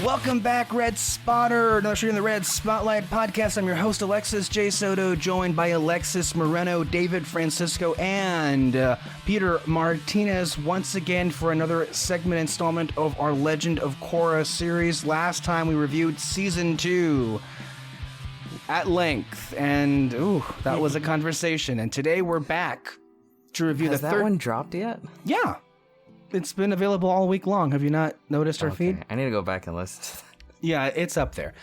Welcome back, Red Spotter. Another show in the Red Spotlight podcast. I'm your host, Alexis J. Soto, joined by Alexis Moreno, David Francisco, and Peter Martinez once again for another segment installment of our Legend of Korra series. Last time we reviewed Season 2 at length, and that was a conversation. And today we're back to review Has the that third one dropped yet? Yeah. It's been available all week long. Have you not noticed our feed? I need to go back and listen to that. Yeah, it's up there.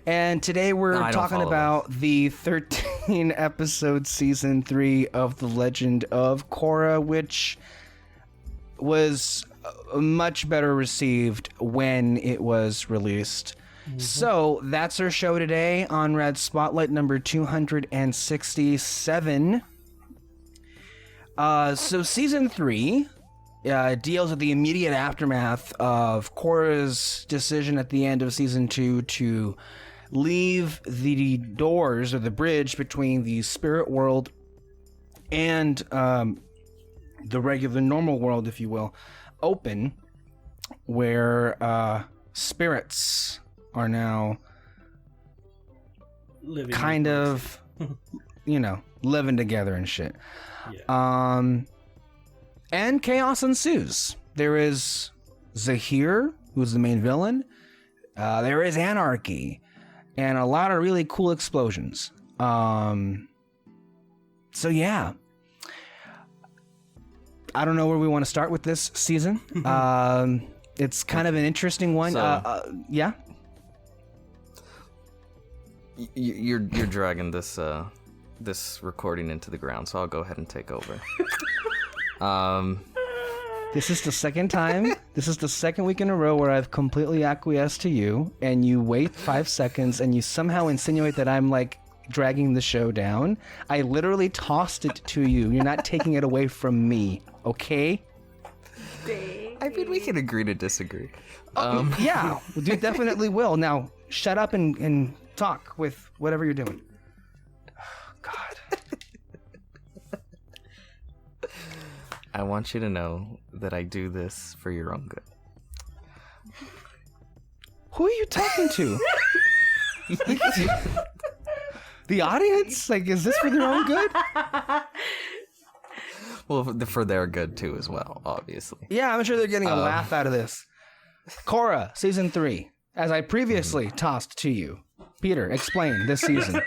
And today we're talking about the 13 episode season 3 of The Legend of Korra, which was much better received when it was released. Mm-hmm. So that's our show today on Red Spotlight number 267. So season 3 deals with the immediate aftermath of Korra's decision at the end of Season 2 to leave the doors or the bridge between the spirit world and the regular normal world, if you will, open, where spirits are now living kind of, living together and shit. Yeah. And chaos ensues. There is Zahir, who's the main villain. There is anarchy. And a lot of really cool explosions. So yeah. I don't know where we want to start with this season. It's kind of an interesting one. Yeah? You're dragging this recording into the ground, so I'll go ahead and take over. This is the second time. This is the second week in a row where I've completely acquiesced to you, and you wait 5 seconds, and you somehow insinuate that I'm like dragging the show down. I literally tossed it to you. You're not taking it away from me, okay? I mean, we can agree to disagree. Yeah, we definitely will. Now, shut up and talk with whatever you're doing. God. I want you to know that I do this for your own good. Who are you talking to? The audience? Like, is this for their own good? Well, for their good too, as well, obviously. Yeah, I'm sure they're getting a laugh out of this. Korra, Season 3, as I previously tossed to you. Peter, explain this season.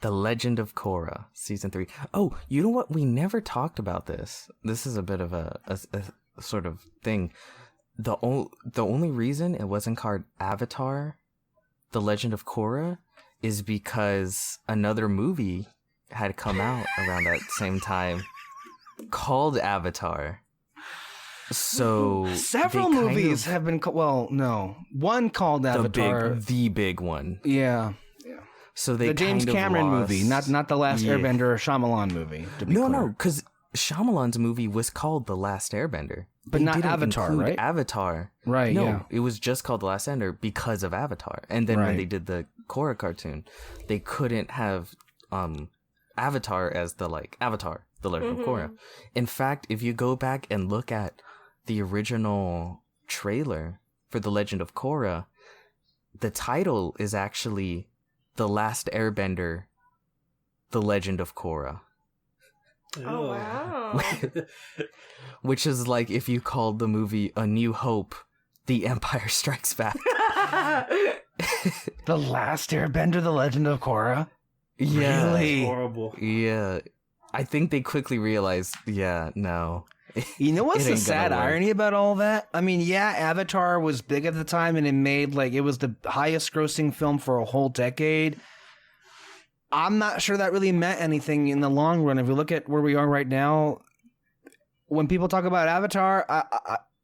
The Legend of Korra, Season 3. Oh, you know what? We never talked about this. This is a bit of a sort of thing. The only reason it wasn't called Avatar, The Legend of Korra, is because another movie had come out around that same time called Avatar. So several movies have been one called Avatar. The big one. Yeah. So the James Cameron movie, not the Last Airbender or Shyamalan movie. No, because Shyamalan's movie was called The Last Airbender, but not Avatar, right? Avatar, right? No, yeah. It was just called The Last Airbender because of Avatar. And then when they did the Korra cartoon, they couldn't have Avatar as Avatar, The Legend of Korra. In fact, if you go back and look at the original trailer for The Legend of Korra, the title is actually The Last Airbender, The Legend of Korra. Oh, wow. Which is like if you called the movie A New Hope, The Empire Strikes Back. The Last Airbender, The Legend of Korra? Yeah. Really? That's horrible. Yeah. I think they quickly realized, no. You know what's the sad irony about all that? I mean, yeah, Avatar was big at the time and it made it was the highest grossing film for a whole decade. I'm not sure that really meant anything in the long run. If you look at where we are right now, when people talk about Avatar,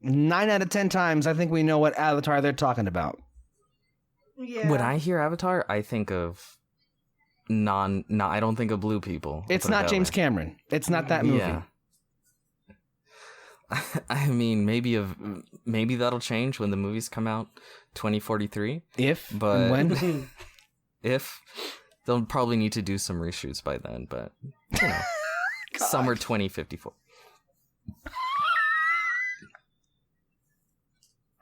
9 out of 10 times, I think we know what Avatar they're talking about. Yeah. When I hear Avatar, I think of I don't think of blue people. It's not James Cameron. It's not that movie. Yeah. I mean, maybe that'll change when the movies come out 2043. But when? If they'll probably need to do some reshoots by then, but summer 2054.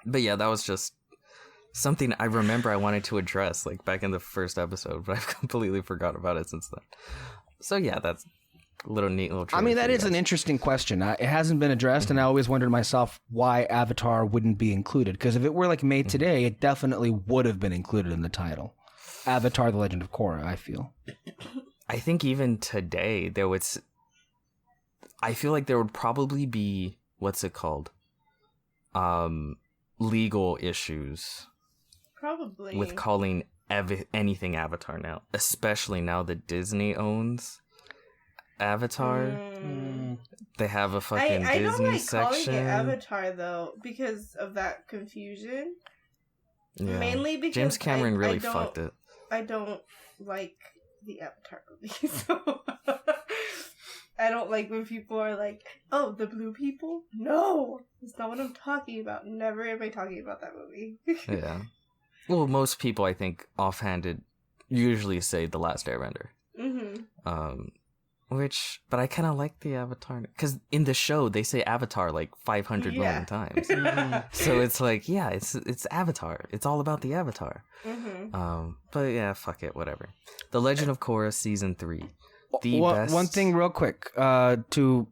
But yeah, that was just something I remember I wanted to address like back in the first episode, but I've completely forgot about it since then. So yeah, that's a neat little trivia. I mean, that is an interesting question. It hasn't been addressed, and I always wondered myself why Avatar wouldn't be included. Because if it were like made today, it definitely would have been included in the title. Avatar: The Legend of Korra, I feel. I think even today I feel like there would probably be what's it called? Legal issues. Probably. With calling anything Avatar now, especially now that Disney owns Avatar. They have a fucking I Disney don't like section. calling it Avatar though because of that confusion. Yeah. Mainly because James Cameron really fucked it. I don't like the Avatar movie, so I don't like when people are like, "Oh, the blue people." No, that's not what I'm talking about. Never am I talking about that movie. Yeah. Well, most people, I think, offhanded, usually say The Last Airbender. But I kind of like the Avatar, because in the show, they say Avatar like 500 million times. So it's like, yeah, it's Avatar. It's all about the Avatar. But yeah, fuck it, whatever. The Legend of Korra Season 3. One thing real quick, to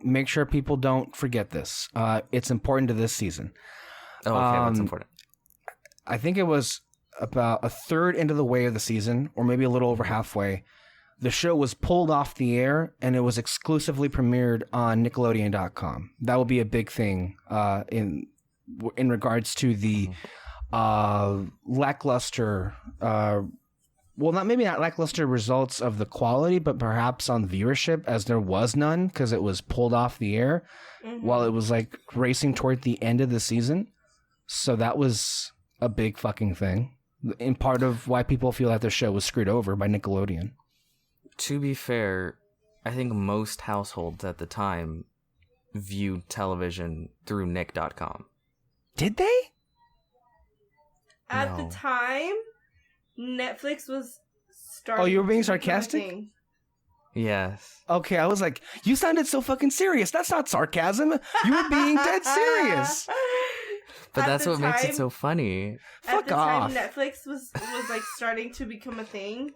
make sure people don't forget this. It's important to this season. Oh, okay, what's important? I think it was about a third into the way of the season, or maybe a little over halfway. The show was pulled off the air, and it was exclusively premiered on Nickelodeon.com. That will be a big thing in regards to the lackluster, not lackluster results of the quality, but perhaps on viewership, as there was none because it was pulled off the air while it was like racing toward the end of the season. So that was a big fucking thing, and part of why people feel that the show was screwed over by Nickelodeon. To be fair, I think most households at the time viewed television through Nick.com. Did they? At the time, Netflix was starting. Oh, you were being sarcastic? Yes. Okay, I was like, you sounded so fucking serious. That's not sarcasm. You were being dead serious. But that's what makes it so funny. Fuck off. At the time, Netflix was like starting to become a thing.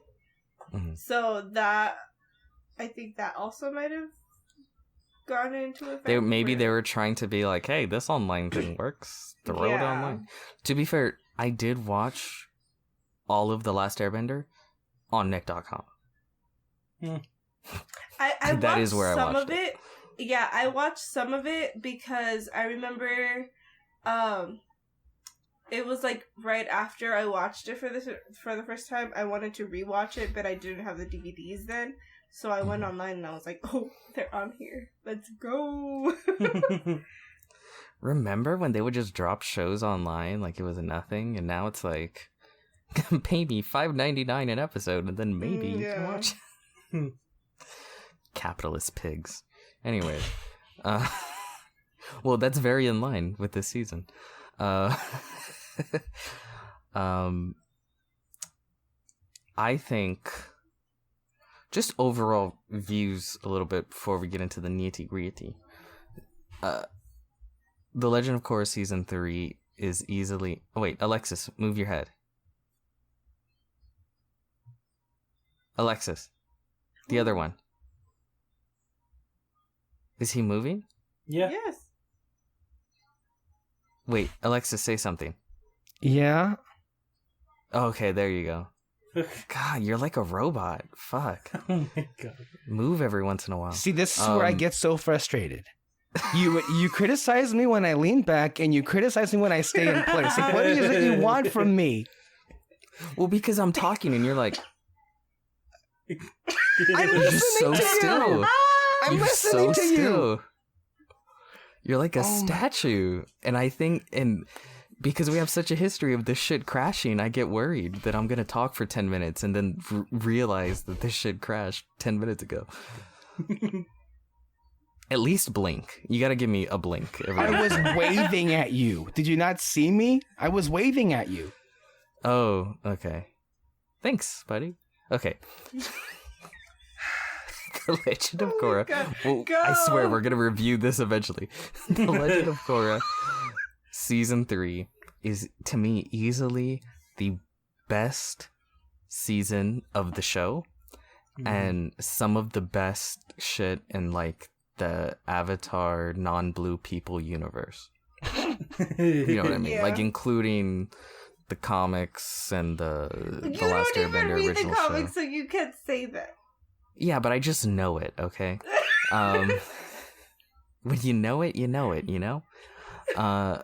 So that, I think that also might have gone into effect. They were trying to be like, hey, this online thing works. Throw it online. To be fair, I did watch all of The Last Airbender on Nick.com. I that is where I watched it. Yeah, I watched some of it because I remember it was like right after I watched it for the first time. I wanted to rewatch it, but I didn't have the DVDs then. So I went online and I was like, oh, they're on here. Let's go. Remember when they would just drop shows online like it was nothing? And now it's like, pay me $5.99 an episode and then maybe you can watch. Capitalist pigs. Anyway. Well, that's very in line with this season. I think just overall views a little bit before we get into the nitty-gritty. The Legend of Korra Season 3 is easily... Oh, wait, Alexis, move your head. Alexis. The other one. Is he moving? Yeah. Yes. Wait, Alexis, say something. Yeah? Okay, there you go. God, you're like a robot. Fuck. Oh my god. Move every once in a while. See, this is where I get so frustrated. You criticize me when I lean back, and you criticize me when I stay in place. Like, what is it you want from me? Well, because I'm talking and you're like... I'm You're just so listening to still. you. I'm You're listening so to you. still. You're like a statue. And I think... and because we have such a history of this shit crashing, I get worried that I'm going to talk for 10 minutes and then realize that this shit crashed 10 minutes ago. At least blink. You got to give me a blink. I was waving at you. Did you not see me? I was waving at you. Oh, okay. Thanks, buddy. Okay. The Legend of Korra. God. Well, Go. I swear we're going to review this eventually. The Legend of Korra, season 3 is, to me, easily the best season of the show, and some of the best shit in like the Avatar non-blue people universe. You know what I mean? Yeah. Like including the comics and the Last You don't even Airbender read original the comics, show. so you can't say that. Yeah, but I just know it, okay? When you know it, you know it, you know? I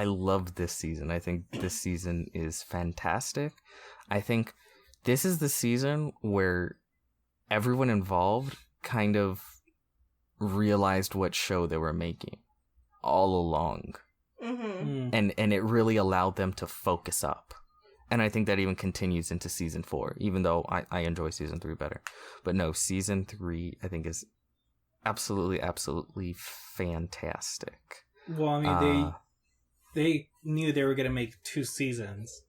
love this season. I think this season is fantastic. I think this is the season where everyone involved kind of realized what show they were making all along. And it really allowed them to focus up. And I think that even continues into season 4, even though I enjoy season 3 better. But no, season 3 I think is absolutely fantastic. Well, I mean, they knew they were gonna make 2 seasons,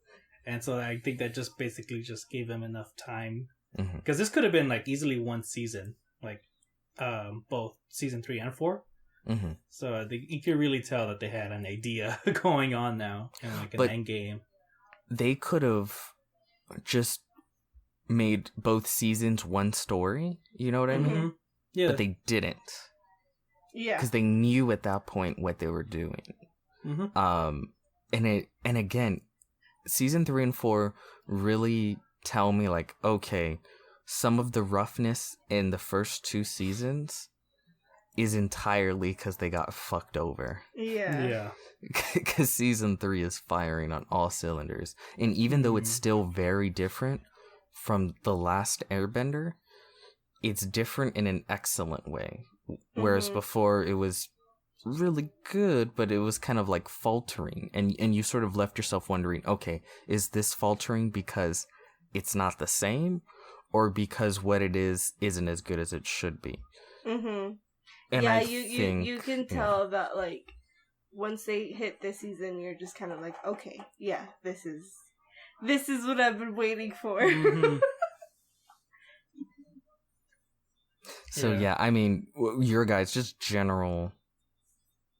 and so I think that just basically just gave them enough time, because this could have been like easily 1 season, like both season 3 and 4. So you could really tell that they had an idea going on now, and like an end game. They could have just made both seasons one story. You know what I mean? Yeah, but they didn't. Yeah, because they knew at that point what they were doing. And again, season 3 and 4 really tell me like, okay, some of the roughness in the first 2 seasons is entirely because they got fucked over. Yeah. Because season 3 is firing on all cylinders, and even though it's still very different from the Last Airbender, it's different in an excellent way. Whereas before it was really good, but it was kind of like faltering, and you sort of left yourself wondering, okay, is this faltering because it's not the same, or because what it is isn't as good as it should be? And yeah, I you can tell that like once they hit this season, you're just kind of like, okay, yeah, this is what I've been waiting for. So yeah, I mean, your guys' just general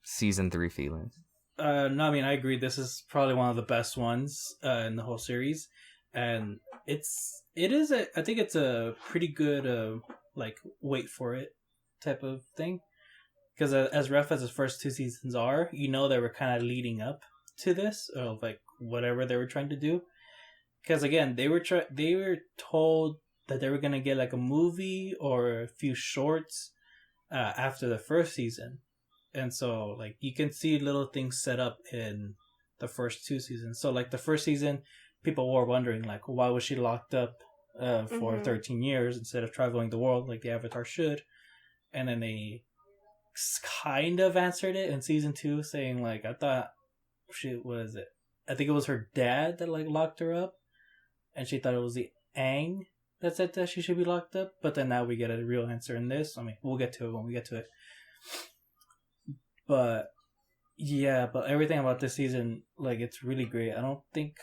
season 3 feelings. No, I mean, I agree. This is probably one of the best ones in the whole series, and I think it's a pretty good like wait for it type of thing, because as rough as the first 2 seasons are, you know they were kind of leading up to this, of like whatever they were trying to do. Because again, they were told that they were gonna get like a movie or a few shorts after the first season, and so like you can see little things set up in the first 2 seasons. So like the first season, people were wondering like, why was she locked up for 13 years instead of traveling the world like the Avatar should? And then they kind of answered it in season 2, saying like, I think it was her dad that like locked her up, and she thought it was the Aang that said that she should be locked up. But then now we get a real answer in this. I mean, we'll get to it when we get to it. But yeah, but everything about this season, like, it's really great. I don't think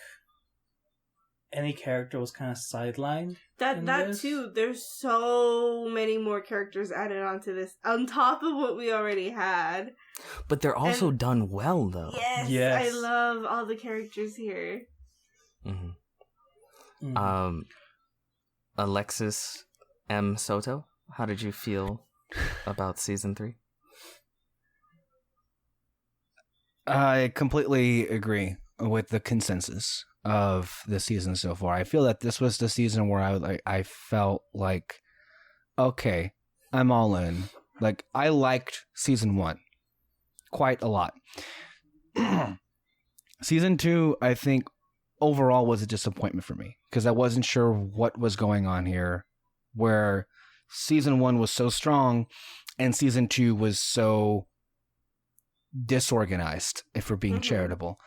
any character was kind of sidelined. That too. There's so many more characters added onto this on top of what we already had. But they're also done well, though. Yes, I love all the characters here. Alexis M. Soto, how did you feel about season 3? I completely agree with the consensus of the season so far. I feel that this was the season where I felt like, okay, I'm all in. Like, I liked season 1 quite a lot. Season 2, I think, overall was a disappointment for me, because I wasn't sure what was going on here, where season 1 was so strong and season 2 was so disorganized, if we're being charitable.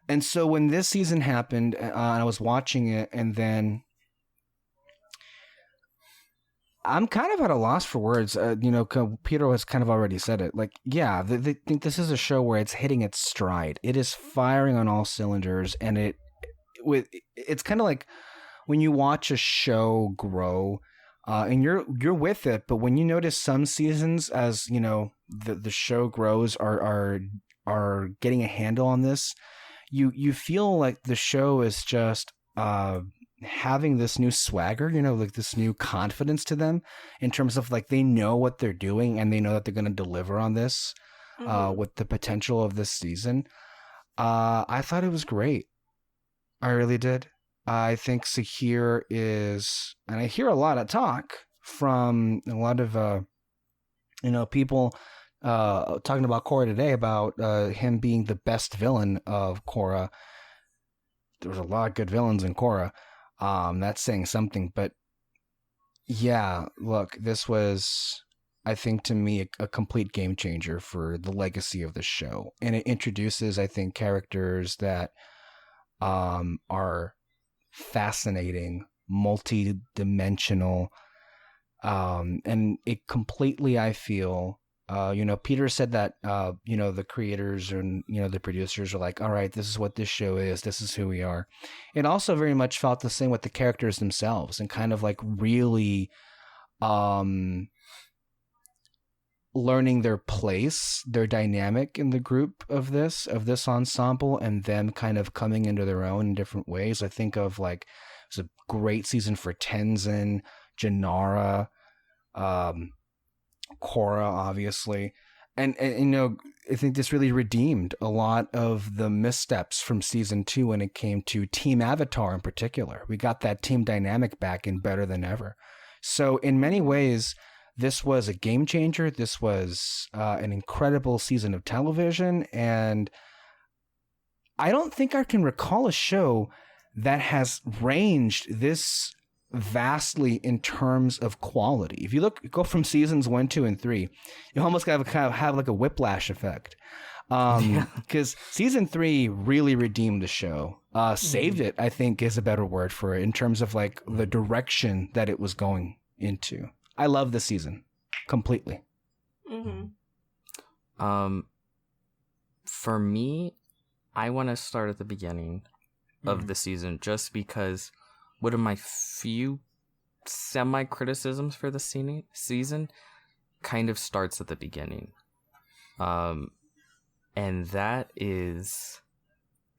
And so when this season happened, I was watching it, and then I'm kind of at a loss for words. Peter has kind of already said it. Like, yeah, they think this is a show where it's hitting its stride. It is firing on all cylinders, and it's kind of like when you watch a show grow, and you're with it, but when you notice some seasons, as you know, the show grows, are are getting a handle on this, you feel like the show is just having this new swagger, like this new confidence to them in terms of like they know what they're doing and they know that they're going to deliver on this with the potential of this season. I thought it was great. I really did. I think Sahir is, and I hear a lot of talk from a lot of people talking about Korra today about him being the best villain of Korra. There was a lot of good villains in Korra. That's saying something, but yeah, look, this was, I think, to me, a complete game changer for the legacy of the show. And it introduces, I think, characters that are fascinating, multi-dimensional, and it completely, I feel, Peter said that, the creators and, the producers are like, all right, this is what this show is. This is who we are. It also very much felt the same with the characters themselves and kind of like really learning their place, their dynamic in the group of this ensemble, and them kind of coming into their own in different ways. I think of like, it was a great season for Tenzin, Janara, Korra, obviously, and I think this really redeemed a lot of the missteps from season 2 when it came to Team Avatar in particular. We got that team dynamic back in better than ever. So in many ways, this was a game changer. This was an incredible season of television, and I don't think I can recall a show that has ranged this vastly in terms of quality. If you go from seasons 1, 2, and 3, you almost kind of have like a whiplash effect. Because season 3 really redeemed the show. Saved it, I think, is a better word for it in terms of like the direction that it was going into. I love this season completely. For me, I want to start at the beginning of the season just because one of my few semi-criticisms for the season kind of starts at the beginning. And that is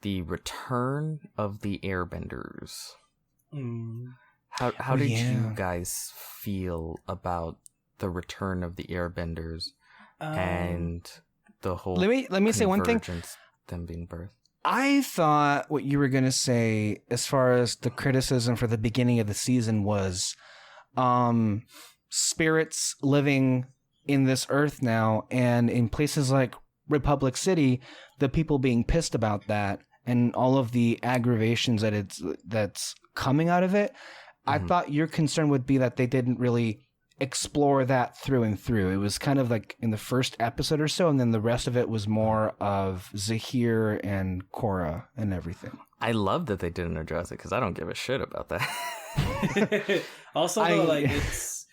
the return of the Airbenders. How did you guys feel about the return of the Airbenders and the whole let me say one thing. Them being birthed. I thought what you were going to say as far as the criticism for the beginning of the season was spirits living in this earth now, and in places like Republic City, the people being pissed about that and all of the aggravations that's coming out of it. I thought your concern would be that they didn't really explore that through and through. It was kind of like in the first episode or so, and then the rest of it was more of Zahir and Korra and everything. I love that they didn't address it because I don't give a shit about that. Also, though, like it's,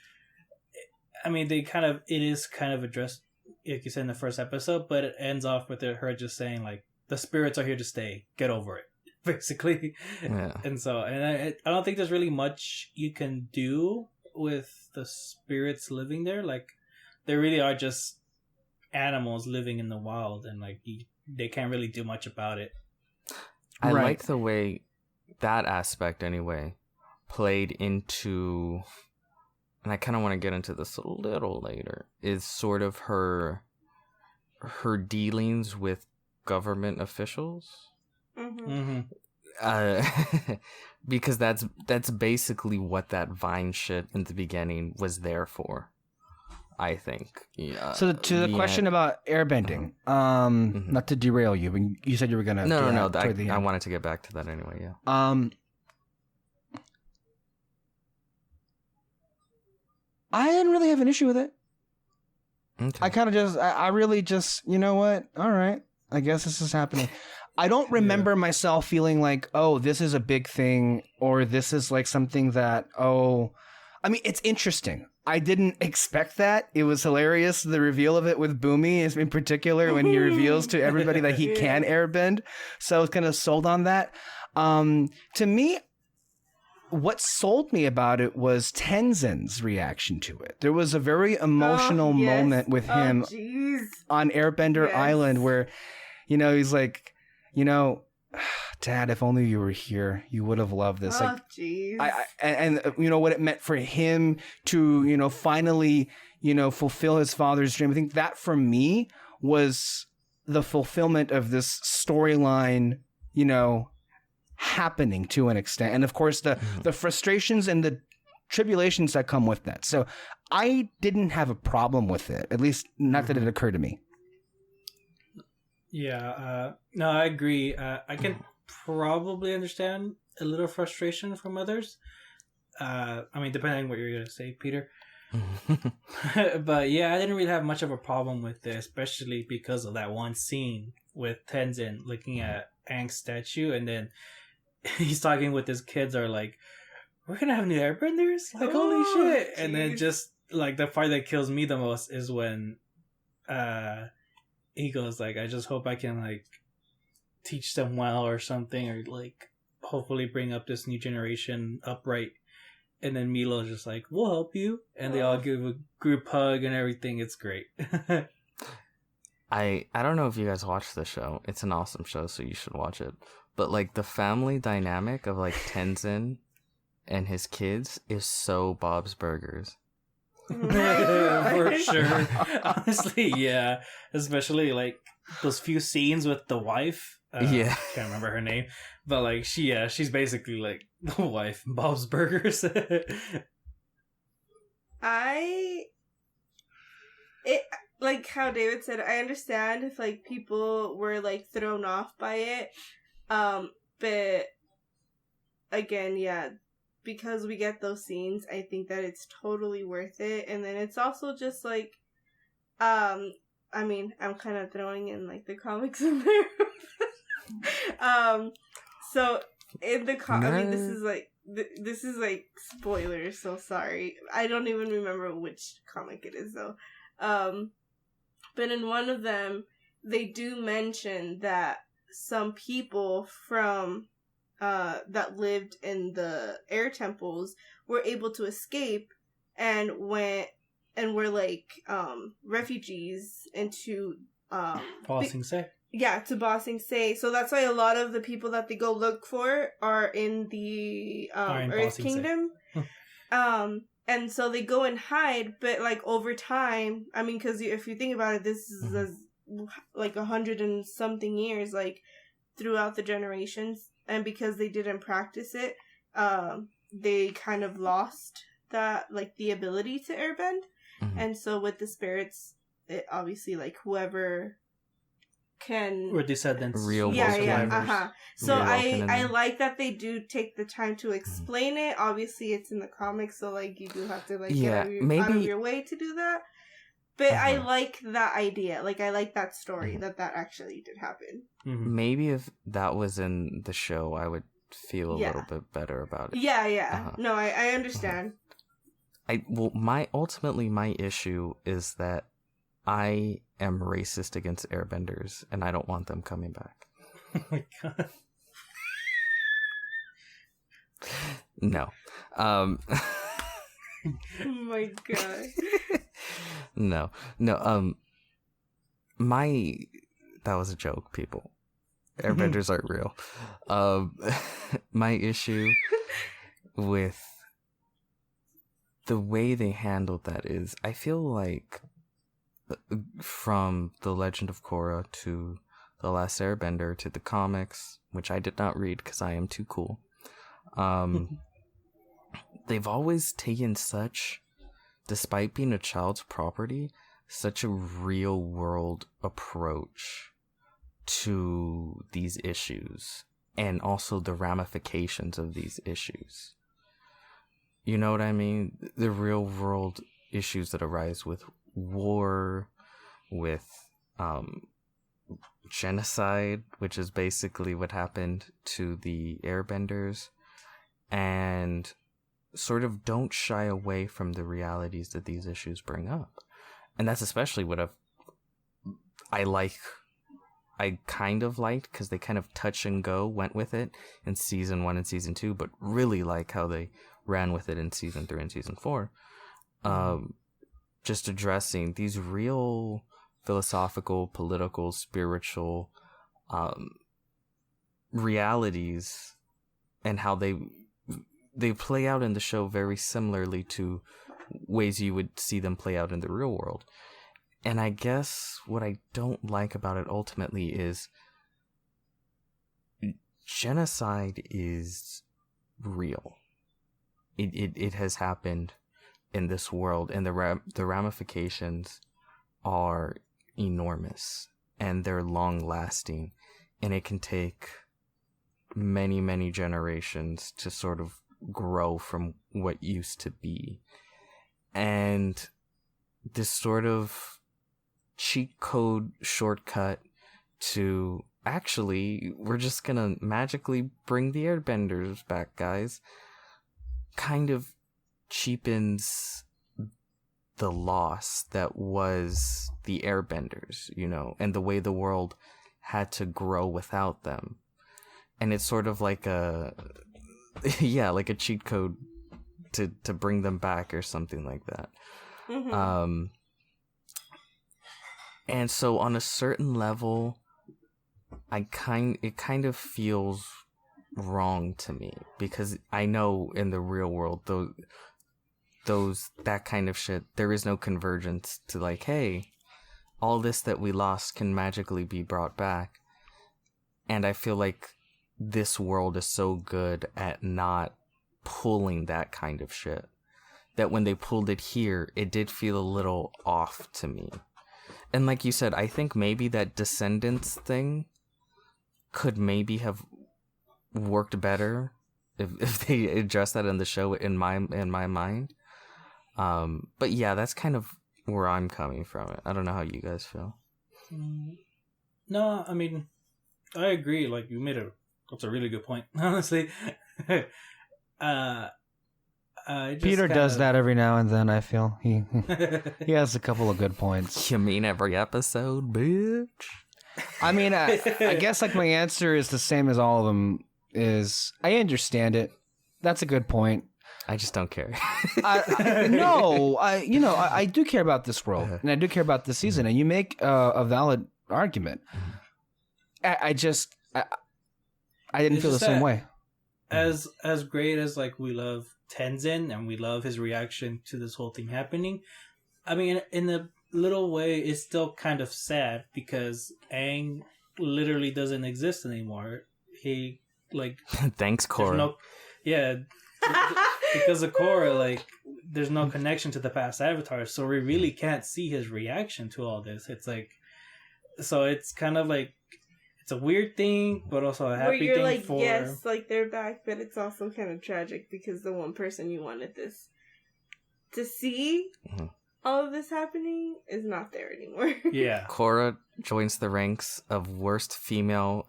I mean, it is kind of addressed, like you said in the first episode, but it ends off with her just saying like, the spirits are here to stay. Get over it. Basically. Yeah. And so, I don't think there's really much you can do with the spirits living there. Like, they really are just animals living in the wild, and like they can't really do much about it. I like the way that aspect anyway played into, and I kind of want to get into this a little later, is sort of her dealings with government officials. Because that's basically what that Vine shit in the beginning was there for, I think. Yeah. So to the question about airbending, not to derail you, but you said you were gonna. No. I wanted to get back to that anyway. Yeah. I didn't really have an issue with it. Okay. I kind of I really just, you know what? All right, I guess this is happening. I don't remember myself feeling like, oh, this is a big thing, or this is like something that, I mean, it's interesting. I didn't expect that. It was hilarious, the reveal of it with Boomy in particular, when he reveals to everybody that he can airbend. So I was kind of sold on that. To me, what sold me about it was Tenzin's reaction to it. There was a very emotional moment with him on Airbender Island where, you know, he's like, you know, Dad, if only you were here, you would have loved this. And you know what it meant for him to, you know, finally, you know, fulfill his father's dream. I think that for me was the fulfillment of this storyline, you know, happening to an extent. And of course, the frustrations and the tribulations that come with that. So I didn't have a problem with it, at least not that it occurred to me. Yeah, no, I agree. I can probably understand a little frustration from others. I mean, depending on what you're going to say, Peter. But yeah, I didn't really have much of a problem with it, especially because of that one scene with Tenzin looking at Aang's statue, and then he's talking with his kids are like, we're going to have new airbenders? Like, holy shit. Geez. And then just, like, the part that kills me the most is when he goes like, I just hope I can like teach them well or something, or like hopefully bring up this new generation upright. And then Milo's just like, we'll help you, and they all give a group hug and everything. It's great. I don't know if you guys watch the show. It's an awesome show, so you should watch it. But like the family dynamic of like Tenzin and his kids is so Bob's Burgers. For sure. Honestly, yeah. Especially like those few scenes with the wife. Yeah. Can't remember her name. But like she's basically like the wife in Bob's Burgers. Like how David said, I understand if like people were like thrown off by it. But again, yeah, because we get those scenes, I think that it's totally worth it. And then it's also just like, I mean, I'm kind of throwing in like the comics in there. So in the I mean, this is like spoilers, so sorry. I don't even remember which comic it is though. But in one of them, they do mention that some people from that lived in the air temples were able to escape and were like refugees into Ba Sing Se. Yeah, to Ba Sing Se. So that's why a lot of the people that they go look for are in the Earth Kingdom. And so they go and hide, but like over time, I mean, because if you think about it, this is like 100 and something years, like throughout the generations. And because they didn't practice it, they kind of lost that, like, the ability to airbend. Mm-hmm. And so with the spirits, it obviously, like, whoever can... Or descendants. Real survivors. So I like that they do take the time to explain it. Obviously, it's in the comics, so, like, you do have to, like, get out of your way to do that. But I like that idea. Like, I like that story, that actually did happen. Mm-hmm. Maybe if that was in the show, I would feel a little bit better about it. Yeah. No, I understand. Ultimately, my issue is that I am racist against airbenders, and I don't want them coming back. Oh my god. No. Oh my god. No. That was a joke, people. Airbenders aren't real. My issue with the way they handled that is, I feel like from The Legend of Korra to The Last Airbender to the comics, which I did not read because I am too cool, they've always taken such, despite being a child's property, such a real world approach to these issues and also the ramifications of these issues. You know what I mean? The real world issues that arise with war, with genocide, which is basically what happened to the airbenders, and sort of don't shy away from the realities that these issues bring up. And that's especially what I like I kind of liked because they kind of touch and go went with it in season 1 and season 2, but really like how they ran with it in season 3 and season 4. Just addressing these real philosophical, political, spiritual realities and how they play out in the show very similarly to ways you would see them play out in the real world. And I guess what I don't like about it ultimately is genocide is real. It has happened in this world, and the ramifications are enormous, and they're long lasting, and it can take many, many generations to sort of grow from what used to be. And this sort of cheat code shortcut to actually we're just gonna magically bring the airbenders back, guys, kind of cheapens the loss that was the airbenders, you know, and the way the world had to grow without them. And it's sort of like a like a cheat code to bring them back or something like that. And so on a certain level, it kind of feels wrong to me, because I know in the real world, that kind of shit, there is no convergence to like, hey, all this that we lost can magically be brought back. And I feel like this world is so good at not pulling that kind of shit that when they pulled it here, it did feel a little off to me. And like you said, I think maybe that Descendants thing could maybe have worked better if they addressed that in the show in my mind. But yeah, that's kind of where I'm coming from. I don't know how you guys feel. No, I mean, I agree. Like, you made that's a really good point, honestly. Peter does that every now and then, I feel. He has a couple of good points. You mean every episode, bitch? I mean, I guess like my answer is the same as all of them, is I understand it. That's a good point. I just don't care. I do care about this world, and I do care about this season, and you make a valid argument. I didn't feel the same way. As great as like we love Tenzin and we love his reaction to this whole thing happening, I mean, in a little way, it's still kind of sad because Aang literally doesn't exist anymore. He like thanks, Korra. Because of Korra, like there's no connection to the past avatars, so we really can't see his reaction to all this. It's like, so it's kind of like, it's a weird thing, but also a happy where you're thing like, for... yes, like they're back, but it's also kind of tragic because the one person you wanted this to see all of this happening is not there anymore. Yeah. Korra joins the ranks of worst female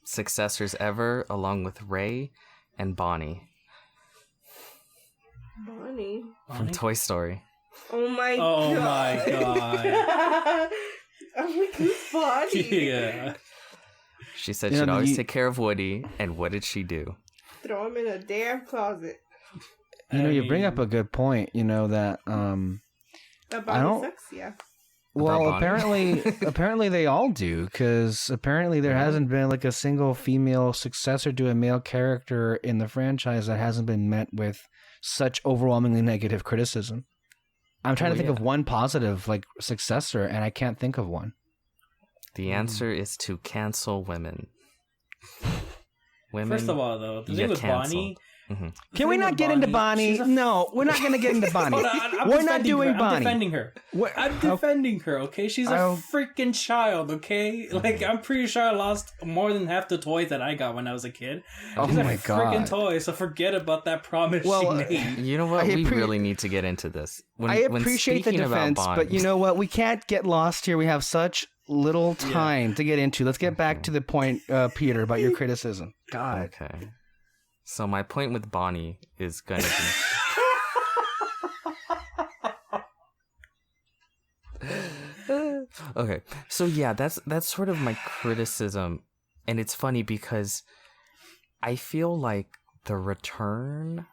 successors ever, along with Rey and Bonnie. Bonnie? From Toy Story. Oh my god. I'm like, who's Bonnie? Yeah. She said she'd always take care of Woody, and what did she do? Throw him in a damn closet. You bring up a good point, that That Bonnie sucks, yeah. Well, apparently they all do, because apparently there hasn't been like a single female successor to a male character in the franchise that hasn't been met with such overwhelmingly negative criticism. I'm trying to think of one positive like successor, and I can't think of one. The answer is to cancel women. Women. First of all, though, the thing with Bonnie. Can we not get into Bonnie? No, we're not going to get into Bonnie. We're not doing Bonnie. I'm defending her. I'm defending her, okay? She's a freaking child, okay? Like, I'm pretty sure I lost more than half the toys that I got when I was a kid. She's a freaking toy, so forget about that promise she made. You know what? We really need to get into this. I appreciate the defense, but you know what? We can't get lost here. We have such little time to get into. Let's get back to the point, Peter, about your criticism. God. Okay. So my point with Bonnie is going to be... Okay, so yeah, that's sort of my criticism, and it's funny because I feel like the return,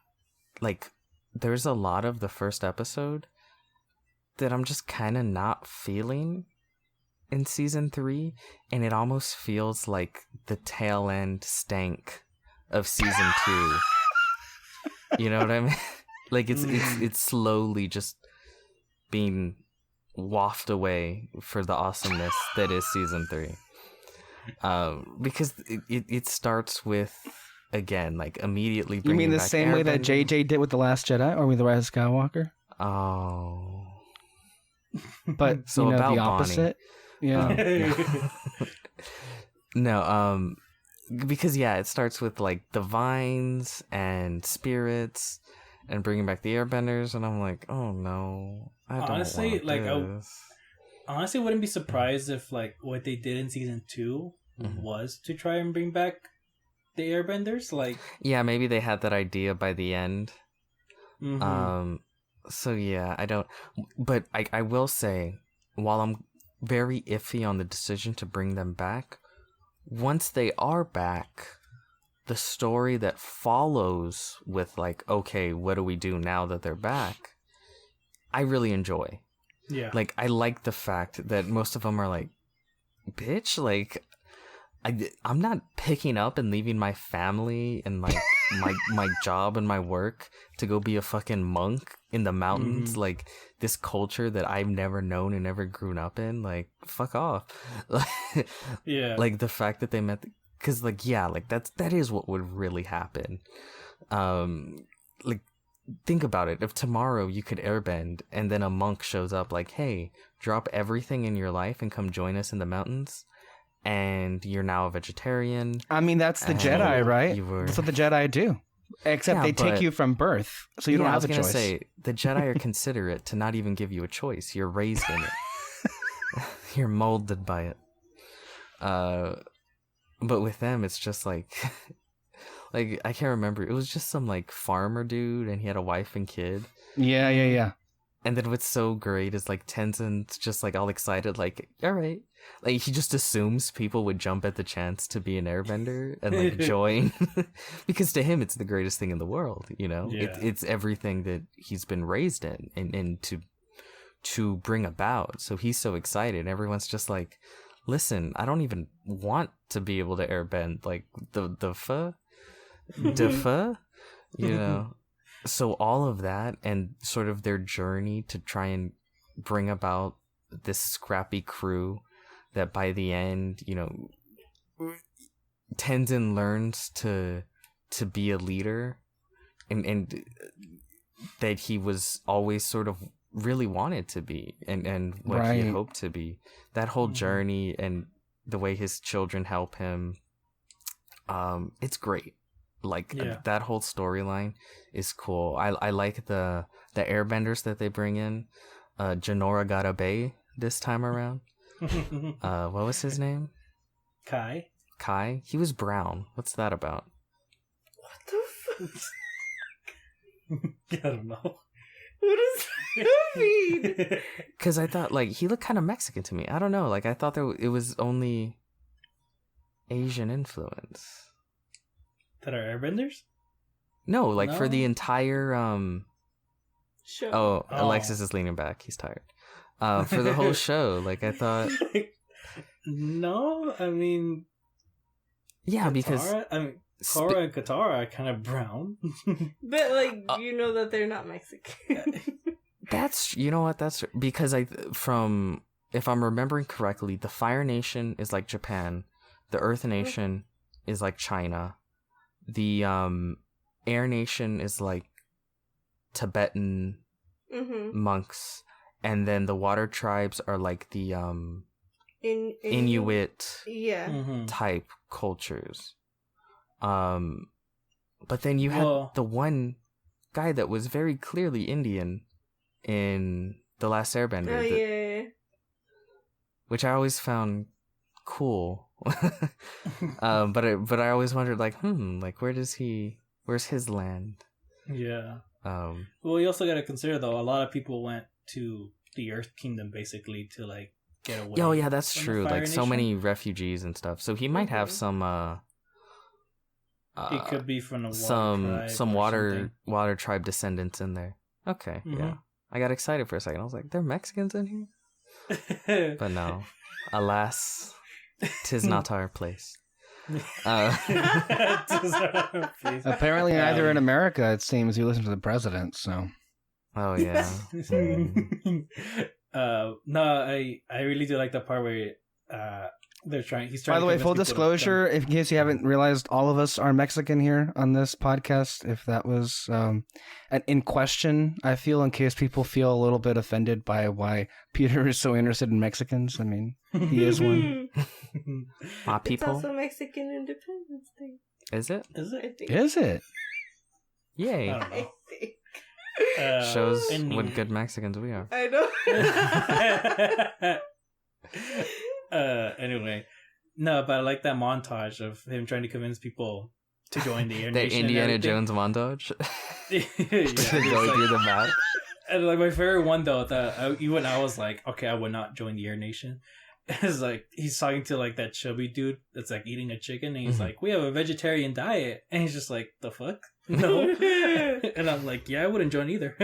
like there's a lot of the first episode that I'm just kind of not feeling in season 3, and it almost feels like the tail end stank of season 2. You know what I mean? Like it's slowly just being wafted away for the awesomeness that is season 3. Because it starts with, again, like immediately You bringing mean the back same way that Airbending. JJ did with The Last Jedi, or with The Rise of Skywalker? Oh. But, So about the Bonnie. opposite? Yeah. No, because yeah, it starts with like the vines and spirits and bringing back the airbenders, and I'm like, oh no, I don't Honestly, want like, this. Honestly, wouldn't be surprised if like what they did in season 2 was to try and bring back the airbenders. Like, Yeah, maybe they had that idea by the end. So yeah, I don't, but I will say, while I'm very iffy on the decision to bring them back, once they are back, the story that follows with like, okay, what do we do now that they're back, I really enjoy. yeah, Like, I like the fact that most of them are like, bitch, like, I'm not picking up and leaving my family and like my job and my work to go be a fucking monk in the mountains, like this culture that I've never known and never grown up in. Like, fuck off. yeah. Like the fact that they met, because like, yeah, like that is what would really happen. Like, think about it. If tomorrow you could airbend and then a monk shows up like, hey, drop everything in your life and come join us in the mountains, and you're now a vegetarian. I mean, that's the And Jedi, right? you were- That's what the Jedi do. Except Yeah, they take but- you from birth, so you don't have a I was gonna choice. say, the Jedi are considerate to not even give you a choice. You're raised in it. You're molded by it. But with them, it's just like, like, I can't remember. It was just some like farmer dude, and he had a wife and kid. Yeah. And then what's so great is like Tenzin's just like all excited, like, all right. Like, he just assumes people would jump at the chance to be an airbender and like join. Because to him, it's the greatest thing in the world, you know? Yeah. It's everything that he's been raised in and to bring about. So he's so excited. Everyone's just like, listen, I don't even want to be able to airbend. Like, the pho? You know? So all of that and sort of their journey to try and bring about this scrappy crew that by the end, you know, Tenzin learns to be a leader and that he was always sort of really wanted to be and what he had hoped to be. That whole journey and the way his children help him, it's great. Like, that whole storyline is cool. I like the airbenders that they bring in. Janora Garabay this time around. What was his name? Kai. He was brown. What's that about? What the fuck? I don't know. What does that mean? Because I thought, like, he looked kind of Mexican to me. I don't know. Like, I thought it was only Asian influence. That are airbenders? No, like, for the No? entire, Show. Oh, Oh. Alexis is leaning back. He's tired. For the whole show, like, I thought... No, I mean... Yeah, because... Katara? I mean, Korra and Katara are kind of brown. But, like, you know that they're not Mexican. That's, you know what, that's... Because if I'm remembering correctly, the Fire Nation is like Japan. The Earth Nation is like China. The Air Nation is like Tibetan monks, and then the Water Tribes are like the Inuit Yeah. type cultures. But then you had the one guy that was very clearly Indian in The Last Airbender, Oh, yeah. which I always found cool. But I always wondered, like, like, where's his land? Yeah. Um, Well, you also got to consider, though, a lot of people went to the Earth Kingdom, basically, to, like, get away. Oh yeah, that's from the true. Fire Like so Nation. many refugees and stuff. So he might have some It could be from the water tribe some or water tribe descendants in there. Okay, Mhm. yeah. I got excited for a second. I was like, there are Mexicans in here? something. But no. Alas, 'tis not our place. Please. Apparently, neither in America. It seems you listen to the president. So Oh yeah. Mhm. No, I really do like the part where he's trying by the way, to full convince people to disclosure, in case you haven't realized, all of us are Mexican here on this podcast. If that was in question, I feel, in case people feel a little bit offended by why Peter is so interested in Mexicans. I mean, he is one. My It's people. also Mexican Independence Day. Is it? Is I it? think. Is it? Yay. I don't I know. think. Shows anyway. what good Mexicans we are. I know. Anyway, no, but I like that montage of him trying to convince people to join the Air The Nation and Indiana everything. Jones montage. Yeah, Going it's through like- the map. and like my favorite one though, even I was like, okay, I would not join the Air Nation. It's like he's talking to like that chubby dude that's like eating a chicken, and he's Mhm. like, "We have a vegetarian diet," and he's just like, "The fuck, no." And I'm like, "Yeah, I wouldn't join either."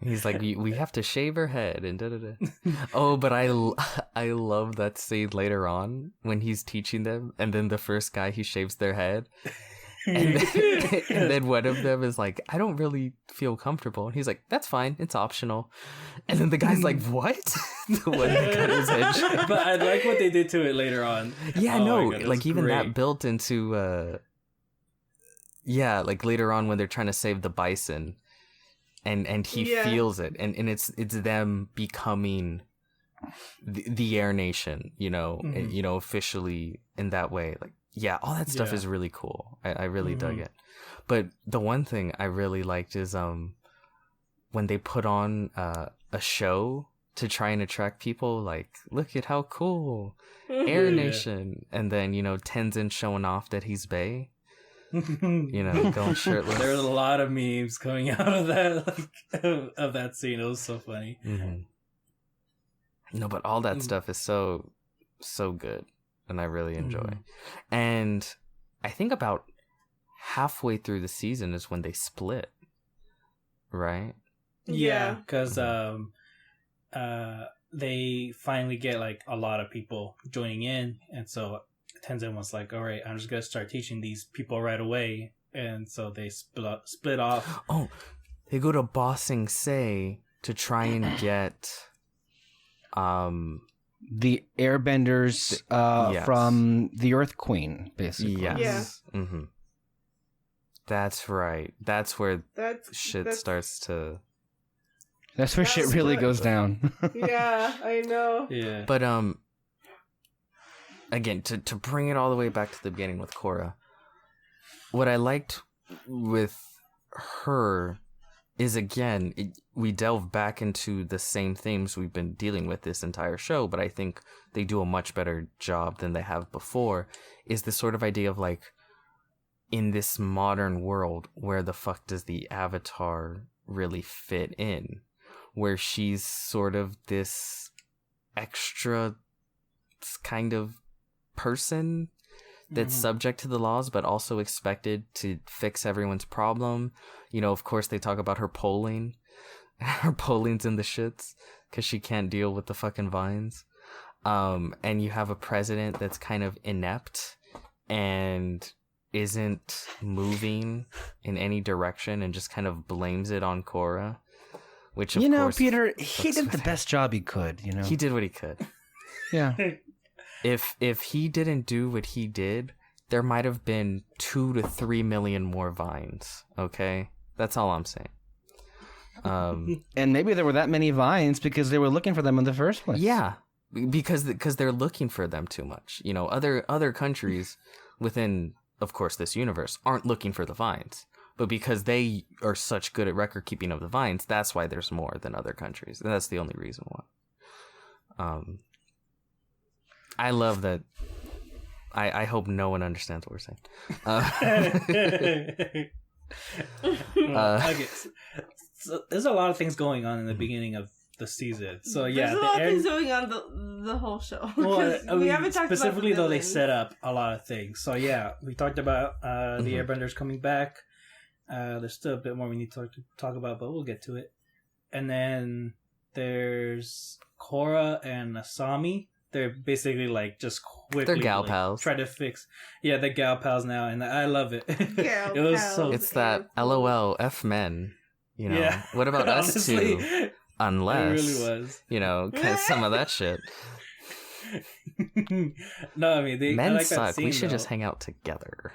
He's like, we have to shave her head and da-da-da. Oh, but I love that scene later on when he's teaching them, and then the first guy, he shaves their head. And then, and then one of them is like, I don't really feel comfortable. And he's like, that's fine. It's optional. And then the guy's like, what? The one that got his head shaved. But I like what they did to it later on. Yeah, Oh my no. God, it Like, was even that great. built into, yeah, like later on when they're trying to save the bison. And he Yeah. feels it. And it's them becoming the Air Nation, you know, Mhm. you know, officially in that way. Like, yeah, all that stuff Yeah. is really cool. I really dug Mhm. it. But the one thing I really liked is when they put on a show to try and attract people, like, look at how cool Air Yeah. Nation, and then, you know, Tenzin showing off that he's Bae, you know, going shirtless. There's a lot of memes coming out of that, like, of that scene. It was so funny. Mm-hmm. No, but all that Mm. stuff is so good, and I really enjoy. Mhm. And I think about halfway through the season is when they split, right? Yeah, Yeah. because they finally get like a lot of people joining in, and so Tenzin was like, "All right, I'm just gonna start teaching these people right away," and so they split off. Oh, they go to Ba Sing Se to try and get The airbenders Yes. from the Earth Queen, basically. yes. Yeah. Mm-hmm. That's right. That's where That's shit starts to. That's where shit That's really what- goes down. Yeah, I know. Yeah, But again, to bring it all the way back to the beginning with Korra, what I liked with her is, again, we delve back into the same themes we've been dealing with this entire show, but I think they do a much better job than they have before, is the sort of idea of like, in this modern world, where the fuck does the Avatar really fit in? Where she's sort of this extra kind of person that's Mhm. subject to the laws, but also expected to fix everyone's problem. You know, of course, they talk about her polling. Her polling's in the shits because she can't deal with the fucking vines. And you have a president that's kind of inept and isn't moving in any direction and just kind of blames it on Korra. Which, of You know, course, Peter, he fucks did with the her. best job he could, you know? He did what he could. Yeah. If he didn't do what he did, there might have been 2 to 3 million more vines. Okay, that's all I'm saying. And maybe there were that many vines because they were looking for them in the first place. Yeah, because they're looking for them too much. You know, other countries within, of course, this universe aren't looking for the vines, but because they are such good at record keeping of the vines, that's why there's more than other countries. And that's the only reason why. I love that. I hope no one understands what we're saying. Okay, so there's a lot of things going on in the beginning of the season. So There's a lot of things going on the whole show. Well, we haven't talked specifically about though they set up a lot of things. So yeah, we talked about the Airbenders coming back. There's still a bit more we need to talk about, but we'll get to it. And then there's Korra and Asami. They're basically like just quickly They're gal pals. Try to fix. Yeah, they're gal pals now, and I love it. Gal It was pals. so. It's that LOL F men. You know, Yeah. what about us Honestly, two? Unless, it really was. you know, some of that shit. No, I mean, Men I like suck. That scene, We should though. just hang out together.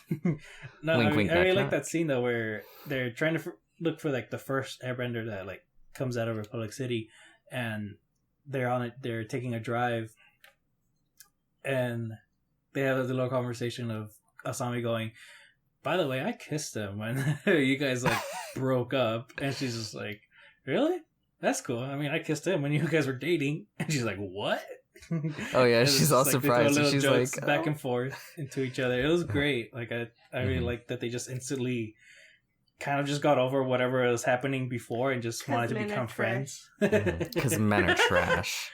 No, Wink, I, mean, wink, I really knock, like knock. that scene though, where they're trying to look for like the first Airbender that like comes out of Republic City, and they're on it. They're taking a drive, and they have a little conversation of Asami going, "By the way, I kissed him when you guys like broke up," and she's just like, "Really? That's cool. I mean, I kissed him when you guys were dating," and she's like, "What?" Oh yeah, And she's it's all just, like, they throw surprised. little She's jokes like, back "Oh." and forth into each other. It was great. Like I really Mhm. like that they just instantly kind of just got over whatever was happening before and just 'Cause wanted to men are become trash. friends. Because men are trash.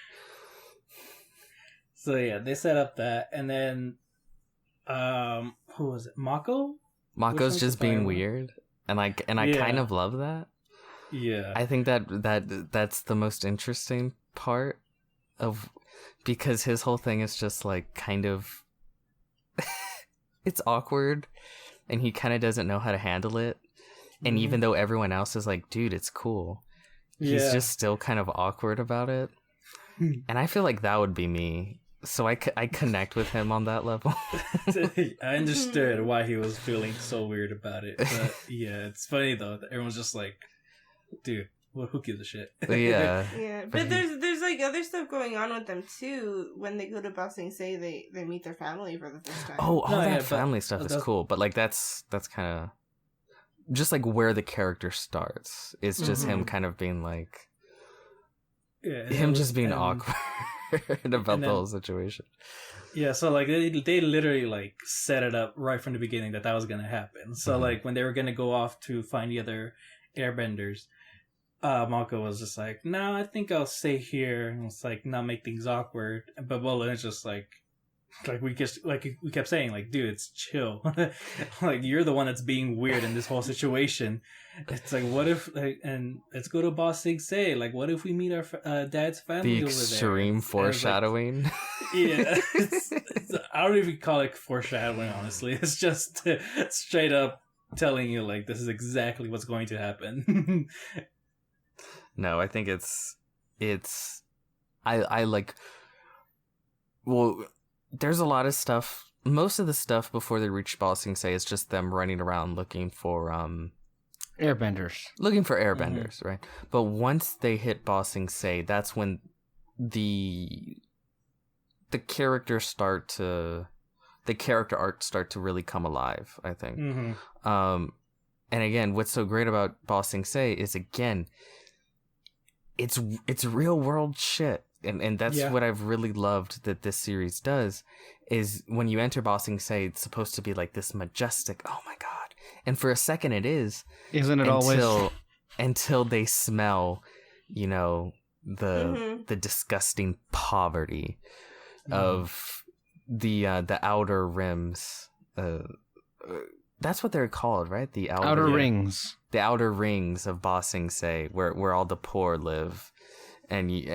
So yeah, they set up that, and then who was it? Mako? Mako's one's just the fire being one? weird, and I Yeah. kind of love that. Yeah. I think that's the most interesting part of, because his whole thing is just like kind of it's awkward, and he kind of doesn't know how to handle it. And even though everyone else is like, dude, it's cool, he's Yeah. just still kind of awkward about it. And I feel like that would be me. So I connect with him on that level. I understood why he was feeling so weird about it. But yeah, it's funny though that everyone's just like, dude, who gives a shit? Yeah. Yeah, But but there's like other stuff going on with them too. When they go to Bossing Say, they meet their family for the first time. Oh, all No, that yeah, but family stuff is that's- cool, but like that's kind of just like where the character starts. It's just him kind of being like Yeah, him just being and- awkward about and the then- whole situation. Yeah, so like they literally like set it up right from the beginning that was gonna happen. So like when they were gonna go off to find the other airbenders, Mako was just like, "No, I think I'll stay here." And it's like not make things awkward. But Bola is just like we kept saying like, "Dude, it's chill." Like you're the one that's being weird in this whole situation. It's like, what if and let's go to Boss Sig Say. Like, what if we meet our dad's family The over there? extreme And I was like, foreshadowing. yeah, I don't even call it foreshadowing. Honestly, it's just straight up telling you like this is exactly what's going to happen. No, I think it's I like, well, there's a lot of stuff. Most of the stuff before they reach Bossing Say is just them running around looking for Airbenders. airbenders, right? But once they hit Bossing Say, that's when the character arcs start to really come alive, I think. Mm-hmm. And again, what's so great about Bossing Say is, again, it's real world shit. And that's what I've really loved that this series does, is when you enter Bossing Say, it's supposed to be like this majestic, oh my god. And for a second it is. Isn't it always? Until they smell, you know, the disgusting poverty of the outer rims. That's what they're called, right? The Outer rings. The outer rings of Bossing Say, where all the poor live, and you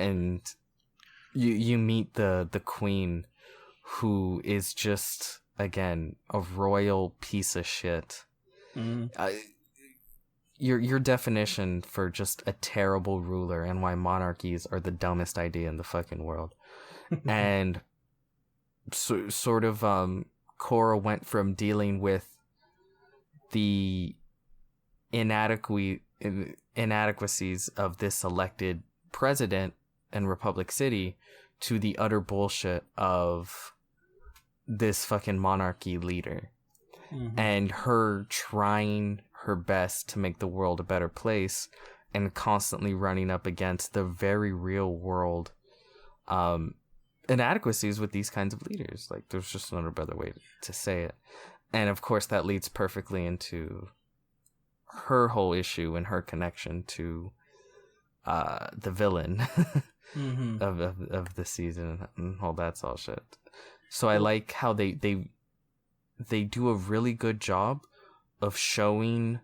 meet the queen, who is just, again, a royal piece of shit. Your definition for just a terrible ruler, and why monarchies are the dumbest idea in the fucking world. And sort of Korra went from dealing with the inadequacies of this elected president in Republic City to the utter bullshit of this fucking monarchy leader. And her trying her best to make the world a better place, and constantly running up against the very real world inadequacies with these kinds of leaders. Like, there's just no better way to say it. And of course that leads perfectly into her whole issue and her connection to the villain Mm-hmm. of the season and all that all shit. So I like how they do a really good job of showing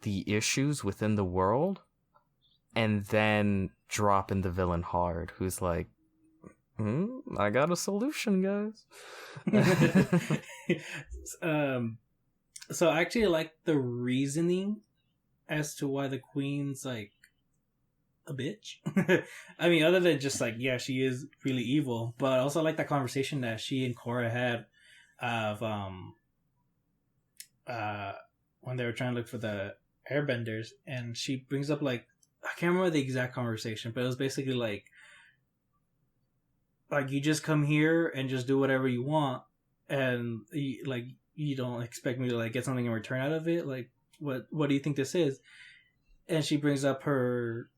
the issues within the world and then dropping the villain hard, who's like, I got a solution, guys. So I actually like the reasoning as to why the queen's like a bitch. I mean, other than just like, yeah, she is really evil, but I also like that conversation that she and Korra had of when they were trying to look for the airbenders, and she brings up like, I can't remember the exact conversation, but it was basically like you just come here and just do whatever you want, and you don't expect me to like get something in return out of it. Like, what do you think this is? And she brings up her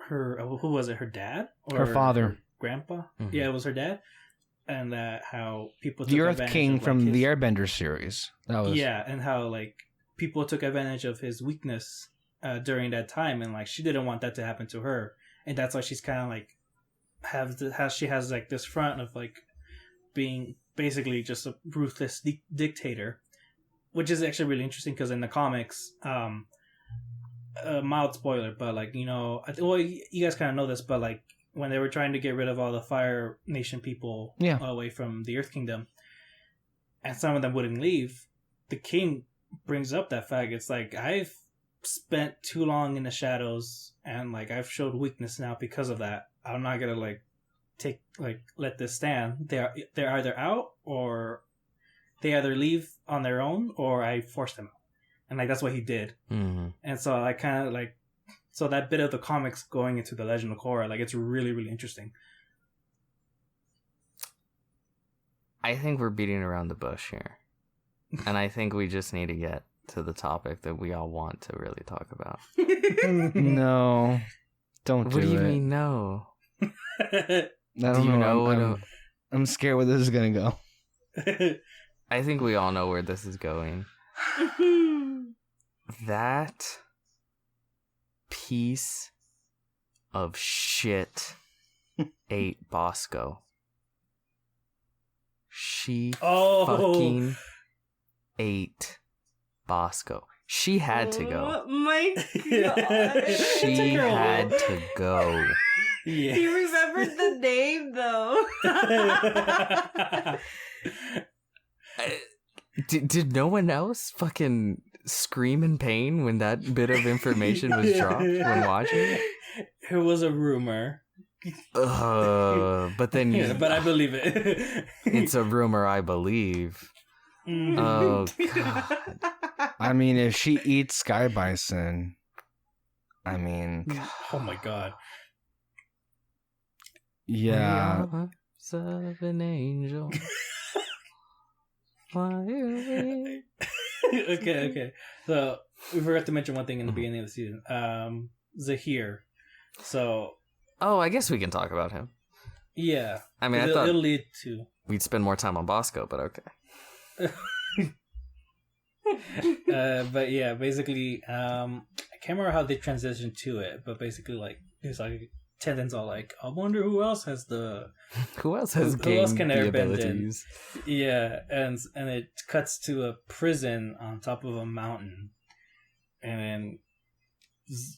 who was it? Her dad or Her father, her grandpa? Mm-hmm. Yeah, it was her dad. And how people took the Earth advantage King of, like, from his... the Airbender series. That was and how like people took advantage of his weakness during that time, and like she didn't want that to happen to her, and that's why she's kind of like she has like this front of like being basically just a ruthless dictator, which is actually really interesting because in the comics, mild spoiler, but like, you know, well, you guys kind of know this, but like when they were trying to get rid of all the Fire Nation people away from the Earth Kingdom, and some of them wouldn't leave, the king brings up that fact. It's like, I've spent too long in the shadows, and like I've showed weakness now because of that. I'm not gonna like let this stand. They're either out, or they either leave on their own, or I force them out. And like that's what he did. Mm-hmm. And so I kind of like, so that bit of the comics going into the Legend of Korra, like it's really, really interesting. I think we're beating around the bush here. And I think we just need to get to the topic that we all want to really talk about. no, don't do it. What do you mean no? I don't know. I'm scared where this is gonna go. I think we all know where this is going. That piece of shit ate Bosco. She fucking ate Bosco. She had to go. Oh my god. She had to go. Yeah. He remembered the name though. Did no one else fucking scream in pain when that bit of information was dropped when watching it? It was a rumor. But then but I believe it. It's a rumor I believe. Oh god. I mean, if she eats Sky Bison, I mean, Oh my god. yeah. Of an angel. Okay. So we forgot to mention one thing in the beginning of the season. Zahir. So. Oh, I guess we can talk about him. Yeah. I mean, I thought it'll lead to. we'd spend more time on Bosco, but okay. But yeah, basically, I can't remember how they transitioned to it, but basically, like, there's like Tenden's all like, I wonder who else has Who else has who else can the airbend abilities? Yeah, and it cuts to a prison on top of a mountain, and then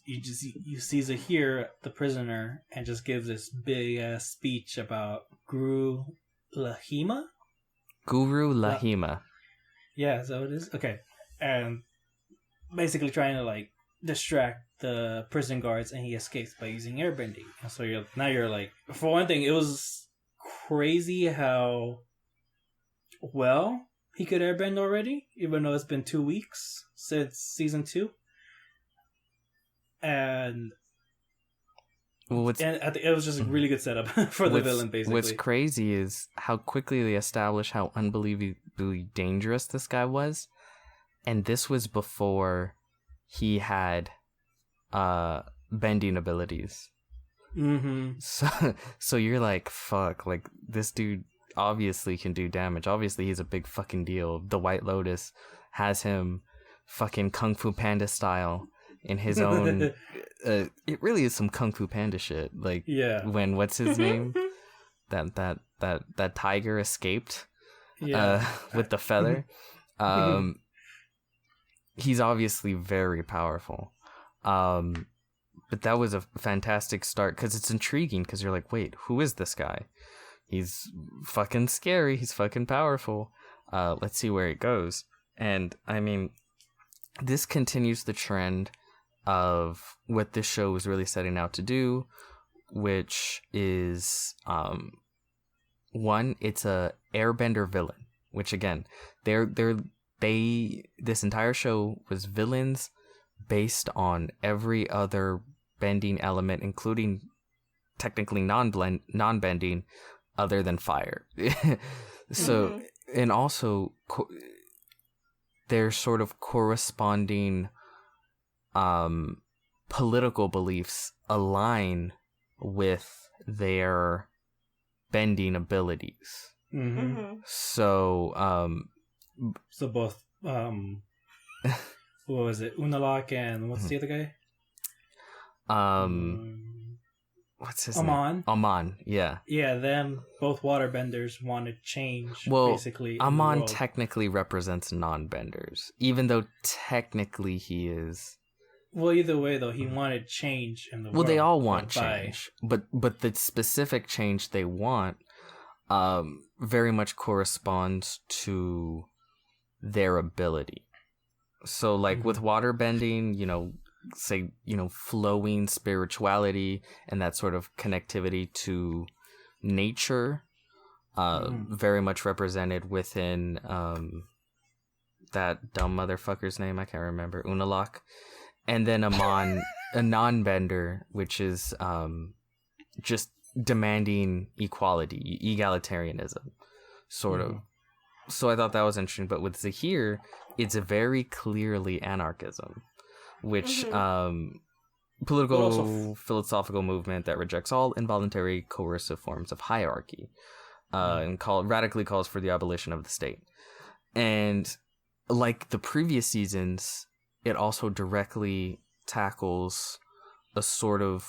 you see Zahir, the prisoner, and just gives this big ass speech about Guru Lahima. Guru Lahima. Yeah, so it is okay, and basically trying to like distract the prison guards, and he escapes by using airbending. And so you're like, for one thing, it was crazy how well he could airbend already, even though it's been 2 weeks since season 2. And I think it was just a really good setup for the villain, basically. What's crazy is how quickly they establish how unbelievably dangerous this guy was. And this was before he had bending abilities. Mm-hmm. So you're like, fuck, like this dude obviously can do damage. Obviously he's a big fucking deal. The White Lotus has him fucking Kung Fu Panda style in his own. It really is some Kung Fu Panda shit. Like, Yeah. when what's his name? that tiger escaped. Yeah. With the feather. He's obviously very powerful. But that was a fantastic start because it's intriguing because you're like, wait, who is this guy? He's fucking scary. He's fucking powerful. Let's see where it goes. And I mean, this continues the trend of what this show was really setting out to do, which is one, it's a airbender villain, which again, this entire show was villains based on every other bending element, including technically non-bending, other than fire. So, and also their sort of corresponding political beliefs align with their bending abilities. So, so both, what was it? Unalak and what's the other guy? What's his Amon. name? Amon, yeah. Yeah, them, both waterbenders want to change, well, basically. Amon technically represents non-benders, even though technically he is... Well, either way, though, he wanted change in the world. Well, they all want change, but the specific change they want very much corresponds to their ability. So, like, with water bending, say, flowing spirituality and that sort of connectivity to nature, very much represented within that dumb motherfucker's name, I can't remember, Unalak. And then Amon, a non-bender, which is just demanding equality, egalitarianism, sort of. So I thought that was interesting. But with Zahir, it's very clearly anarchism, which political philosophical movement that rejects all involuntary coercive forms of hierarchy, and radically calls for the abolition of the state. And like the previous seasons, it also directly tackles a sort of...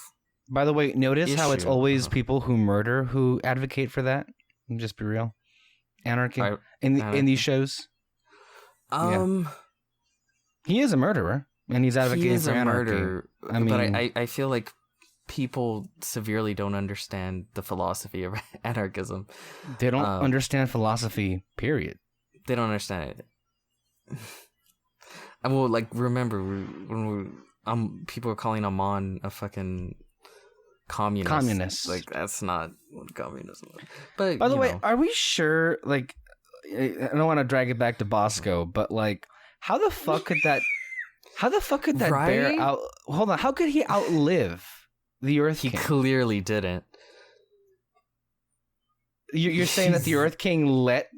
By the way, notice how it's issue. always people who murder who advocate for that. Just be real. Anarchy in these shows. He is a murderer, and he's advocating for anarchy. Murderer, I mean, but I feel like people severely don't understand the philosophy of anarchism. They don't understand philosophy, period. They don't understand it. Well, like, remember when people were calling Amon a fucking communist. Like, that's not what communism is. But by the way, are we sure? Like, I don't want to drag it back to Bosco, but like, how the fuck could that bear out? Hold on, how could he outlive the Earth King? He clearly didn't. You're saying that the Earth King let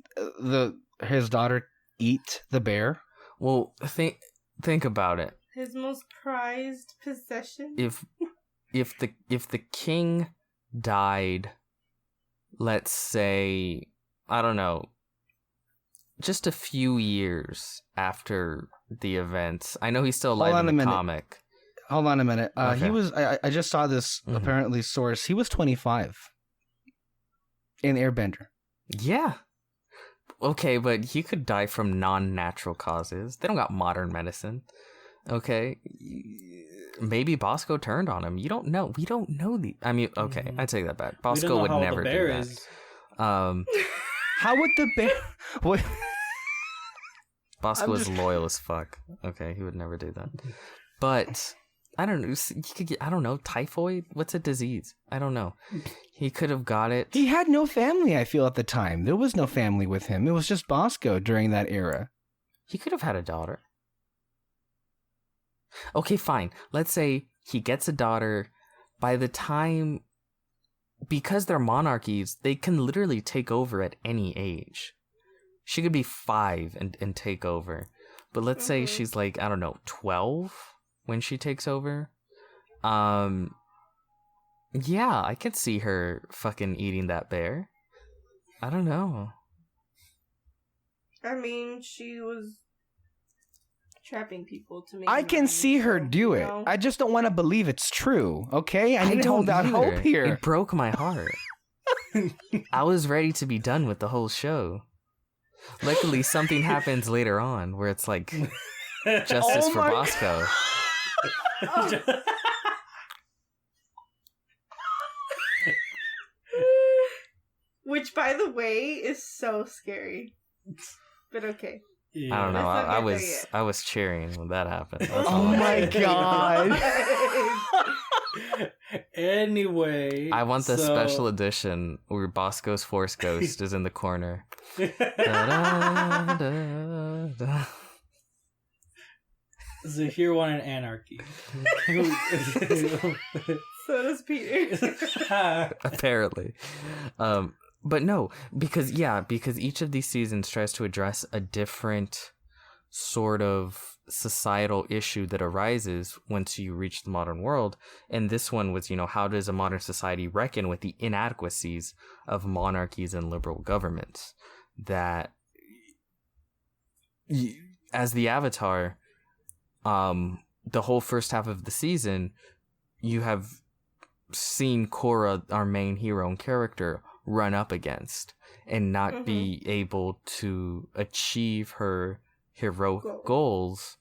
his daughter eat the bear? Well, think about it. His most prized possession. If the king died, let's say, I don't know, just a few years after the events. I know he's still alive in the comic. Hold on a minute. Okay. He was. I just saw this apparently source. He was 25 in Airbender. Yeah. Okay, but he could die from non-natural causes. They don't got modern medicine. Okay. Maybe Bosco turned on him. You don't know. We don't know I mean, okay, I take that back. Bosco would never do that. How would the bear? What? Bosco is loyal as fuck. Okay, he would never do that. But I don't know. You could get, I don't know, typhoid. What's a disease? I don't know. He could have got it. He had no family. I feel at the time there was no family with him. It was just Bosco during that era. He could have had a daughter. Okay, fine. Let's say he gets a daughter. By the time, because they're monarchies, they can literally take over at any age. She could be 5 and take over. But let's say she's like, I don't know, 12 when she takes over. Yeah, I could see her fucking eating that bear. I don't know. I mean, she trapping people to make. I can money, see her so, do you it. know. I just don't want to believe it's true. Okay, I need to don't hold out either. hope here. It broke my heart. I was ready to be done with the whole show. Luckily, something happens later on where it's like justice Oh for my Bosco. Which, by the way, is so scary. But okay. I don't know. Let's not I get there was yet. I was cheering when that happened. That's Oh all. my god. Anyway, I want the so- special edition where Bosco's Force Ghost is in the corner. Da-da-da-da. Zahir wanted anarchy. So does Peter. Apparently. But no, because each of these seasons tries to address a different sort of societal issue that arises once you reach the modern world. And this one was, how does a modern society reckon with the inadequacies of monarchies and liberal governments? That, as the Avatar, the whole first half of the season, you have seen Korra, our main hero and character, run up against and not be able to achieve her heroic goals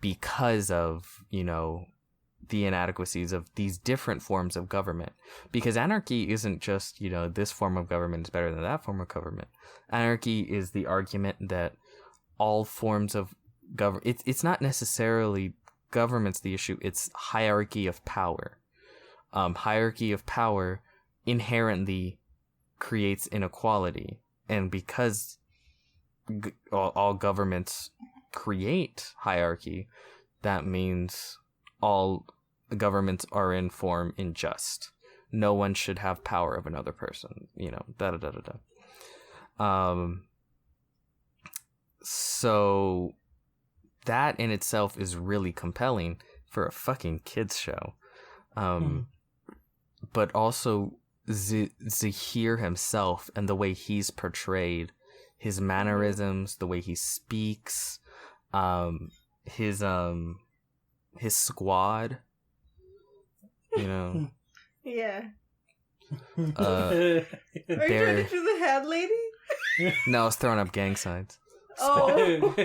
because of, the inadequacies of these different forms of government. Because anarchy isn't just, this form of government is better than that form of government. Anarchy is the argument that all forms of government, it's not necessarily government's the issue, it's hierarchy of power. Hierarchy of power inherently creates inequality, and because all governments create hierarchy, that means all governments are in form unjust. No one should have power of another person, so that in itself is really compelling for a fucking kids show. But also Zahir himself and the way he's portrayed, his mannerisms, the way he speaks, his squad, Yeah. uh, Are you trying to do the hand lady? no, I was throwing up gang signs. Oh.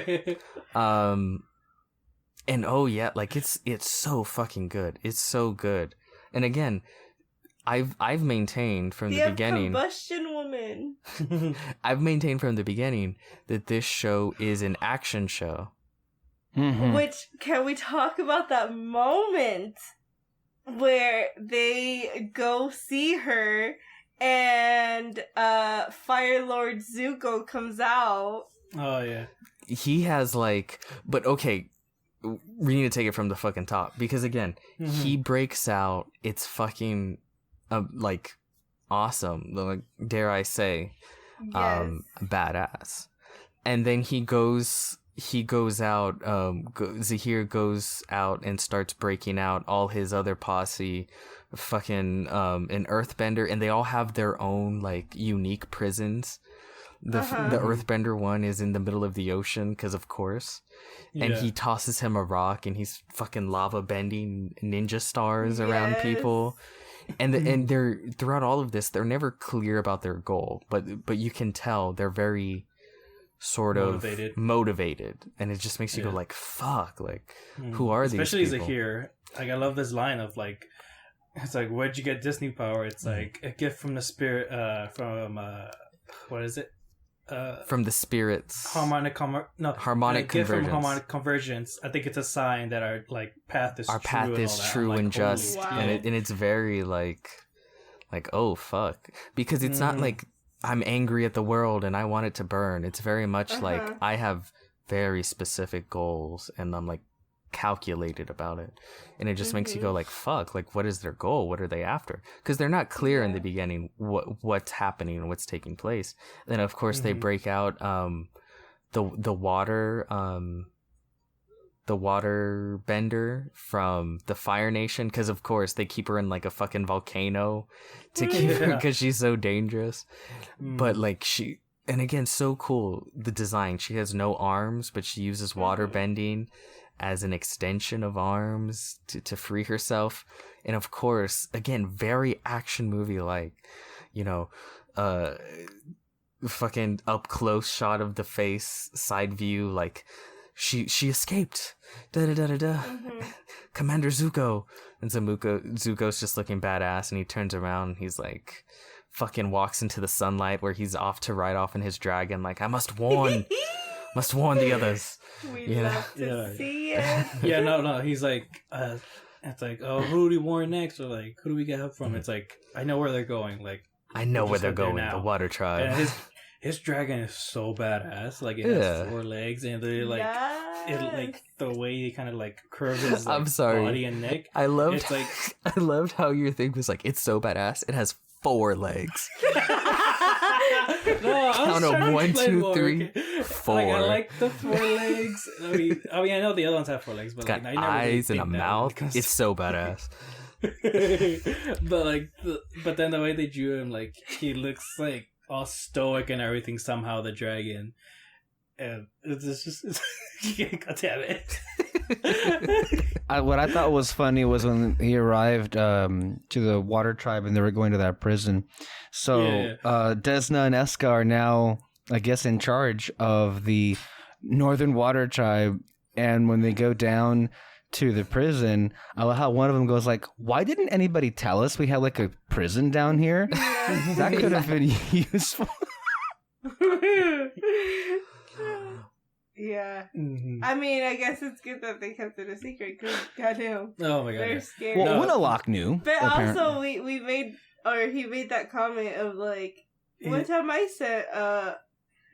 And oh yeah, like it's so fucking good. It's so good. And again, I've maintained from the beginning. Combustion woman. I've maintained from the beginning that this show is an action show. Which, can we talk about that moment where they go see her and Fire Lord Zuko comes out? Oh yeah. He has but okay, we need to take it from the fucking top, because again, he breaks out. It's fucking awesome. Dare I say, Yes. badass. And then he goes out. Zahir goes out and starts breaking out all his other posse, fucking an Earthbender, and they all have their own unique prisons. The Earthbender one is in the middle of the ocean, because of course. And he tosses him a rock, and he's fucking lava bending ninja stars around people. And and they're throughout all of this, they're never clear about their goal, but you can tell they're very sort of motivated, and it just makes you go fuck, who are these people? Especially Zahir. I love this line of it's where'd you get Disney power? It's a gift from the spirit, from what is it? From the spirits. Harmonic convergence. From harmonic convergence. I think it's a sign that our path is our true. path is true and just, wow. and it's very oh fuck, because it's not I'm angry at the world and I want it to burn. It's very much I have very specific goals and I'm calculated about it, and it just makes you go fuck, what is their goal? What are they after? Because they're not clear in the beginning what's happening and what's taking place. Then of course they break out the water bender from the Fire Nation, because of course they keep her in a fucking volcano to keep her, because she's so dangerous. But and again, so cool, the design. She has no arms, but she uses water bending as an extension of arms to free herself. And of course, again, very action movie like, you know, fucking up close shot of the face, side view, like she escaped. Da da da da da. Commander Zuko. And Zuko's just looking badass, and he turns around and he's like fucking walks into the sunlight where he's off to ride off in his dragon, like, I must warn the others. We You know? love to see it. Yeah, no. He's like, it's like, oh, who do we warn next? Or like, who do we get help from? It's like, I know where they're going. Like, I know where just they're head there going, now. the Water Tribe. And his dragon is so badass. Like, it has 4 legs, and they're like, it like the way he kind of like curves his like, I'm sorry. body and neck. I loved It's like, I loved how your thing was like, it's so badass. It has 4 legs. no, I Count was 'em, trying to 1, explain 2, more, 3, okay? 4. Like, I like the 4 legs. I mean, I know the other ones have 4 legs, but It's got like, I never really eyes and a think that mouth. because- It's so badass. but like, but then the way they drew him, like, he looks like all stoic and everything. Somehow the dragon, and it's just, God damn it. What I thought was funny was when he arrived to the Water Tribe and they were going to that prison. So Desna and Eska are now, I guess, in charge of the Northern Water Tribe. And when they go down to the prison, I love how one of them goes like, why didn't anybody tell us we had like a prison down here? That could have been useful. Yeah. Mhm. I mean, I guess it's good that they kept it a secret because goddamn, Oh my god. they're yeah. scared. Well, No. Winalock knew. But apparently. also, we made, or he made that comment of like, one time I said,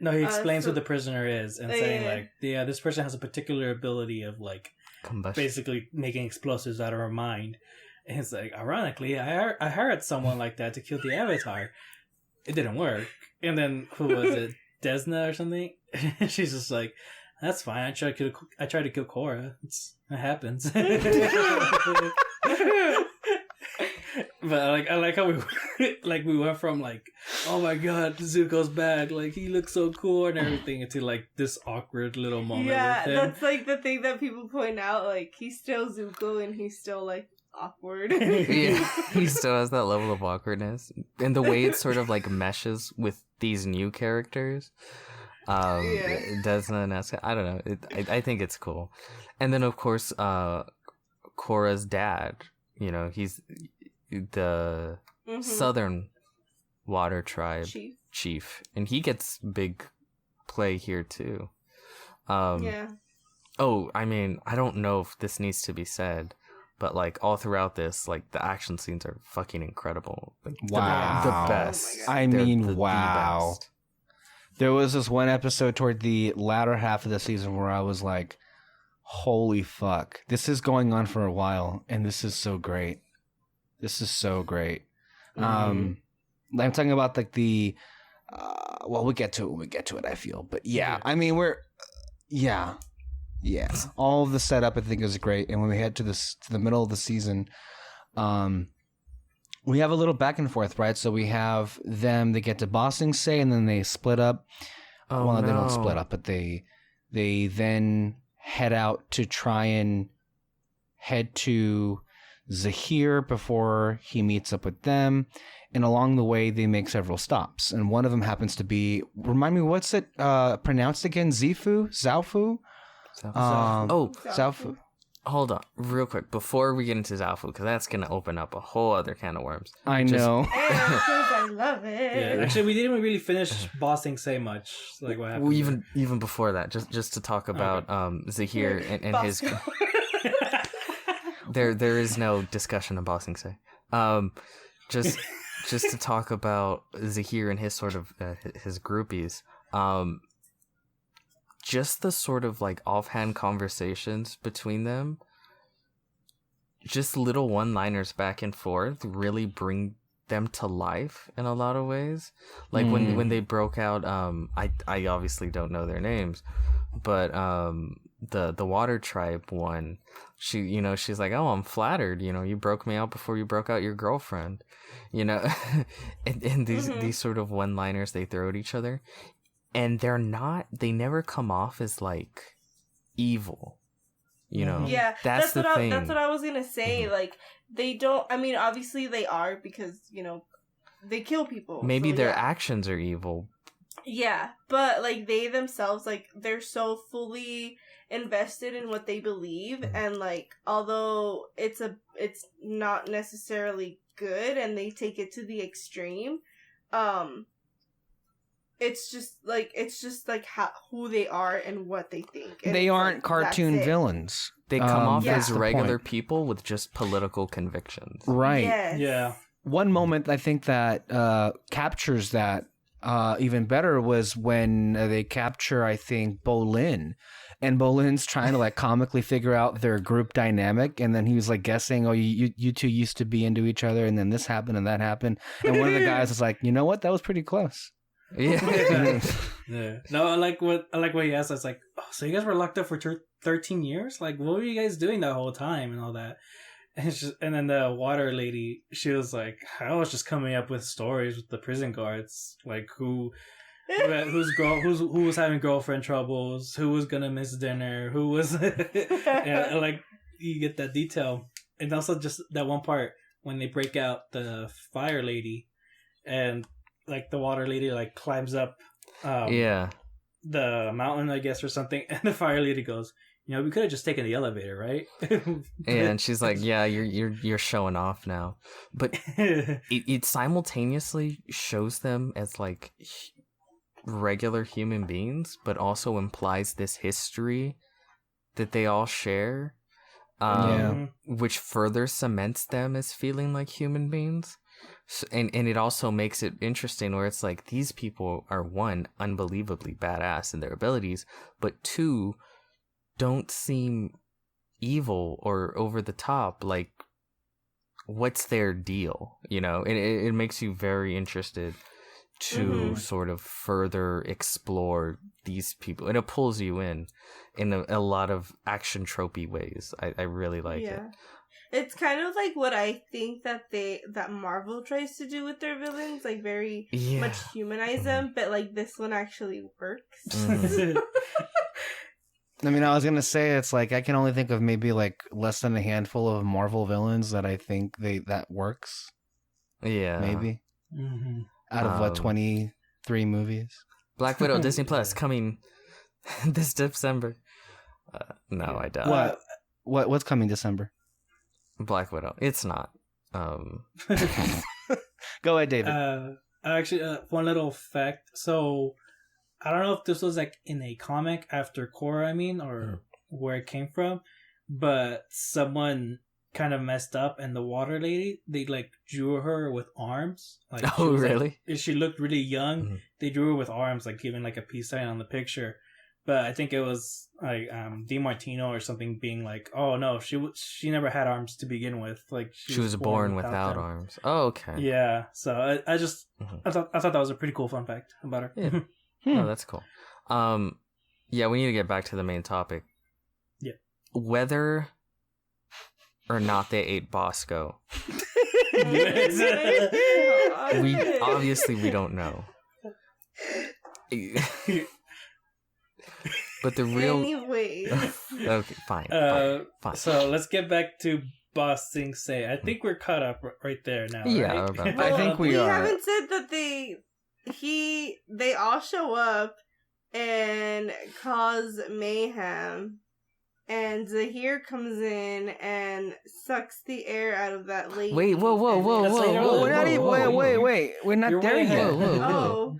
No, he explains so- who the prisoner is and saying like, yeah, this person has a particular ability of like Combustion. basically making explosives out of her mind. And it's like, ironically, I hired someone like that to kill the Avatar. It didn't work. And then who was it? Desna or something? She's just like, that's fine. I tried to kill Korra. It happens. But like, I like how we went from like, oh my god, Zuko's bad, like he looks so cool and everything, into like this awkward little moment. yeah, with him. that's like the thing that people point out. Like, he's still Zuko and he's still like awkward. Yeah, he still has that level of awkwardness, and the way it sort of like meshes with these new characters. Desna and Eska, I don't know. I think it's cool, and then of course, Korra's dad. You know, he's the Southern Water Tribe chief, and he gets big play here too. Yeah. Oh, I mean, I don't know if this needs to be said, but like all throughout this, like the action scenes are fucking incredible. Like, Wow. the best. Oh I They're mean, the wow. best. There was this one episode toward the latter half of the season where I was like, holy fuck. This is going on for a while, and this is so great. This is so great. I'm talking about like the well, we'll get to it when we get to it, I feel. But yeah. I mean, yeah. All of the setup I think is great. And when we head to the middle of the season, we have a little back and forth, right? So we have them, they get to Bossing Say, and then they split up. Oh, Well, no. they don't split up, but they then head out to try and head to Zahir before he meets up with them. And along the way, they make several stops. And one of them happens to be, remind me, what's it pronounced again? Zaufu? Zaufu. Hold on, real quick, before we get into Zaufu, because that's going to open up a whole other can of worms. I know. And because I love it. Yeah, actually, we didn't really finish Bossing Say much. Like what happened? Well, even before that, just to talk about Zahir and his. There is no discussion of Bossing Say. Just to talk about Zahir and his sort of his groupies. Just the sort of like offhand conversations between them, just little one-liners back and forth really bring them to life in a lot of ways. Like when they broke out, I obviously don't know their names, but the Water Tribe one, she's like, oh, I'm flattered, you broke me out before you broke out your girlfriend, and these sort of one-liners they throw at each other. and they never come off as like evil, you know. Yeah, that's the thing. That's what I was gonna say. Like, they don't. I mean, obviously they are, because they kill people. Maybe so, their yeah. actions are evil. Yeah, but like they themselves, like they're so fully invested in what they believe, and like although it's not necessarily good, and they take it to the extreme, it's just like who they are and what they think. And They aren't like, cartoon villains. They come off yeah. as that's the regular point. people with just political convictions. Right. Yes. Yeah. One moment I think that captures that even better was when they capture, I think, Bolin. And Bolin's trying to like comically figure out their group dynamic, and then he was like guessing, "Oh, you two used to be into each other, and then this happened and that happened." And one of the guys was like, "You know what? That was pretty close." Yeah. Yeah. No, I like what he asked. It's like, oh, so you guys were locked up for 13 years? Like, what were you guys doing that whole time and all that? And then the water lady, she was like, I was just coming up with stories with the prison guards, like who was having girlfriend troubles, who was gonna miss dinner, who was, and like you get that detail, and also just that one part when they break out the fire lady, and like the water lady like climbs up, Yeah. the mountain, I guess, or something, and the fire lady goes, we could have just taken the elevator, right? And she's like, "Yeah, you're showing off now," but it simultaneously shows them as like regular human beings, but also implies this history that they all share, which further cements them as feeling like human beings. And it also makes it interesting where it's like these people are, one, unbelievably badass in their abilities, but two, don't seem evil or over the top. Like, what's their deal? It makes you very interested to sort of further explore these people, and it pulls you in a lot of action tropey ways. I really like it. It's kind of like what I think that Marvel tries to do with their villains, like very much humanize them, but like this one actually works. I mean, I was gonna say it's like I can only think of maybe like less than a handful of Marvel villains that I think that works. Yeah, maybe out of 23 movies. Black Widow, Disney Plus coming this December. No, I doubt. What's coming December? Black Widow. It's not. Go ahead, David. Actually, one little fact. So, I don't know if this was like in a comic after Korra, or where it came from, but someone kind of messed up, and the water lady, they like drew her with arms. Like, oh, really? Like, she looked really young. They drew her with arms, like giving like a peace sign on the picture. But I think it was like DiMartino or something being like, "Oh no, she never had arms to begin with. Like she was born without arms." Oh, okay. Yeah. So I just I thought that was a pretty cool fun fact about her. Yeah. Oh, that's cool. Yeah, we need to get back to the main topic. Yeah. Whether or not they ate Bosco. we don't know. But the real... Anyways. Okay, fine. So let's get back to Boss Sing Say. I think we're caught up right there now. Yeah, right? I think we are. We haven't said that they all show up and cause mayhem, and Zahir comes in and sucks the air out of that lady. Wait, whoa. We're not even. Wait. We're not there yet. Oh.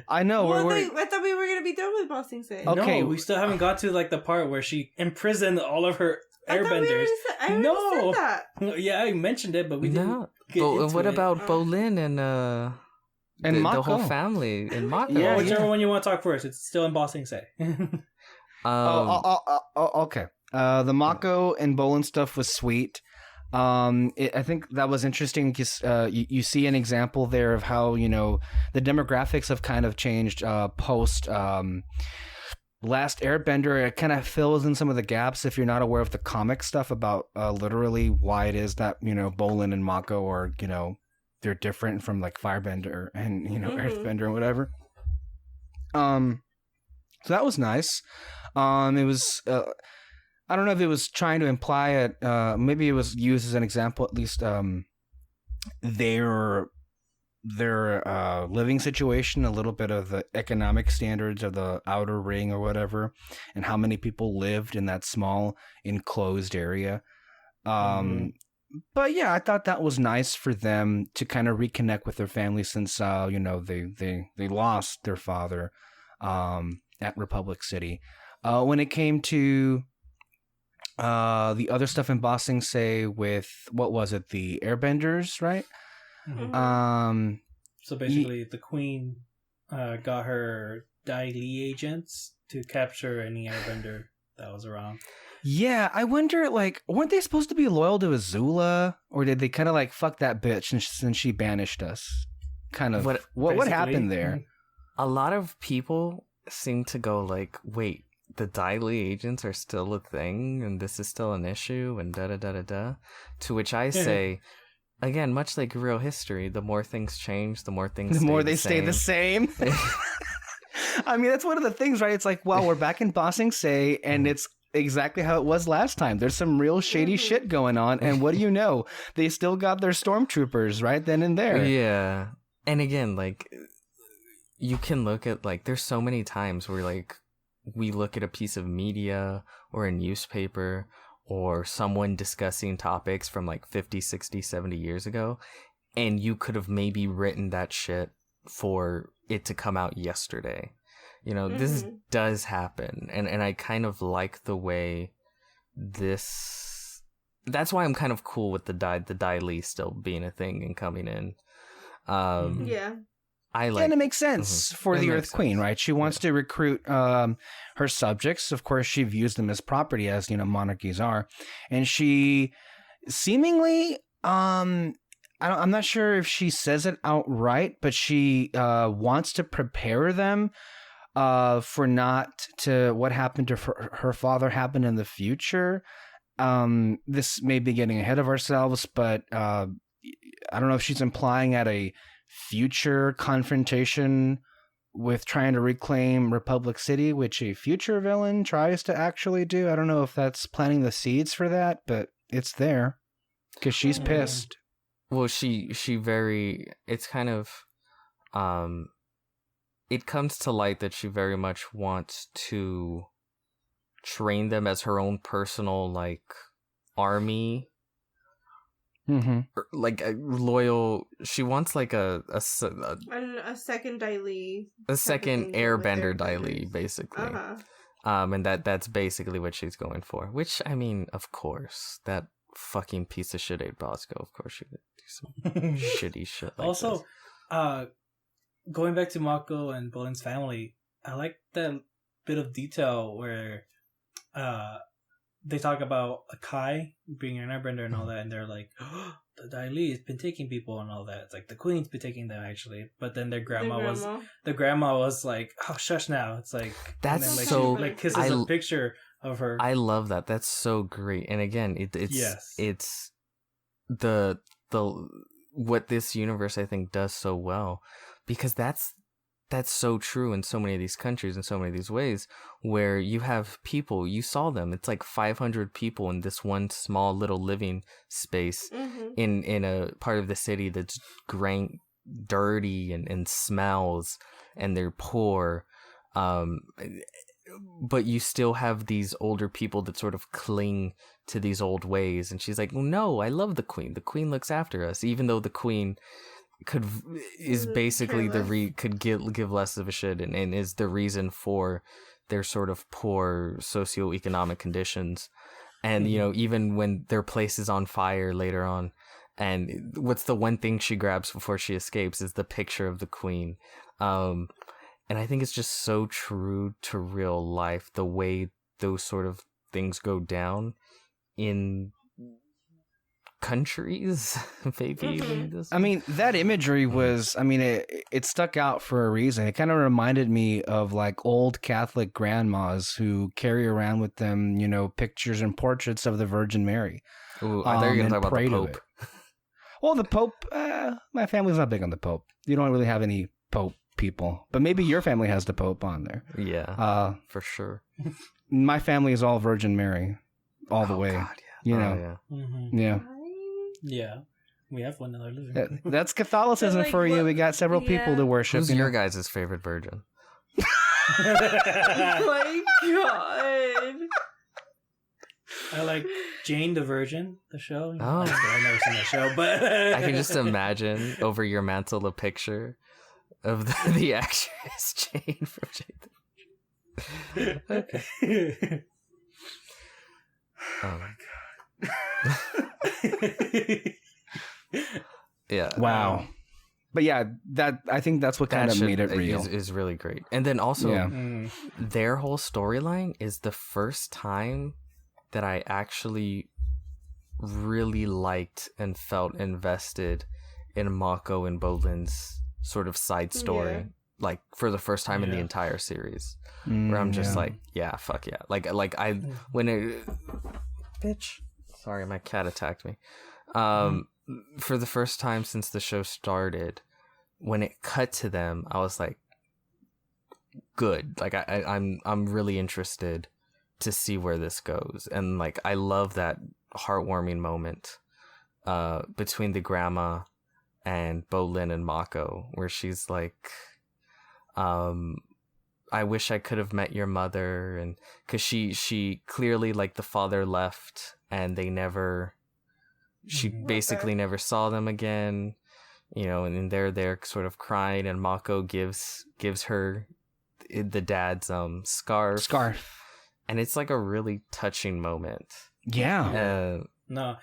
I know. I thought we were gonna be done with Boss Sing Say. Okay. No, we still haven't got to like the part where she imprisoned all of her airbenders. I already said that. Yeah, I mentioned it, but we didn't. But what about Bolin and the whole family and Mako? Yeah, whichever one you want to talk first. It's still in Boss Sing Say. Okay. The Mako and Bolin stuff was sweet. I think that was interesting because you see an example there of how the demographics have kind of changed post Last Airbender. It kind of fills in some of the gaps if you're not aware of the comic stuff about literally why it is that Bolin and Mako are they're different from like Firebender and Earthbender and whatever. So that was nice. It was I don't know if it was trying to imply it. Maybe it was used as an example, at least. Their living situation, a little bit of the economic standards of the outer ring or whatever, and how many people lived in that small enclosed area. But yeah, I thought that was nice for them to kind of reconnect with their family since they lost their father at Republic City. When it came to the other stuff in Ba Sing Se with, what was it, the Airbenders, right? So basically, the queen got her Dai Li agents to capture any airbender that was around. Yeah, I wonder, like, weren't they supposed to be loyal to Azula, or did they kind of like fuck that bitch since she banished us? Kind of. What happened there? A lot of people seem to go like, wait, the Dai Li agents are still a thing, and this is still an issue, and da da da da da. To which I say, again, much like real history, the more things change, the more they stay the same. I mean, that's one of the things, right? It's like, well, we're back in Ba Sing Se, and it's exactly how it was last time. There's some real shady shit going on, and what do you know? They still got their stormtroopers right then and there. Yeah. And again, like, you can look at, like, there's so many times where, like, we look at a piece of media or a newspaper or someone discussing topics from like 50, 60, 70 years ago, and you could have maybe written that shit for it to come out yesterday. This does happen, and I kind of like the way this. That's why I'm kind of cool with the Dai Li still being a thing and coming in. Yeah. And it makes sense for the Earth Queen, right? She wants to recruit her subjects. Of course, she views them as property, as monarchies are, and she seemingly, I'm not sure if she says it outright, but she wants to prepare them for not to what happened to her father happen in the future. This may be getting ahead of ourselves, but I don't know if she's implying at a future confrontation with trying to reclaim Republic City, which a future villain tries to actually do. I don't know if that's planting the seeds for that, but it's there because she's pissed. Well, it's kind of, it comes to light that she very much wants to train them as her own personal, like, army. Like a loyal. She wants like a second Dai Li, a second Airbender Dai Li, basically. And that's basically what she's going for. Which, I mean, of course, that fucking piece of shit ate Bosco. Of course, she would do some shitty shit. Like also, going back to Mako and Bolin's family, I like that bit of detail where they talk about Kai being an airbender and all that, and they're like, oh, the Dai Li has been taking people and all that. It's like the queen's been taking them, actually. But then the grandma was like, oh, shush now. It's like, that's and then, like, so. she, like, kisses a picture of her. I love that. That's so great. And again, it's the what this universe, I think, does so well, because that's so true in so many of these countries, in so many of these ways, where you have people, you saw them, it's like 500 people in this one small little living space in a part of the city that's dirty and smells, and they're poor, but you still have these older people that sort of cling to these old ways. And she's like, well, no, I love the queen looks after us, even though the queen is basically could give less of a shit and is the reason for their sort of poor socioeconomic conditions. And even when their place is on fire later on, and what's the one thing she grabs before she escapes is the picture of the queen. And I think it's just so true to real life, the way those sort of things go down in countries. Maybe I mean, that imagery was, I mean, it stuck out for a reason. It kind of reminded me of like old Catholic grandmas who carry around with them, pictures and portraits of the Virgin Mary. Ooh, I thought you were going to talk about the Pope. Well, the Pope, my family's not big on the Pope. You don't really have any Pope people. But maybe your family has the Pope on there. Yeah, for sure. My family is all Virgin Mary, all the way. God, You yeah. know, Oh, yeah. Mm-hmm. yeah. Yeah, we have one in our living room. That's Catholicism But, like, for you. what- We got several people to worship. Who's you know? your guys' favorite virgin? Oh my god. I like Jane the Virgin, the show. Oh. I've never seen that show, but I can just imagine over your mantle a picture of the actress Jane from Jane. Okay. Oh my god. Yeah. Wow. But yeah, that I think that's what kind of made it real. Is really great. And then also, Yeah. their whole storyline is the first time that I actually really liked and felt invested in Mako and Bolin's sort of side story. Yeah. Like for the first time in the Yeah. entire series, where I'm just like, yeah, fuck yeah. Like I when it, bitch. Sorry, my cat attacked me. For the first time since the show started, when it cut to them, I was like, good. Like I'm really interested to see where this goes, and like I love that heartwarming moment between the grandma and Bolin and Mako, where she's like, I wish I could have met your mother, and because she clearly, like, the father left and they never, she basically never saw them again, you know, and they're there sort of crying, and Mako gives her the dad's scarf, and it's like a really touching moment. Yeah. No,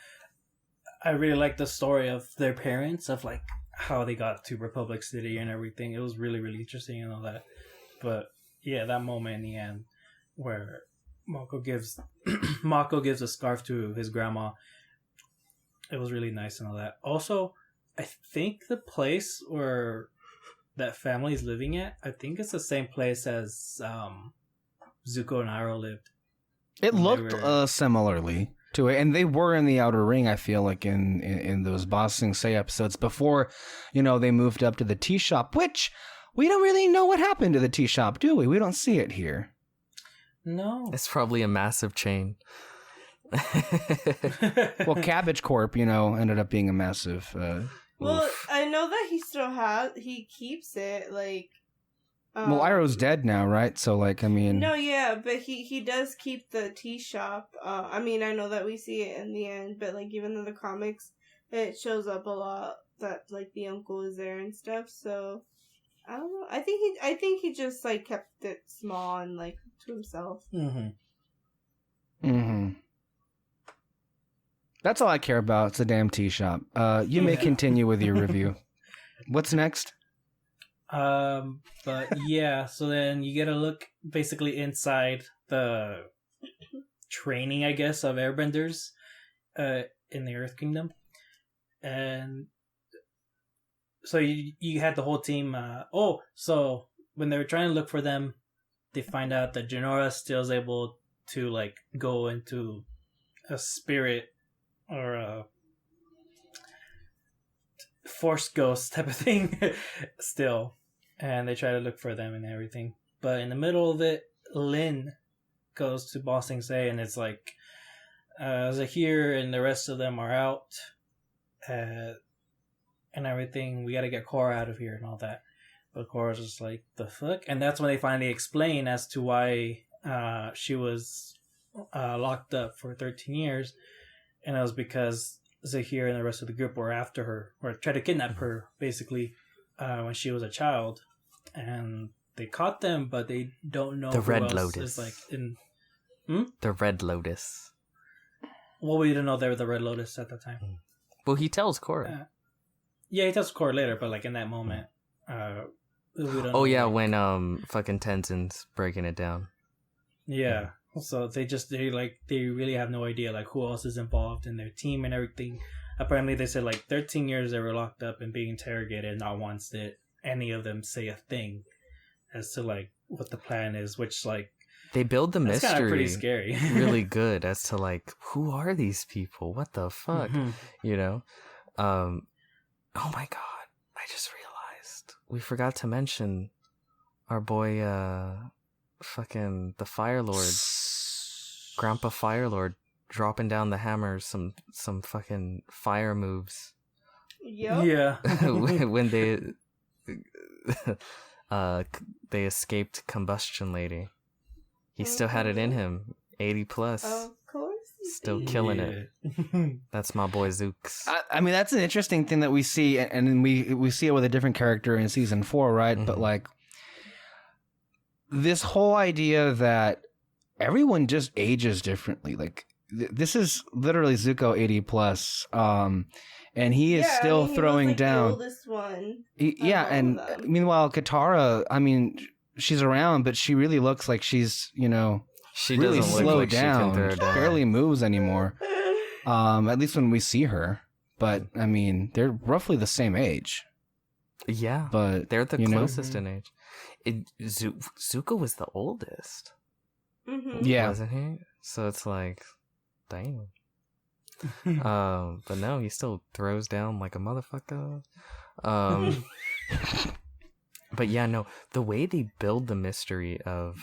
I really like the story of their parents, of like how they got to Republic City and everything. It was really, really interesting and all that. But yeah, that moment in the end where Mako gives a scarf to his grandma, it was really nice and all that. Also, I think the place where that family is living at, I think it's the same place as Zuko and Iroh lived. It They looked were- similarly to it, and they were in the Outer Ring. I feel like in those Ba Sing Se episodes before, you know, they moved up to the tea shop, which we don't really know what happened to the tea shop, do we? We don't see it here. No. It's probably a massive chain. Well, Cabbage Corp, you know, ended up being a massive. Well, Oof. I know that he keeps it, like... Well, Iroh's dead now, right? So, like, I mean... No, yeah, but he does keep the tea shop. I mean, I know that we see it in the end, but, like, even in the comics, it shows up a lot that, like, the uncle is there and stuff, so... I don't know. I think he just, like, kept it small and, like, to himself. Mm-hmm. Mm-hmm. That's all I care about. It's a damn tea shop. You may Yeah. continue with your review. What's next? But yeah, so then you get a look basically inside the training, I guess, of airbenders in the Earth Kingdom. And so you had the whole team. So when they were trying to look for them, they find out that Jinora still is able to, like, go into a spirit or a force ghost type of thing still, and they try to look for them and everything. But in the middle of it, Lin goes to Ba Sing Se, and it's like Zahir and the rest of them are out and everything. We gotta get Korra out of here and all that. But Korra's just like, the fuck? And that's when they finally explain as to why she was locked up for 13 years, and it was because Zahir and the rest of the group were after her, or tried to kidnap her, basically, when she was a child. And they caught them, but they don't know The who Red else Lotus. is, like, in... The Red Lotus. Well, we didn't know they were the Red Lotus at the time. Well, he tells Korra. Yeah, he tells Korra later, but, like, in that moment, we don't know, Oh yeah, like- when fucking Tenzin's breaking it down. Yeah. So they really have no idea, like, who else is involved in their team and everything. Apparently they said, like, 13 years they were locked up and being interrogated, and not once did any of them say a thing as to, like, what the plan is, which, like, They build the that's kind of mystery pretty scary. really good as to, like, who are these people? What the fuck? Mhm. You know? Oh my god. I just realized we forgot to mention our boy, fucking the Fire Lord, Grandpa Fire Lord, dropping down the hammer, some fucking fire moves. Yep. Yeah. When they escaped Combustion Lady. He still had it in him. 80 plus. Of course. Still killing it. That's my boy Zooks. I mean, that's an interesting thing that we see, and we see it with a different character in season 4, right? But like, this whole idea that everyone just ages differently. Like, this is literally Zuko 80 plus, and he is still throwing down. The oldest one. And meanwhile, Katara, I mean, she's around, but she really looks like she's, She really doesn't look slowed like down. She can throw down. Barely moves anymore. At least when we see her. But I mean, they're roughly the same age. Yeah, but they're the closest in age. Zuko was the oldest. Yeah, wasn't he? So it's like, damn. But no, he still throws down like a motherfucker. But yeah, no, the way they build the mystery of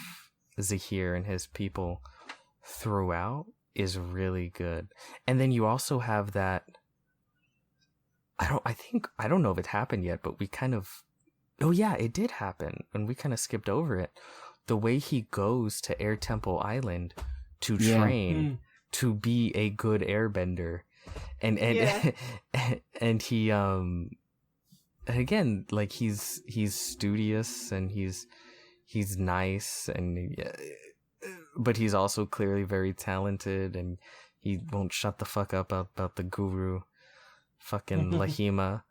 Zahir and his people throughout is really good. And then you also have that, I don't know if it happened yet, but we kind of, oh yeah, it did happen, and we kind of skipped over it. The way he goes to Air Temple Island to train to be a good airbender, and and he again, like he's studious and he's nice, and but he's also clearly very talented, and he won't shut the fuck up about the guru fucking Lahima.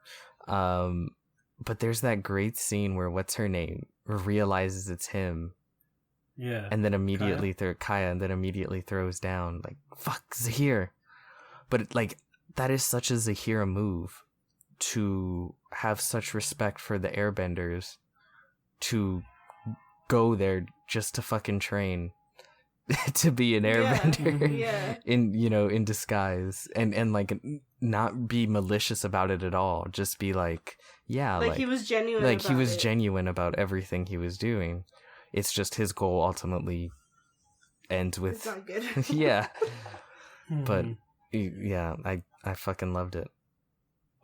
But there's that great scene where what's her name realizes it's him. Yeah. And then immediately Kaya, and then immediately throws down, like, fuck, Zahir. But like, that is such a Zahira move, to have such respect for the airbenders, to go there just to fucking train to be an airbender in disguise, and like not be malicious about it at all, just be like, yeah, like he was genuine, like he was genuine about everything he was doing. It's just his goal ultimately ends with it's not good. yeah. But yeah, I fucking loved it.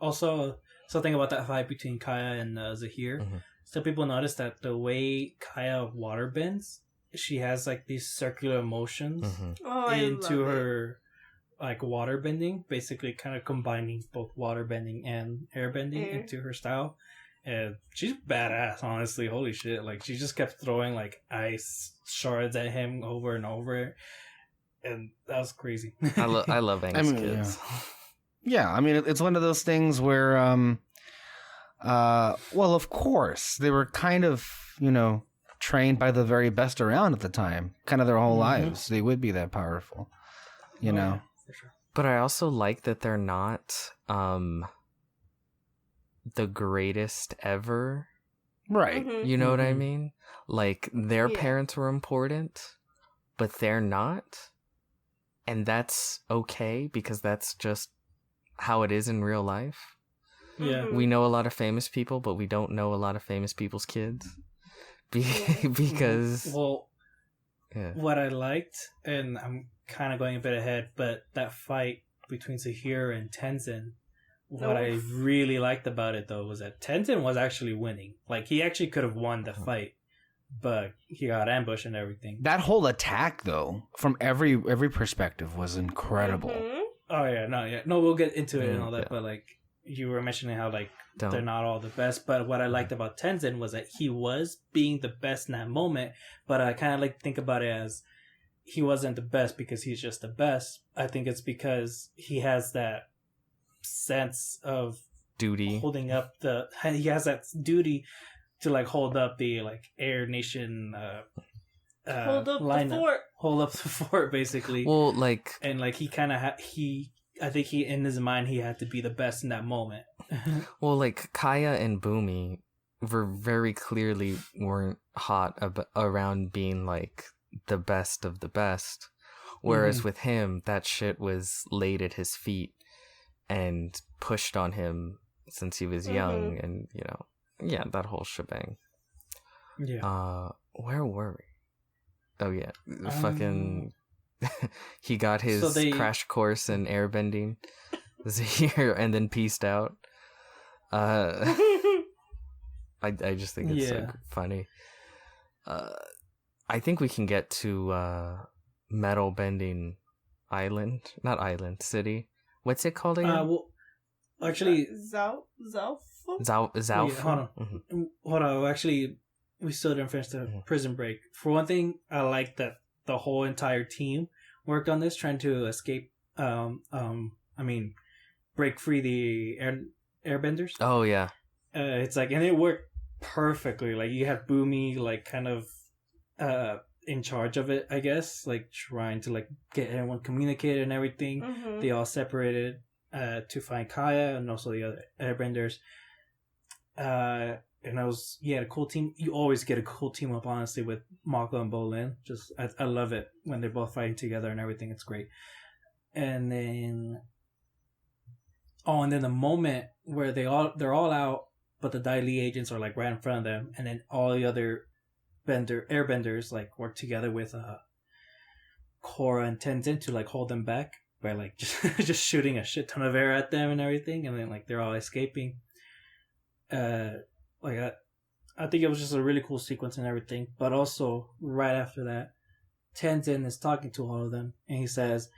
Also, something about that fight between Kaya and Zahir. Some people notice that the way Kaya water bends, she has like these circular motions into her like water bending, basically kind of combining both water bending and air bending into her style. And she's badass, honestly. Holy shit. Like, she just kept throwing like ice shards at him over and over, and that was crazy. I love Aang's kids. Yeah, I mean, it's one of those things where well, of course, they were kind of, trained by the very best around at the time. Kind of their whole lives. They would be that powerful, know. For sure. But I also like that they're not the greatest ever. Right. You know what I mean? Like, their parents were important, but they're not. And that's okay, because that's just how it is in real life. Yeah. We know a lot of famous people, but we don't know a lot of famous people's kids. Because... What I liked, and I'm kind of going a bit ahead, but that fight between Zahir and Tenzin, what I really liked about it, though, was that Tenzin was actually winning. Like, he actually could have won the fight, but he got ambushed and everything. That whole attack, though, from every perspective, was incredible. Oh, yeah. No, we'll get into it and all that, but, like, you were mentioning how, like, they're not all the best, but what I liked about Tenzin was that he was being the best in that moment, but I kind of like to think about it as he wasn't the best because he's just the best. I think it's because he has that sense of duty, holding up he has that duty to like hold up the like Air Nation hold up the fort basically. Well, like, and like he kind of I think he in his mind he had to be the best in that moment. Well, like, Kaya and Boomy very clearly weren't hot around being like the best of the best, whereas with him, that shit was laid at his feet and pushed on him since he was young, and yeah, that whole shebang. Yeah. Where were we? Oh yeah, fucking. He got his So they- crash course in airbending this year, and then peaced out. I just think it's so funny. I think we can get to metal bending island, not island, city. What's it called again? Well, actually, Zao. Zao. yeah, hold on. Mhm. Hold on. Actually, we still didn't finish the Prison Break. For one thing, I like that the whole entire team worked on this, trying to escape. Break free the airbenders. Oh yeah. It's like, and it worked perfectly. Like you had Boomy, like kind of, in charge of it, I guess, like trying to like get everyone communicated and everything. Mm-hmm. They all separated to find Kaya and also the other airbenders. And I was, a cool team. You always get a cool team up, honestly, with Mako and Bolin. Just, I love it when they're both fighting together and everything. It's great. And then, the moment where they're all out, but the Dai Li agents are like right in front of them, and then all the other airbenders like work together with Korra and Tenzin to like hold them back by like just shooting a shit ton of air at them and everything, and then like they're all escaping. I think it was just a really cool sequence and everything. But also right after that, Tenzin is talking to all of them, and he says,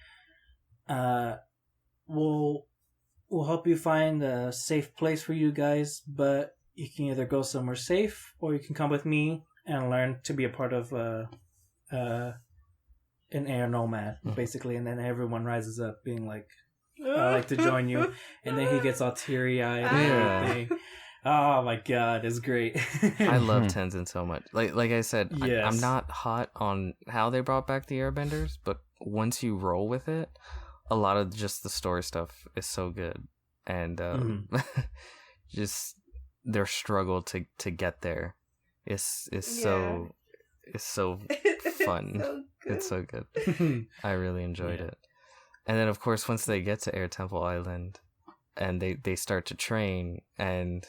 We'll help you find a safe place for you guys, but you can either go somewhere safe or you can come with me and learn to be a part of an air nomad, basically. And then everyone rises up being like, I'd like to join you. And then he gets all teary-eyed and everything. Oh my god, it's great. I love Tenzin so much. Like I said, Yes. I'm not hot on how they brought back the airbenders, but once you roll with it, a lot of just the story stuff is so good, and just their struggle to get there is so fun. It's so good. I really enjoyed it. And then of course once they get to Air Temple Island and they start to train, and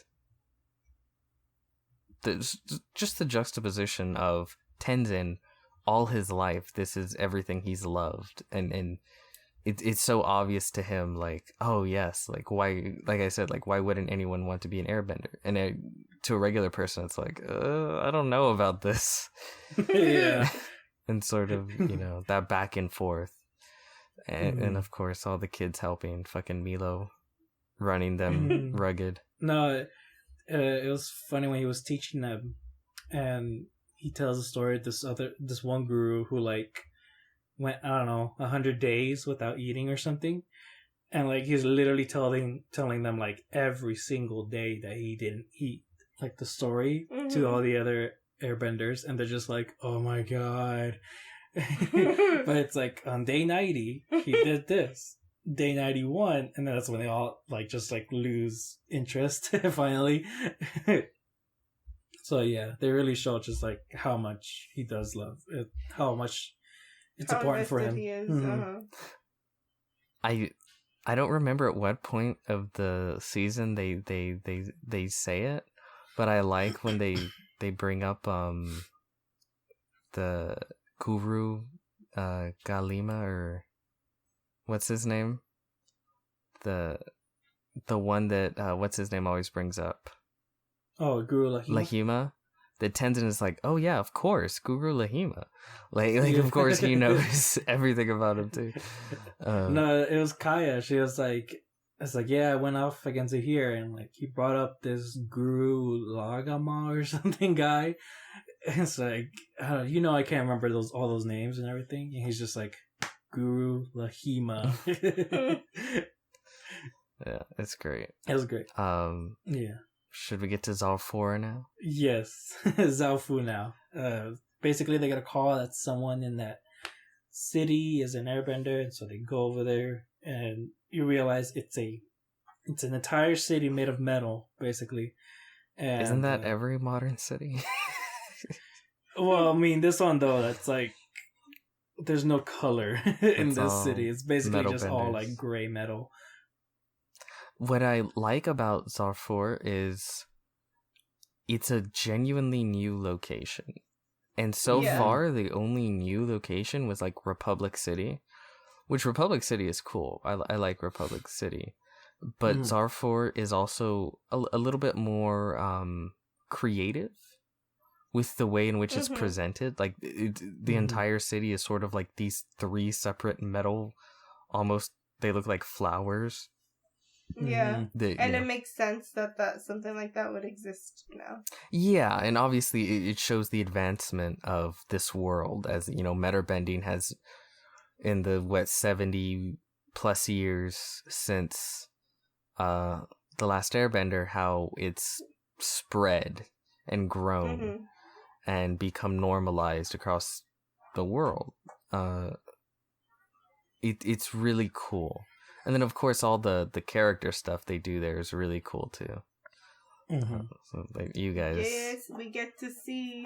just the juxtaposition of Tenzin all his life, this is everything he's loved, and it's so obvious to him, like, oh yes, like why, like I said, like why wouldn't anyone want to be an airbender? And to a regular person, it's like, I don't know about this. Yeah. And sort of, that back and forth, and of course all the kids helping, fucking Milo running them rugged. No, it was funny when he was teaching them, and he tells a story of this one guru who like went, I don't know, 100 days without eating or something, and like he's literally telling them like every single day that he didn't eat, like the story to all the other airbenders, and they're just like, oh my god. But it's like on day 90 he did this, day 91, and that's when they all like just like lose interest finally. So yeah, they really show just like how much he does love it, how much it's important for him. He is. I don't remember at what point of the season they say it, but I like when they bring up the guru Galima, or what's his name, the one that what's his name always brings up. Oh, Guru Lahima. The Tenzin is like, oh yeah, of course, Guru Lahima. Like of course he knows everything about him too. No, it was Kaya. She was like, it's like, yeah, I went off against Zahir, and like he brought up this Guru Lagama or something guy. It's like, I can't remember all those names and everything. And he's just like, Guru Lahima. Yeah, it's great. It was great. Yeah. Should we get to Zalfora now? Yes, Zalfu now. Basically, they get a call that someone in that city is an airbender, and so they go over there, and you realize it's an entire city made of metal, basically. And, isn't that every modern city? Well, I mean, this one though, that's like there's no color in this city. It's basically just all like gray metal. What I like about Zalfur is it's a genuinely new location. And so far, the only new location was like Republic City, which Republic City is cool. I like Republic City. But Zarfor is also a little bit more creative with the way in which it's presented. Like the entire city is sort of like these 3 separate metal, almost, they look like flowers. Yeah. And it makes sense that something like that would exist now. Yeah, and obviously it shows the advancement of this world, as matter bending has in the 70 plus years since the last Airbender, how it's spread and grown and become normalized across the world. It's really cool. And then, of course, all the character stuff they do there is really cool, too. So, like, you guys... Yes, we get to see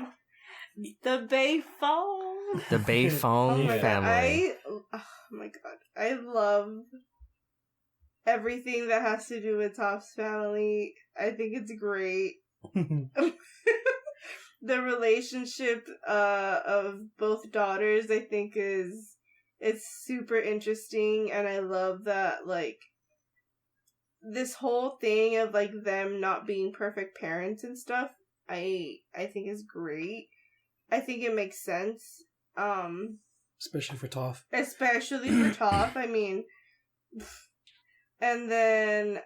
the Bay Fong. The Bay Fong family. Oh my god. I love everything that has to do with Toph's family. I think it's great. The relationship of both daughters, I think, it's super interesting, and I love that, like, this whole thing of, like, them not being perfect parents and stuff, I think is great. I think it makes sense. Especially for Toph. Especially for Toph, I mean. And then,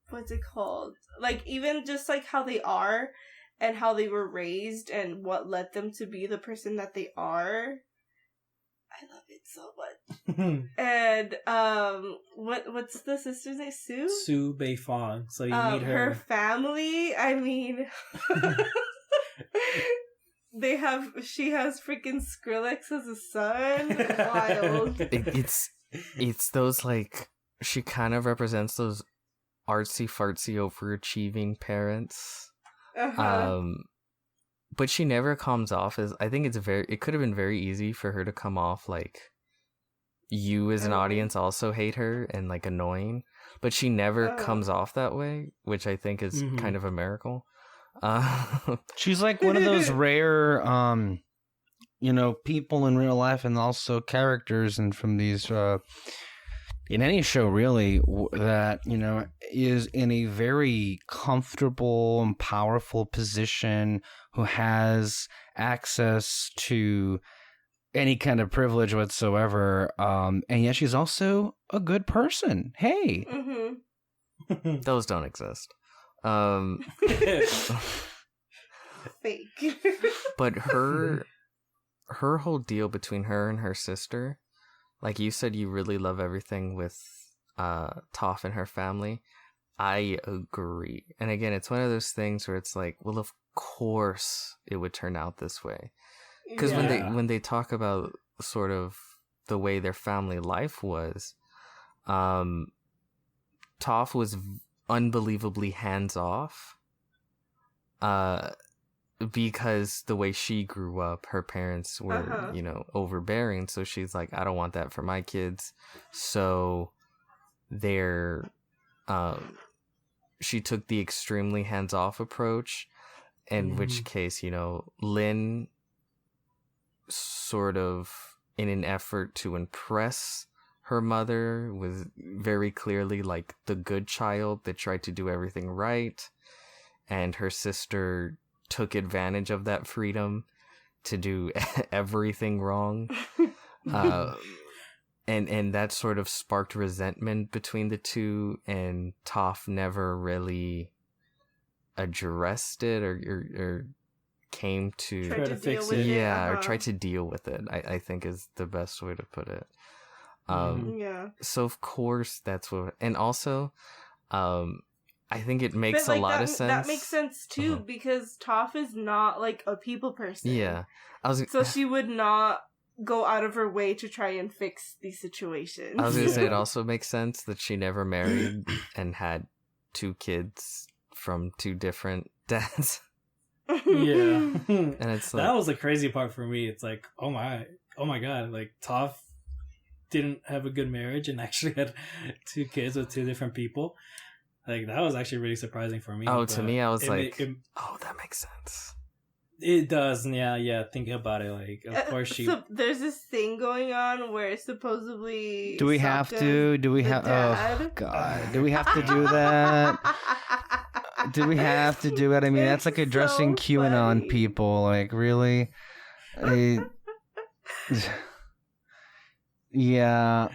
what's it called? Like, even just, like, how they are, and how they were raised, and what led them to be the person that they are. I love it so much. And what's the sister's name? Sue? Sue Beifong. So you meet her. Her family, I mean, she has freaking Skrillex as a son. Wild. It's those, like, she kind of represents those artsy fartsy overachieving parents. But she never comes off as, I think it could have been very easy for her to come off like you as an audience also hate her and, like, annoying, but she never comes off that way, which I think is kind of a miracle. She's like one of those rare, people in real life, and also characters and from these, in any show really, that, is in a very comfortable and powerful position, who has access to any kind of privilege whatsoever, and yet she's also a good person. Hey. Those don't exist. Fake. But her whole deal between her and her sister, like you said, you really love everything with Toph and her family. I agree. And again, it's one of those things where it's like, well, of course it would turn out this way. Because when they talk about sort of the way their family life was, Toph was unbelievably hands-off. Because the way she grew up, her parents were, overbearing. So she's like, I don't want that for my kids. So she took the extremely hands-off approach, in which case, Lin sort of, in an effort to impress her mother, was very clearly like the good child that tried to do everything right. And her sister took advantage of that freedom to do everything wrong. And that sort of sparked resentment between the two, and Toph never really addressed it or came to try to fix it. Or try to deal with it, I think is the best way to put it. So of course that's what, and also I think it makes a lot of sense. That makes sense too, because Toph is not like a people person. Yeah. So she would not go out of her way to try and fix these situations. I was going to say it also makes sense that she never married and had 2 kids from 2 different dads. Yeah. And it's like, that was the crazy part for me. It's like, oh my god, like Toph didn't have a good marriage and actually had 2 kids with 2 different people. Like that was actually really surprising for me. Oh, to me, I was like, it, oh, that makes sense. it does, yeah. Thinking about it, like of course she. So there's this thing going on where supposedly. Do we have Sokka's to? Do we the have? dad. Oh God! Do we have to do that? Do we have to do it? I mean, that's like It's addressing so QAnon funny. people. Like, really? Yeah.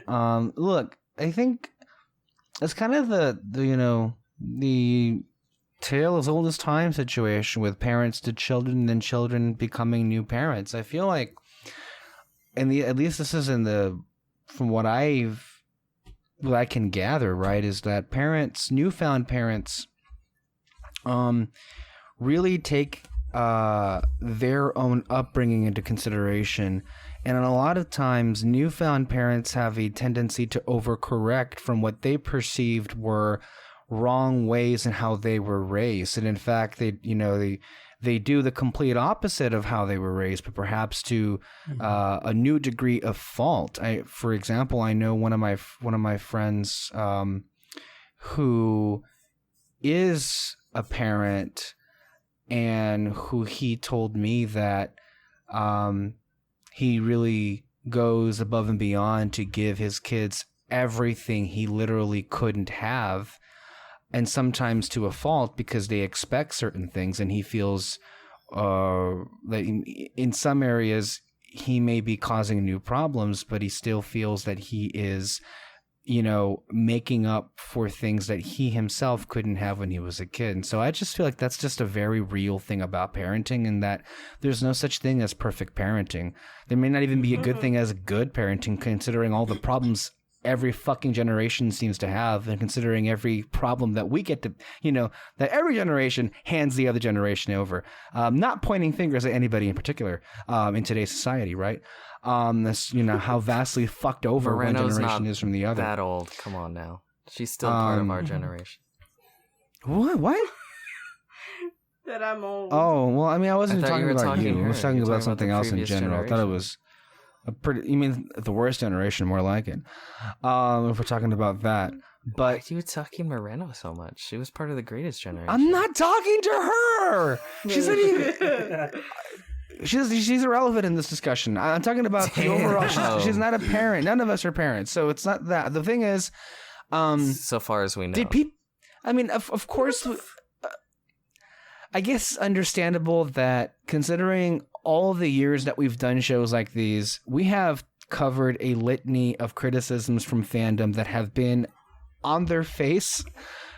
Look, I think it's kind of the tale as old as time situation with parents to children and then children becoming new parents. I feel like, at least this is from what I can gather, right, is that newfound parents, really take their own upbringing into consideration. And a lot of times, newfound parents have a tendency to overcorrect from what they perceived were wrong ways in how they were raised. And in fact, they do the complete opposite of how they were raised, but perhaps to a new degree of fault. For example, I know one of my friends who is a parent, and who he told me that he really goes above and beyond to give his kids everything he literally couldn't have, and sometimes to a fault because they expect certain things, and he feels that in some areas he may be causing new problems, but he still feels that he is, making up for things that he himself couldn't have when he was a kid. And so I just feel like that's just a very real thing about parenting, and that there's no such thing as perfect parenting. There may not even be a good thing as good parenting, considering all the problems every fucking generation seems to have, and considering every problem that we get to, that every generation hands the other generation over. Not pointing fingers at anybody in particular in today's society, right? This, how vastly fucked over Moreno's one generation is from the other. That old, come on now. She's still part of our generation. What? That I'm old. Oh, well, I mean, I wasn't I thought talking you were about talking you. I was her. talking You're about talking something about the else in previous general. I thought it generation. was you mean the worst generation, more like it. If we're talking about that. Why But are you talking Moreno so much? She was part of the greatest generation. I'm not talking to her. She's not even... She's irrelevant in this discussion. I'm talking about the overall. She's not a parent. None of us are parents, so it's not that. The thing is, so far as we know. did people? I mean, of course, I guess understandable that considering all the years that we've done shows like these, we have covered a litany of criticisms from fandom that have been on their face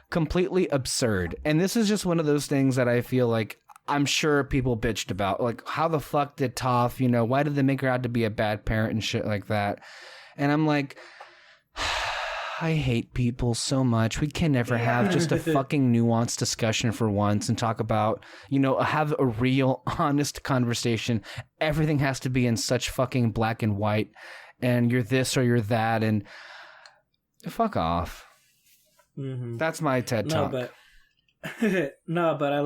completely absurd. And this is just one of those things that I feel like I'm sure people bitched about, like, how the fuck did Toph, why did they make her out to be a bad parent and shit like that? And I'm like, I hate people so much. We can never have just a fucking nuanced discussion for once and talk about, have a real, honest conversation. Everything has to be in such fucking black and white, and you're this or you're that, and fuck off. Mm-hmm. That's my TED Talk. But I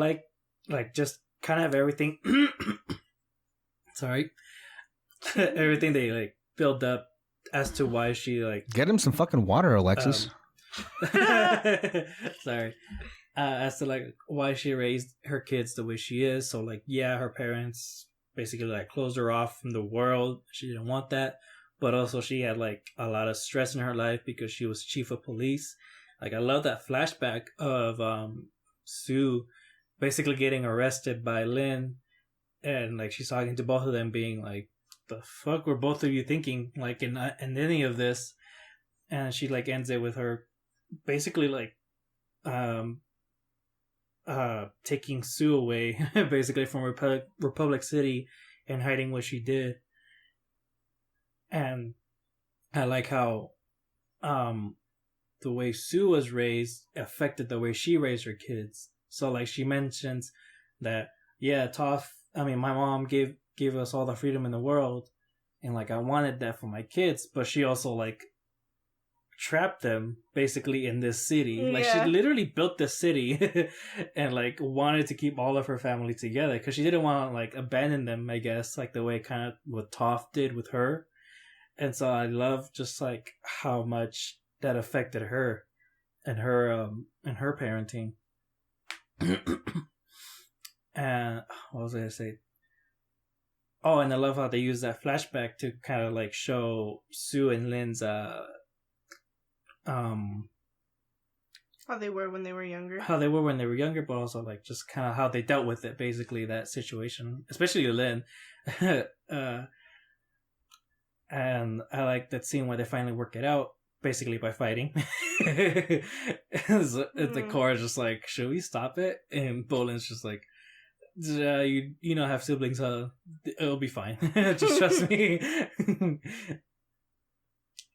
like just kind of everything. Sorry, everything they build up as to why she Get him some fucking water, Alexis. Sorry. As to why she raised her kids the way she is. So her parents basically closed her off from the world. She didn't want that, but also she had a lot of stress in her life because she was chief of police. I love that flashback of Sue basically getting arrested by Lynn, and she's talking to both of them, being the fuck were both of you thinking in any of this? And she ends it with her basically taking Sue away basically from Republic City and hiding what she did. And I like how the way Sue was raised affected the way she raised her kids. So she mentions that my mom gave us all the freedom in the world, and I wanted that for my kids, but she also trapped them basically in this city. She literally built this city and wanted to keep all of her family together because she didn't want to abandon them, I guess, the way kind of what Toph did with her. And so I love just how much that affected her. and her parenting. And what was I gonna say? Oh, and I love how they use that flashback to kind of like show Sue and Lynn's How they were when they were younger. But also like just kind of how they dealt with it, basically, that situation, especially Lynn. And I like that scene where they finally work it out, basically by fighting. The Korra's just like, should we stop it? And Bolin's just like, you don't have siblings, it'll be fine. Just trust me.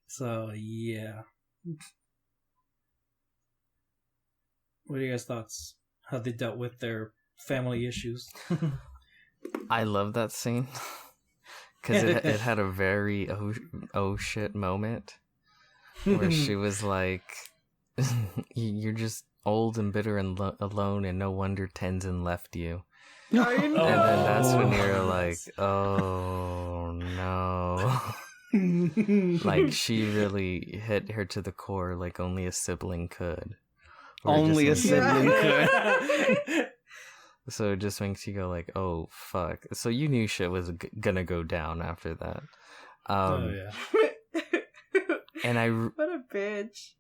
So yeah. What are your guys' thoughts? How they dealt with their family issues? I love that scene because it had a very oh shit moment where she was like, "You're just old and bitter and alone, and no wonder Tenzin left you." I know. And then that's when you're like, "Oh no." Like, she really hit her to the core like only a sibling could. Or Only a just makes- sibling could. So it just makes you go like, oh fuck. So you knew shit was gonna go down after that. Oh yeah. And I What a bitch.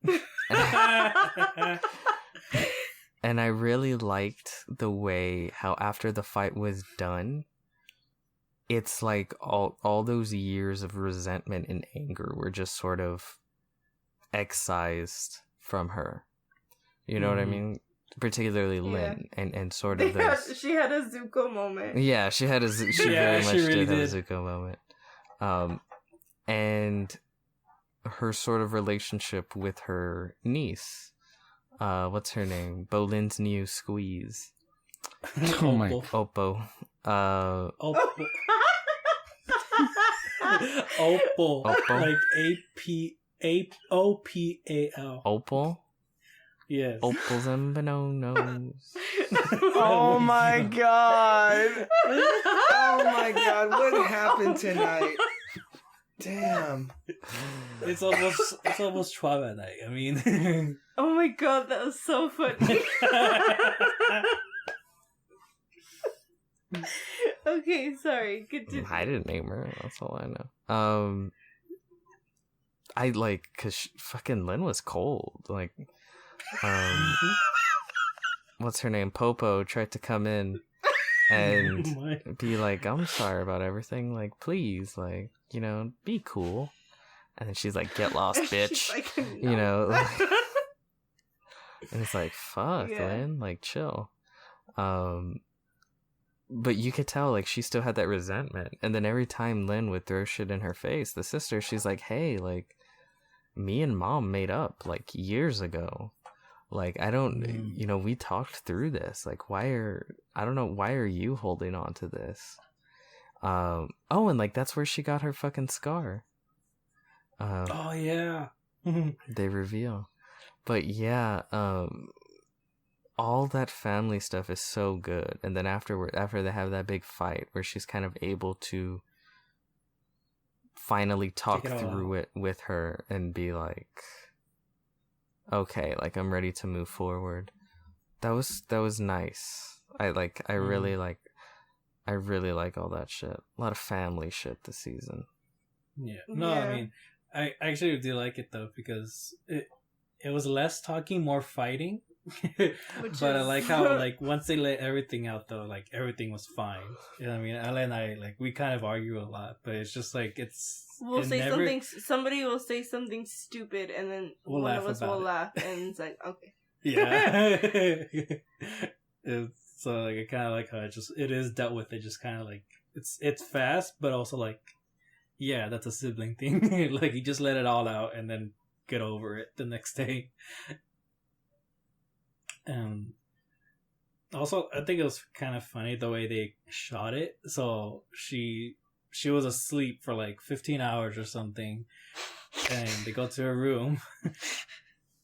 and I really liked the way how after the fight was done, it's like all those years of resentment and anger were just sort of excised from her. You know what I mean? Particularly Lynn, and sort of this. She had a Zuko moment. Yeah, she had she Yeah, very much she really did have a did. Zuko moment. And her sort of relationship with her niece. What's her name? Bolin's new squeeze. Oh my. Oppo. Opal. Opal. Like APOPAL. Opal? Yes. Opals and bananas. Oh my god. Oh my god. What happened tonight? Damn. It's almost trauma night. I mean. Oh my god, that was so funny. Okay, sorry. Continue. I didn't name her. That's all I know. I like, cause fucking Lynn was cold. Like, what's her name? Popo tried to come in and be like, "I'm sorry about everything. Like, please, like, be cool." And then she's like, "Get lost, bitch." She's like, no. You know. And it's like, fuck, Yeah. Lynn, like, chill. But you could tell, like, she still had that resentment. And then every time Lynn would throw shit in her face, the sister, she's like, hey, like, me and mom made up, like, years ago. Like, I don't, we talked through this. Like, why are you holding on to this? And, like, that's where she got her fucking scar. Oh yeah. They reveal. But yeah, all that family stuff is so good. And then after they have that big fight where she's kind of able to finally talk through it with her and be like, okay, like, I'm ready to move forward. That was nice. I really like all that shit. A lot of family shit this season. Yeah. No, Yeah. I mean, I actually do like it though, because it was less talking, more fighting. But I like how, like, once they let everything out though, like, everything was fine. You know what I mean? Ella and I, like, we kind of argue a lot, but it's just like somebody will say something stupid, and then We'll one laugh of us about will it. laugh, and it's like, okay. Yeah. So like, I kind of like how it is dealt with. It just kind of like it's fast, but also like, yeah, that's a sibling thing. Like, you just let it all out and then get over it the next day. And also, I think it was kind of funny the way they shot it. So she was asleep for like 15 hours or something, and they go to her room,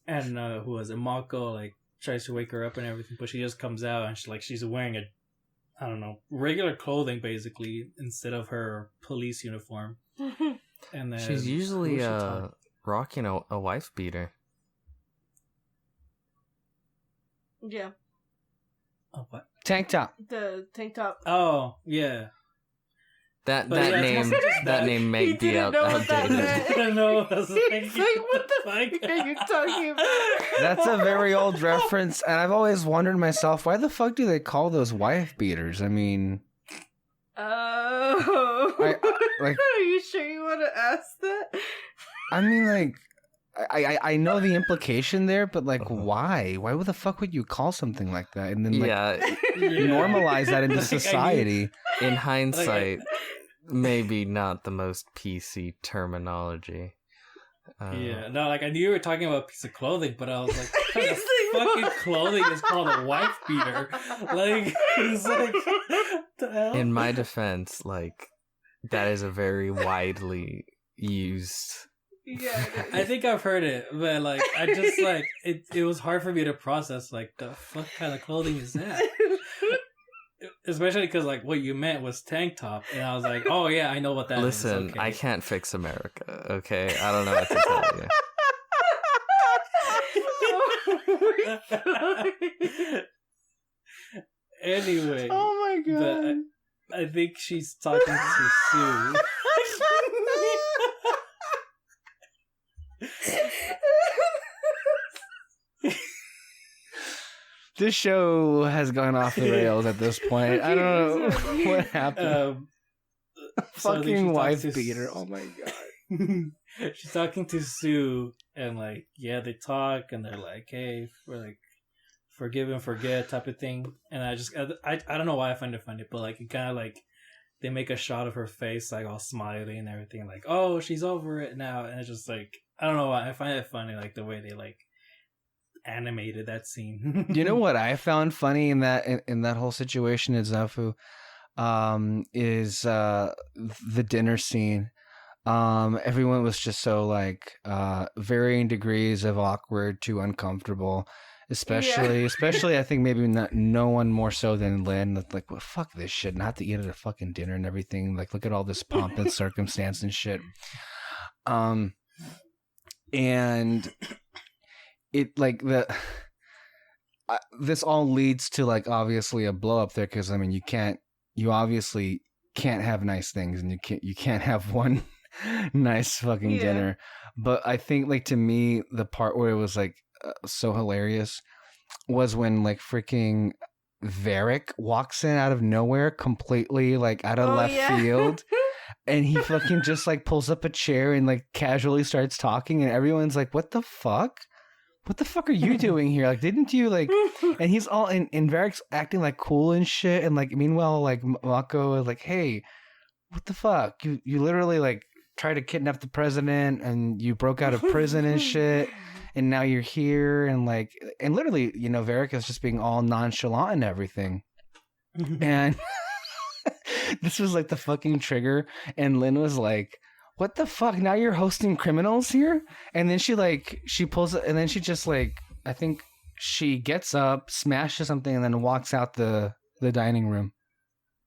and who was it? Mako, like, tries to wake her up and everything, but she just comes out and she's wearing regular clothing basically instead of her police uniform. And then She's usually who she talk- rocking a wife beater. Yeah. Oh, what? Tank top. The tank top. Oh, yeah. That But yeah, it's name mostly just that that. name may He be didn't know what that outdated. meant. I don't know. I was like, He's like, what the fuck are you talking about? That's a very old reference, and I've always wondered myself, why the fuck do they call those wife beaters? I mean, Oh. like, Are you sure you want to ask that? I mean, like, I know the implication there, but like, why? Why the fuck would you call something like that and then like Yeah, normalize that into Like, I society? in hindsight, maybe not the most PC terminology. Yeah, no, like I knew you were talking about a piece of clothing, but I was like, what kind of He's like, fucking what? clothing is called a wife beater? Like, it's like, what the hell? In my defense, like, that is a very widely used. Yeah. I think I've heard it, but like, I just like it was hard for me to process. Like, the fuck kind of clothing is that? Especially because like what you meant was tank top, and I was like, oh yeah, I know what that is. Listen, Okay. I can't fix America, okay? I don't know what to tell you. Anyway, Oh my god! but I think she's talking to Sue. This show has gone off the rails at this point. I don't know what happened. So I think Fucking she wife talks to beater! Oh my god! She's talking to Sue, and like, yeah, they talk, and they're like, hey, we're like, forgive and forget type of thing. And I don't know why I find it funny, but like, it kind of like, they make a shot of her face, like all smiley and everything, like, oh, she's over it now. And it's just like, I don't know why, I find it funny, like the way they like animated that scene. You know what I found funny in that whole situation at Zafu, is the dinner scene. Everyone was just so like varying degrees of awkward to uncomfortable, especially I think maybe no one more so than Lynn. Like, well, fuck this shit, and have to eat at a fucking dinner and everything. Like, look at all this pomp and circumstance and shit. And it like this all leads to like obviously a blow up there, because I mean you obviously can't have nice things, and you can't have one nice fucking dinner. But I think like to me the part where it was like so hilarious was when like freaking Varric walks in out of nowhere, completely like out of left field. And he fucking just like pulls up a chair and like casually starts talking, and everyone's like, what the fuck? What the fuck are you doing here? Like, didn't you like? And he's all in Varric's acting like cool and shit, and like meanwhile like Mako is like, hey, what the fuck? You literally like tried to kidnap the president, and you broke out of prison and shit, and now you're here, and like, and literally, you know, Varric is just being all nonchalant and everything, and this was like the fucking trigger, and Lynn was like, what the fuck? Now you're hosting criminals here? And then she pulls it, and then she just like, I think she gets up, smashes something, and then walks out the dining room.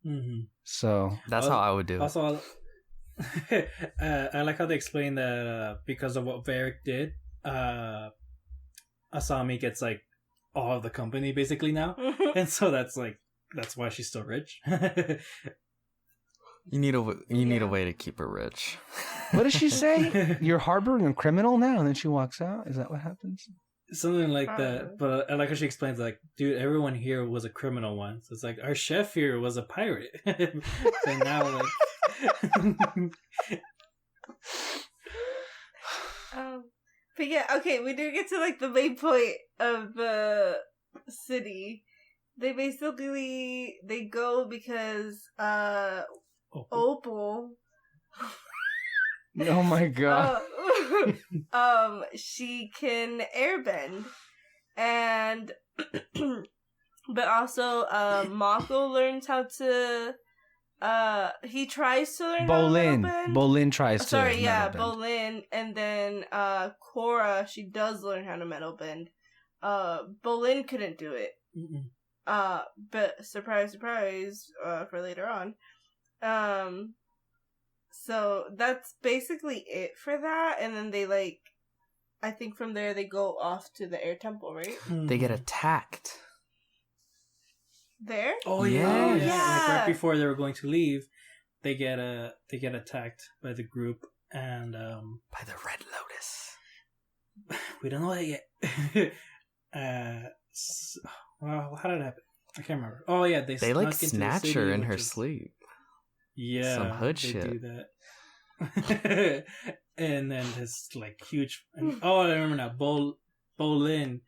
Mm-hmm. So that's how I would do it. Also, I like how they explain that because of what Varric did, Asami gets like all of the company basically now, and so that's why she's still rich. You need a way to keep her rich. what does she say? You're harboring a criminal now, and then she walks out. Is that what happens? Something like that. But I like how she explains, like, dude, everyone here was a criminal once. It's like, our chef here was a pirate. So now, like... But yeah, okay, we do get to like the main point of the city. They basically, they go because, Opal... Oh my god. She can airbend, and but also Mako learns how to he tries to learn how to metal Bolin tries to bend. metal bend. Bolin, and then Korra, she does learn how to metal bend. Bolin couldn't do it. But surprise for later on. So that's basically it for that, and then they like, I think from there they go off to the air temple, right? They get attacked. there. Oh Yeah. yeah. Like Yeah. right before they were going to leave, they get attacked by the group, and By the Red Lotus. we don't know that yet. Well, how did it happen? I can't remember. Oh yeah, they They like snuck into the snatch city, her in which her is- sleep. Yeah, Some hood they shit. do that. And then this like huge. Oh, I remember now. Bolin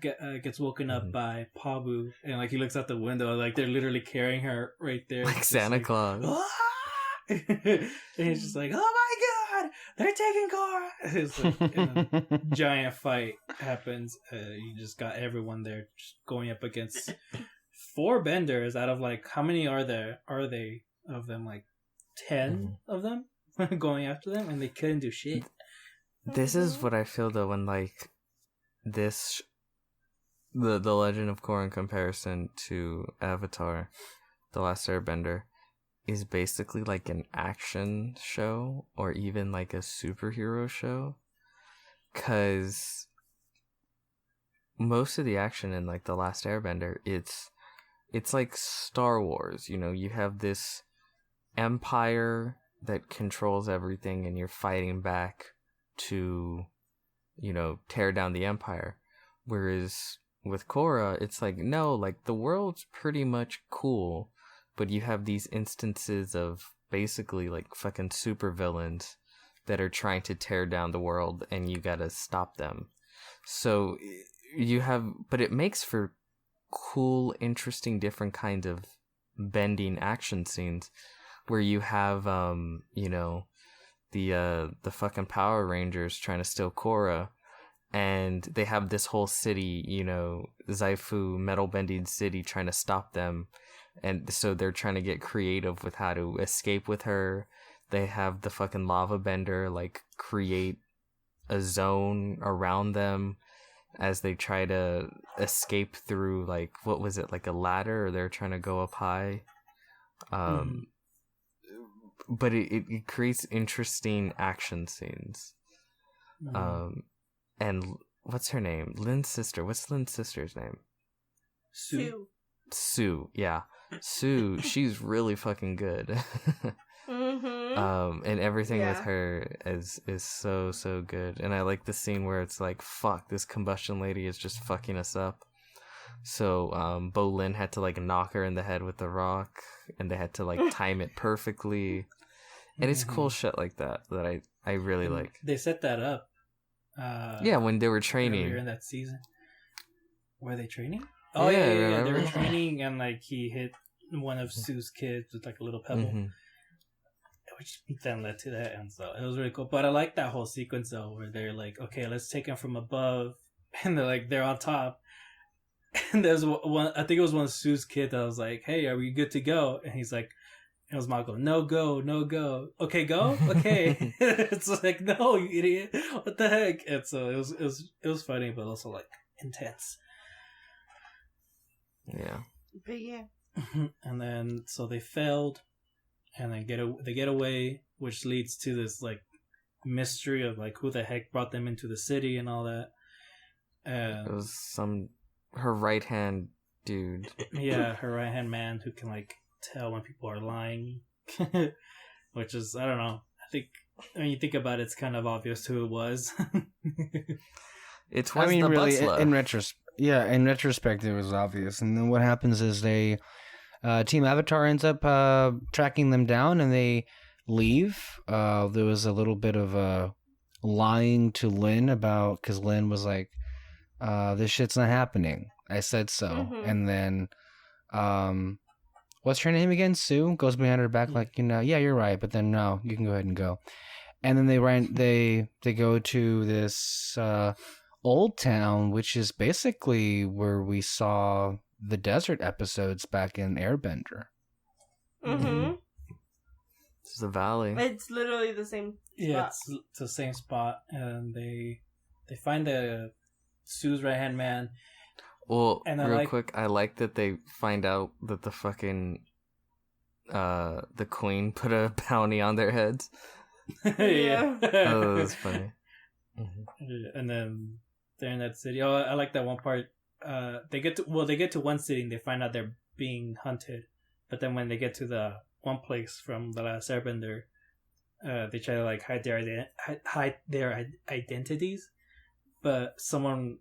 gets woken up Mhm. by Pabu, and like he looks out the window, like they're literally carrying her right there, Like It's just Santa Claus. "Ah!" And he's just like, "Oh my god, they're taking Korra!" It's like, a giant fight happens. You just got everyone there just going up against 4 benders out of like how many are there? Are they of them like 10 of them going after them, and they couldn't do shit. This is what I feel though when like this the Legend of Korra in comparison to Avatar, The Last Airbender, is basically like an action show or even like a superhero show, cuz most of the action in like The Last Airbender, it's like Star Wars, you know, you have this empire that controls everything and you're fighting back to, you know, tear down the empire. Whereas with Korra, it's like, no, like the world's pretty much cool, but you have these instances of basically like fucking supervillains that are trying to tear down the world and you gotta stop them. So you have, but it makes for cool, interesting, different kinds of bending action scenes where you have, you know, the fucking Power Rangers trying to steal Korra, and they have this whole city, you know, Zaifu metal bending city trying to stop them, and so they're trying to get creative with how to escape with her. They have the fucking lava bender like create a zone around them as they try to escape through, like, what was it, like a ladder, or they're trying to go up high. But it creates interesting action scenes. And what's her name? Lynn's sister. What's Lynn's sister's name? Sue. Yeah. Sue, she's really fucking good. And everything with her is so good. And I like the scene where it's like, fuck, this combustion lady is just fucking us up. So Bolin had to like knock her in the head with the rock, and they had to like time it perfectly. And it's cool shit like that I really like. They set that up. Yeah, when they were training. Earlier in that season. Were they training? Oh yeah. They were training, and like he hit one of Sue's kids with like a little pebble. Which then led to that, and so it was really cool. But I like that whole sequence though, where they're like, okay, let's take him from above, and they're on top. And there's one, I think it was one of Sue's kids that was like, hey, are we good to go? And he's like, it was Marco, no go. Okay, go? Okay. It's like, no, you idiot. What the heck? And so it was funny, but also like intense. Yeah. But yeah. And then so they failed, and then they get away, which leads to this like mystery of like who the heck brought them into the city and all that. It was her right hand dude. Yeah, her right hand man who can like tell when people are lying. Which is, I don't know. I think when you think about it, it's kind of obvious who it was. It was really, Buttsla. in retrospect, it was obvious. And then what happens is Team Avatar ends up tracking them down, and they leave. There was a little bit of lying to Lynn because Lynn was like, this shit's not happening. I said so. Mm-hmm. And then, what's her name again? Sue goes behind her back like, yeah, you're right, but then no, you can go ahead and go. And then they go to this old town, which is basically where we saw the desert episodes back in Airbender. Mm-hmm. It's the valley. It's literally the same spot. Yeah, it's the same spot, and they find Sue's right hand man. Well, and real quick, I like that they find out that the fucking the queen put a bounty on their heads. Yeah. Oh, that's funny. And then they're in that city. Oh, I like that one part. They get to one city and they find out they're being hunted. But then when they get to the one place from the last Airbender, they try to like hide their identities. But someone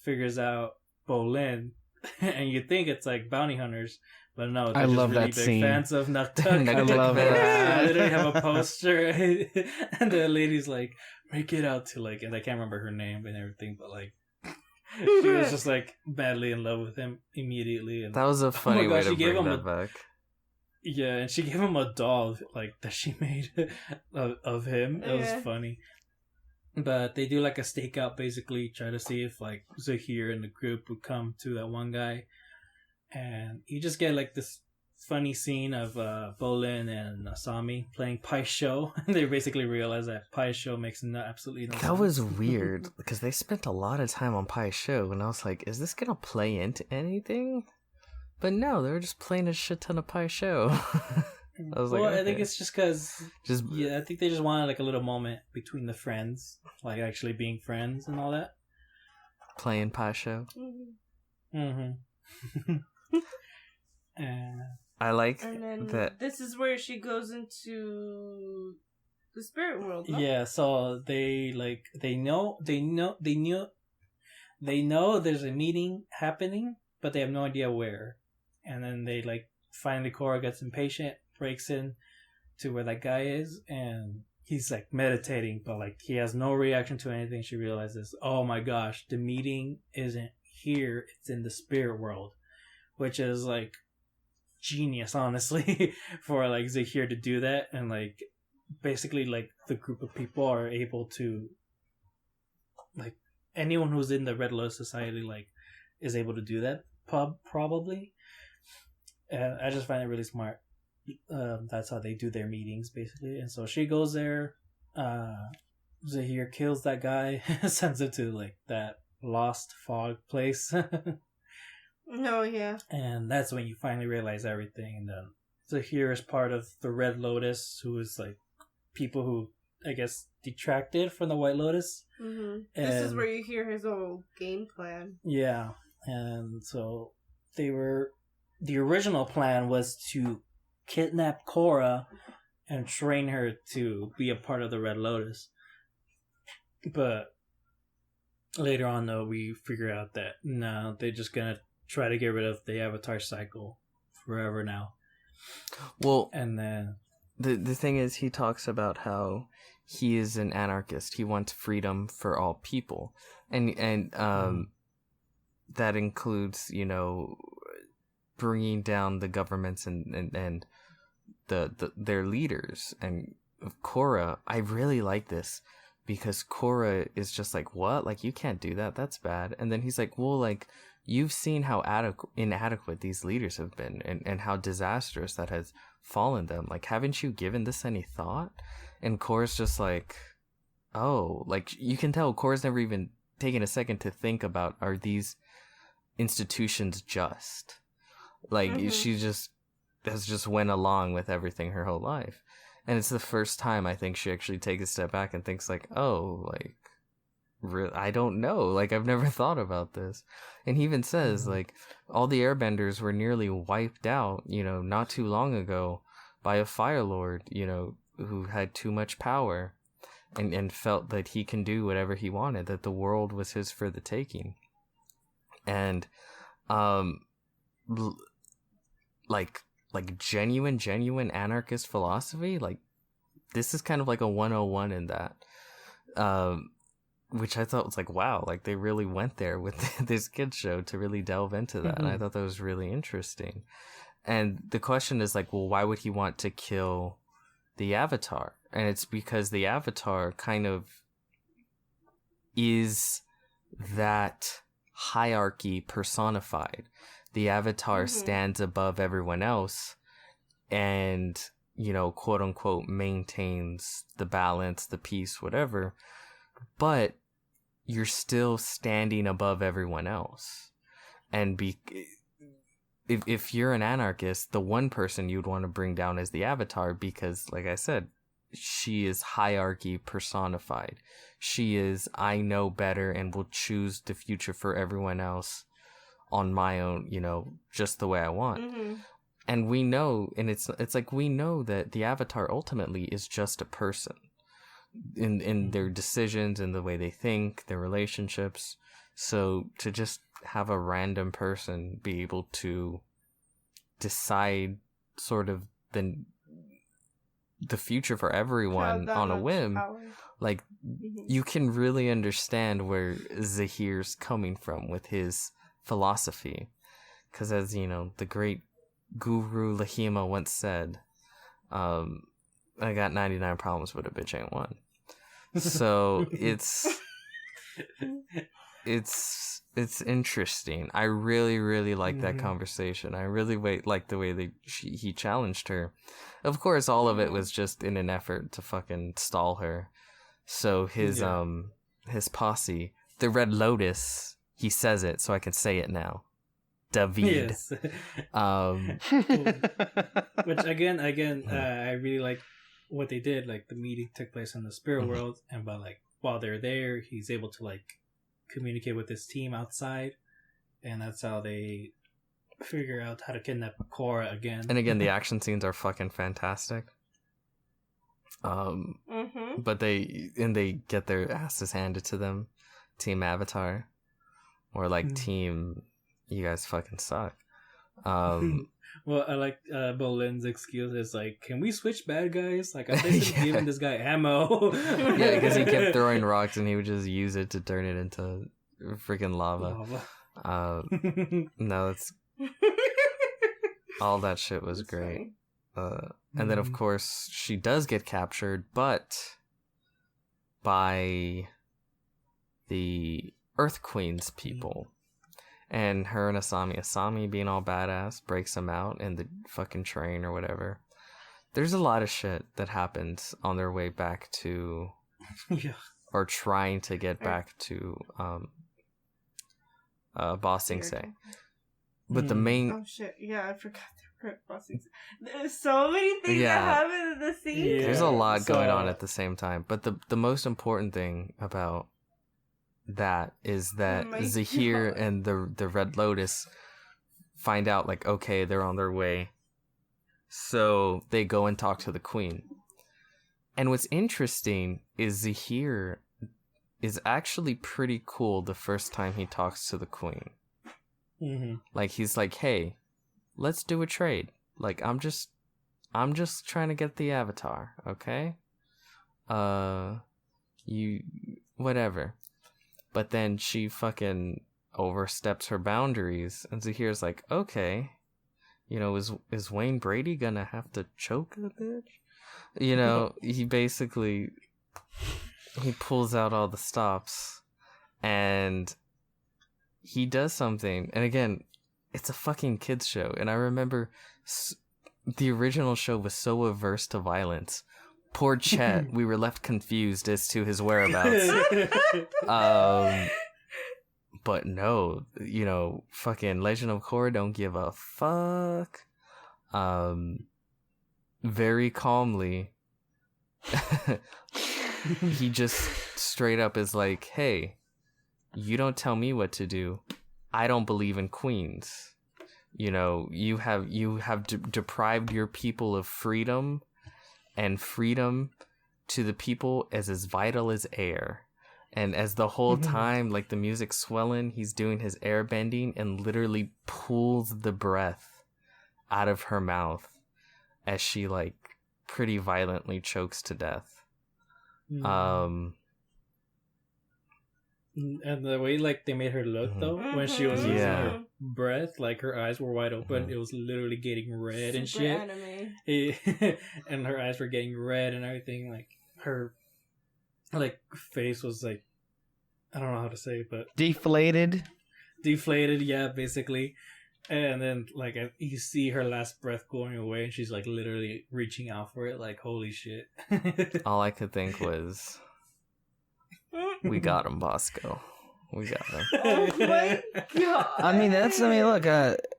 figures out Bolin, and you think it's like bounty hunters, but no, they're I just love really that big scene. fans of Nuktuk. I love it. They literally have a poster, and the lady's like, "Make it out to like," and I can't remember her name and everything, but like, she was just like madly in love with him immediately. And That was a funny way to bring that back. yeah, and she gave him a doll like that she made of him. It was funny. But they do like a stakeout, basically try to see if like Zahir and the group would come to that one guy, and you just get like this funny scene of Bolin and Asami playing Pai Show. They basically realize that Pai Show makes absolutely no sense. That was weird because they spent a lot of time on Pai Show, and I was like, is this gonna play into anything? But no, they were just playing a shit ton of Pai Show. I was like, okay. I think it's just because I think they just wanted like a little moment between the friends, like actually being friends and all that. Playing Pai Show. Mm-hmm. I like And then that. this is where she goes into the spirit world. No? Yeah, so they know there's a meeting happening, but they have no idea where. And then they like finally Korra gets impatient, breaks in to where that guy is, and he's like meditating, but like he has no reaction to anything. She realizes, oh my gosh, the meeting isn't here, it's in the spirit world, which is like genius, honestly, for like Zahir to do that. And like basically like the group of people are able to, like, anyone who's in the Red Lotus Society like is able to do that probably. And I just find it really smart. That's how they do their meetings, basically. And so she goes there. Zahir kills that guy, sends him to like that lost fog place. No, yeah. And that's when you finally realize everything. And then Zahir is part of the Red Lotus, who is like people who, I guess, detracted from the White Lotus. Mm-hmm. This is where you hear his whole game plan. Yeah. And so the original plan was to kidnap Korra and train her to be a part of the Red Lotus. But later on, though, we figure out that no, they're just gonna try to get rid of the Avatar cycle forever now. Well, and then the thing is, he talks about how he is an anarchist. He wants freedom for all people, and that includes, you know, bringing down the governments and their leaders. And Korra, I really like this because Korra is just like, what? Like, you can't do that. That's bad. And then he's like, well, like, you've seen how inadequate these leaders have been and how disastrous that has fallen them. Like, haven't you given this any thought? And Korra's just like, oh, like, you can tell Korra's never even taken a second to think about, are these institutions just? Like, she just has just went along with everything her whole life. And it's the first time I think she actually takes a step back and thinks like, oh, like, I don't know. Like, I've never thought about this. And he even says, like, all the airbenders were nearly wiped out, you know, not too long ago by a Fire Lord, you know, who had too much power and felt that he can do whatever he wanted, that the world was his for the taking. And, like genuine anarchist philosophy, like, this is kind of like a 101 in that, which I thought was like, wow, like, they really went there with this kids show to really delve into that. And I thought that was really interesting. And the question is like, well, why would he want to kill the Avatar? And it's because the Avatar kind of is that hierarchy personified. The Avatar stands above everyone else and, you know, quote unquote, maintains the balance, the peace, whatever. But you're still standing above everyone else. And if you're an anarchist, the one person you'd want to bring down is the Avatar because, like I said, she is hierarchy personified. She is, I know better and will choose the future for everyone else on my own, just the way I want. Mm-hmm. And we know, and it's like we know that the Avatar ultimately is just a person in their decisions and the way they think, their relationships. So to just have a random person be able to decide sort of the future for everyone on a whim, like you can really understand where Zahir's coming from with his philosophy. Because as the great Guru Lahima once said, I got 99 problems, but a bitch ain't one. So it's interesting. I really, really like that conversation. I really like the way he challenged her. Of course, all of it was just in an effort to fucking stall her. So his posse, the Red Lotus, he says it, so I can say it now. David. Yes. Which again, I really like what they did. Like the meeting took place in the spirit world, and while they're there, he's able to communicate with his team outside, and that's how they figure out how to kidnap Korra again. And again, the action scenes are fucking fantastic. But they get their asses handed to them. Team Avatar, or team, you guys fucking suck. Well, I like Bolin's excuse is can we switch bad guys? I basically giving this guy ammo. Yeah, because he kept throwing rocks and he would just use it to turn it into freaking lava. No, it's all that shit was That's great. And then of course she does get captured, but by the Earth Queen's people. And her and Asami being all badass, breaks them out in the fucking train or whatever. There's a lot of shit that happens on their way back to, or trying to get back to, Ba Sing Se. But the main... Oh shit, yeah, I forgot the word Ba Sing Se. There's so many things that happen in the scene. Yeah. There's a lot going on at the same time. But the most important thing about that is that Zahir and the Red Lotus find out okay, they're on their way, so they go and talk to the queen. And what's interesting is Zahir is actually pretty cool the first time he talks to the queen. He's like, hey, let's do a trade. I'm just trying to get the Avatar, okay? You whatever. But then she fucking oversteps her boundaries, and Zahir's like, okay, is Wayne Brady gonna have to choke a bitch? He basically, he pulls out all the stops, and he does something. And again, it's a fucking kids show, and I remember the original show was so averse to violence. Poor Chet, we were left confused as to his whereabouts. But no, fucking Legend of Korra don't give a fuck. Very calmly, he just straight up is like, hey, you don't tell me what to do. I don't believe in queens. You have deprived your people of freedom. And freedom to the people is as vital as air. And as the whole time, the music's swelling, he's doing his air bending and literally pulls the breath out of her mouth as she pretty violently chokes to death. And the way they made her look though, when she was using her breath, her eyes were wide open. It was literally getting red and shit. Anime. And her eyes were getting red and everything. Her face was I don't know how to say it, but deflated, yeah, basically. And then you see her last breath going away, and she's literally reaching out for it, holy shit. All I could think was, we got him, Bosco. We got him. Oh my god! Look,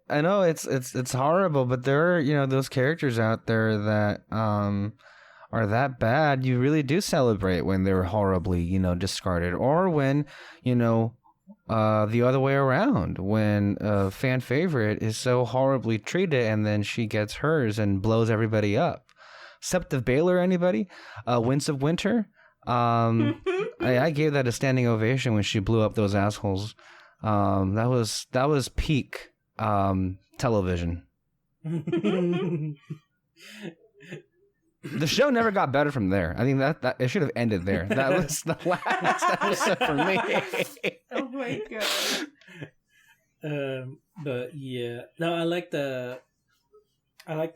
I know it's horrible, but there are those characters out there that are that bad. You really do celebrate when they're horribly discarded, or when the other way around when a fan favorite is so horribly treated and then she gets hers and blows everybody up. Sept of Baylor, anybody? Winds of Winter? I gave that a standing ovation when she blew up those assholes. That was peak television. The show never got better from there. I think that it should have ended there. That was the last episode for me. Oh my god. But yeah, no, I like the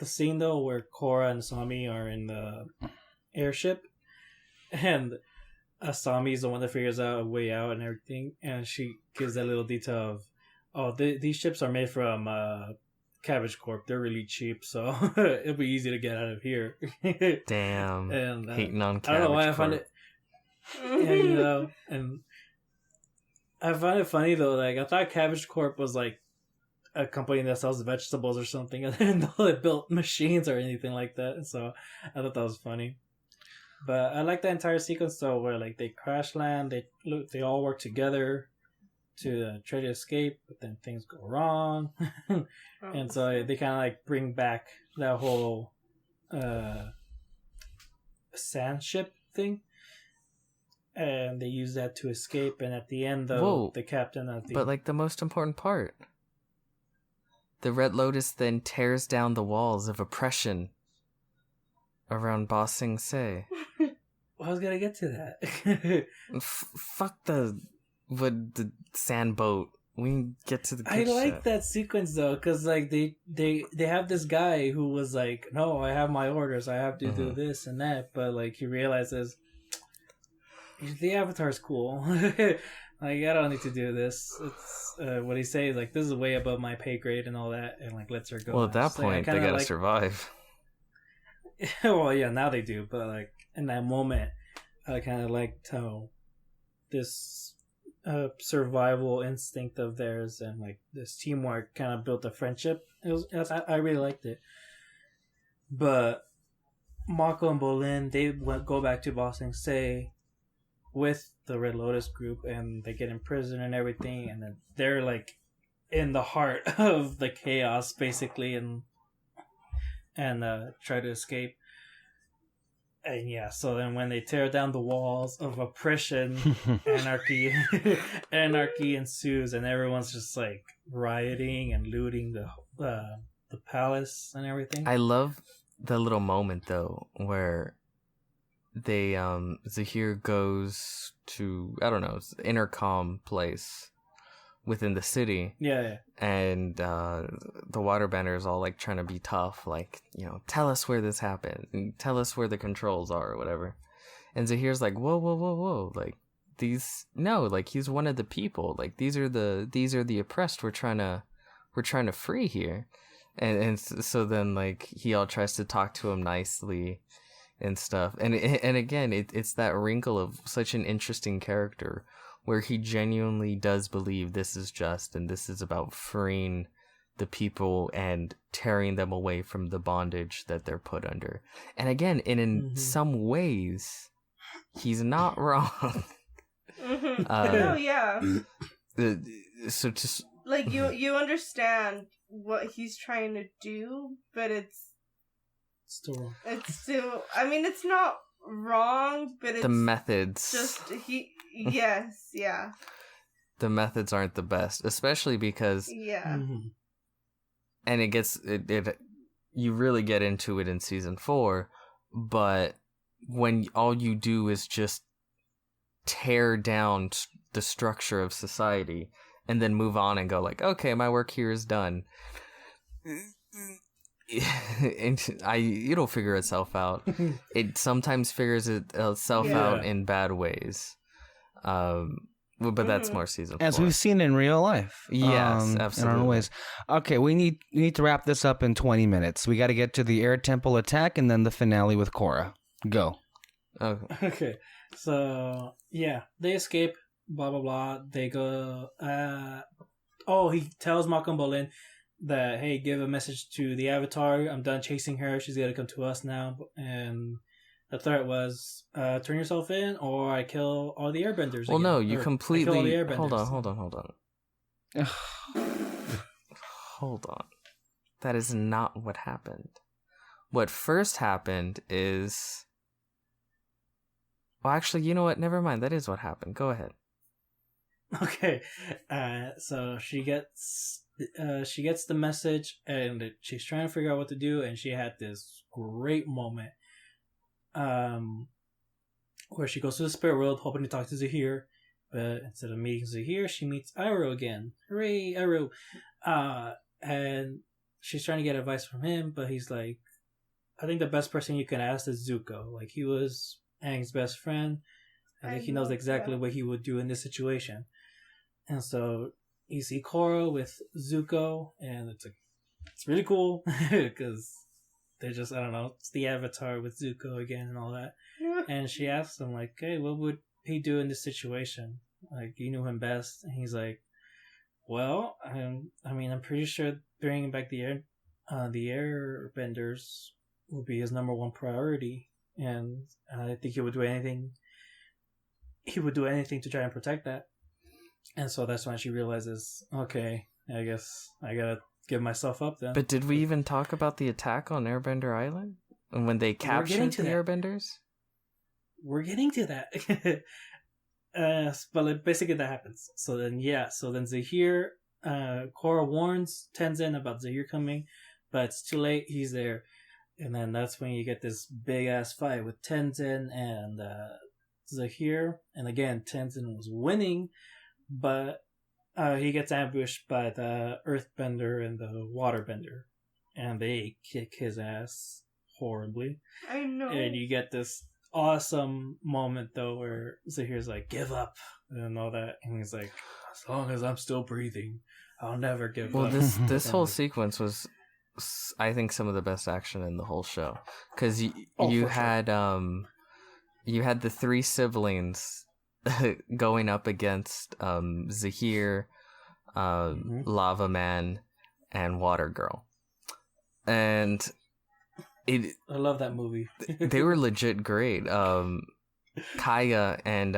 scene though where Korra and Asami are in the airship, and Asami is the one that figures out a way out and everything, and she gives that little detail of, these ships are made from Cabbage Corp. They're really cheap, so it'll be easy to get out of here. Damn. And hating on Cabbage I don't know why I Corp. find it. Yeah, you know, and I find it funny though. Like I thought Cabbage Corp was like a company that sells vegetables or something. I didn't know they built machines or anything like that. So I thought that was funny. But I like that entire sequence though, where like they crash land, they all work together to try to escape, but then things go wrong, and so they kind of like bring back that whole sand ship thing, and they use that to escape. And at the end, though, the captain of the But like the most important part, the Red Lotus then tears down the walls of oppression around Ba Sing Se. I was gonna get to that. Fuck the sand boat. We get to the good I like shit. that sequence though, because like they have this guy who was like, no, I have my orders, I have to do this and that, but like he realizes the Avatar's cool. Like I don't need to do this. It's what he says, like this is way above my pay grade and all that, and like lets her go. Well, at that It's like, point, they gotta survive. Well, yeah, now they do, but like in that moment, I kind of liked how this survival instinct of theirs and like this teamwork kind of built a friendship. I really liked it. But Mako and Bolin, they go back to Ba Sing Se with the Red Lotus group, and they get in prison and everything, and then they're like in the heart of the chaos basically, and try to escape. And yeah, so then when they tear down the walls of oppression, anarchy ensues, and everyone's just like rioting and looting the palace and everything. I love the little moment though where they Zahir goes to, I don't know, intercom place within the city. Yeah. And the waterbender is all like trying to be tough, like, you know, tell us where this happened and tell us where the controls are or whatever. And Zahir's like, whoa, like like he's one of the people, like these are the oppressed we're trying to free here. And so then like he all tries to talk to him nicely and stuff, and again it's that wrinkle of such an interesting character where he genuinely does believe this is just, and this is about freeing the people and tearing them away from the bondage that they're put under. And again, in some ways, he's not wrong. No, yeah. So just like you understand what he's trying to do, but it's still, I mean, it's not wrong, but it's the methods. Just yes, yeah. The methods aren't the best, especially because and it you really get into it in season 4, but when all you do is just tear down the structure of society and then move on and go like, okay, my work here is done. It'll figure itself out. It sometimes figures itself out in bad ways. But that's more season 4. As we've seen in real life. Yes, absolutely. In our own ways. Okay, we need to wrap this up in 20 minutes. We got to get to the air temple attack and then the finale with Korra. Go. Okay. So, yeah, they escape, blah, blah, blah. They go, he tells Malcolm Bolin that, hey, give a message to the Avatar. I'm done chasing her. She's got to come to us now. And the threat was turn yourself in, or I kill all the airbenders. Well, again. no, you Or I completely. kill all the airbenders. Hold on. Hold on. That is not what happened. What first happened is... Well, actually, you know what? Never mind. That is what happened. Go ahead. Okay, so she gets the message, and she's trying to figure out what to do, and she had this great moment, where she goes to the spirit world hoping to talk to Zahir, but instead of meeting Zahir, she meets Iroh again. Hooray, Iroh! And she's trying to get advice from him, but he's like, I think the best person you can ask is Zuko. Like, he was Aang's best friend. I think he knows exactly what he would do in this situation. And so you see Korra with Zuko, and it's really cool because they're just, I don't know, it's the Avatar with Zuko again and all that. And she asks him, like, hey, what would he do in this situation? Like, you knew him best. And he's like, well, I mean, I'm pretty sure bringing back the airbenders would be his number one priority. And I think he would do anything. He would do anything to try and protect that. And so that's when she realizes, okay, I guess I gotta give myself up then. But did we even talk about the attack on Airbender Island? And when they captured the Airbenders? We're getting to that. But basically that happens. So then Zahir, Korra warns Tenzin about Zahir coming, but it's too late. He's there. And then that's when you get this big ass fight with Tenzin and Zahir. And again, Tenzin was winning, but he gets ambushed by the Earthbender and the Waterbender, and they kick his ass horribly. I know. And you get this awesome moment though where Zahir's like, give up and all that, and he's like, as long as I'm still breathing, I'll never give up. Well, this whole sequence was, I think, some of the best action in the whole show, because you had the three siblings going up against Zahir, Lava Man, and Water Girl, and I love that movie. They were legit great. Kaya and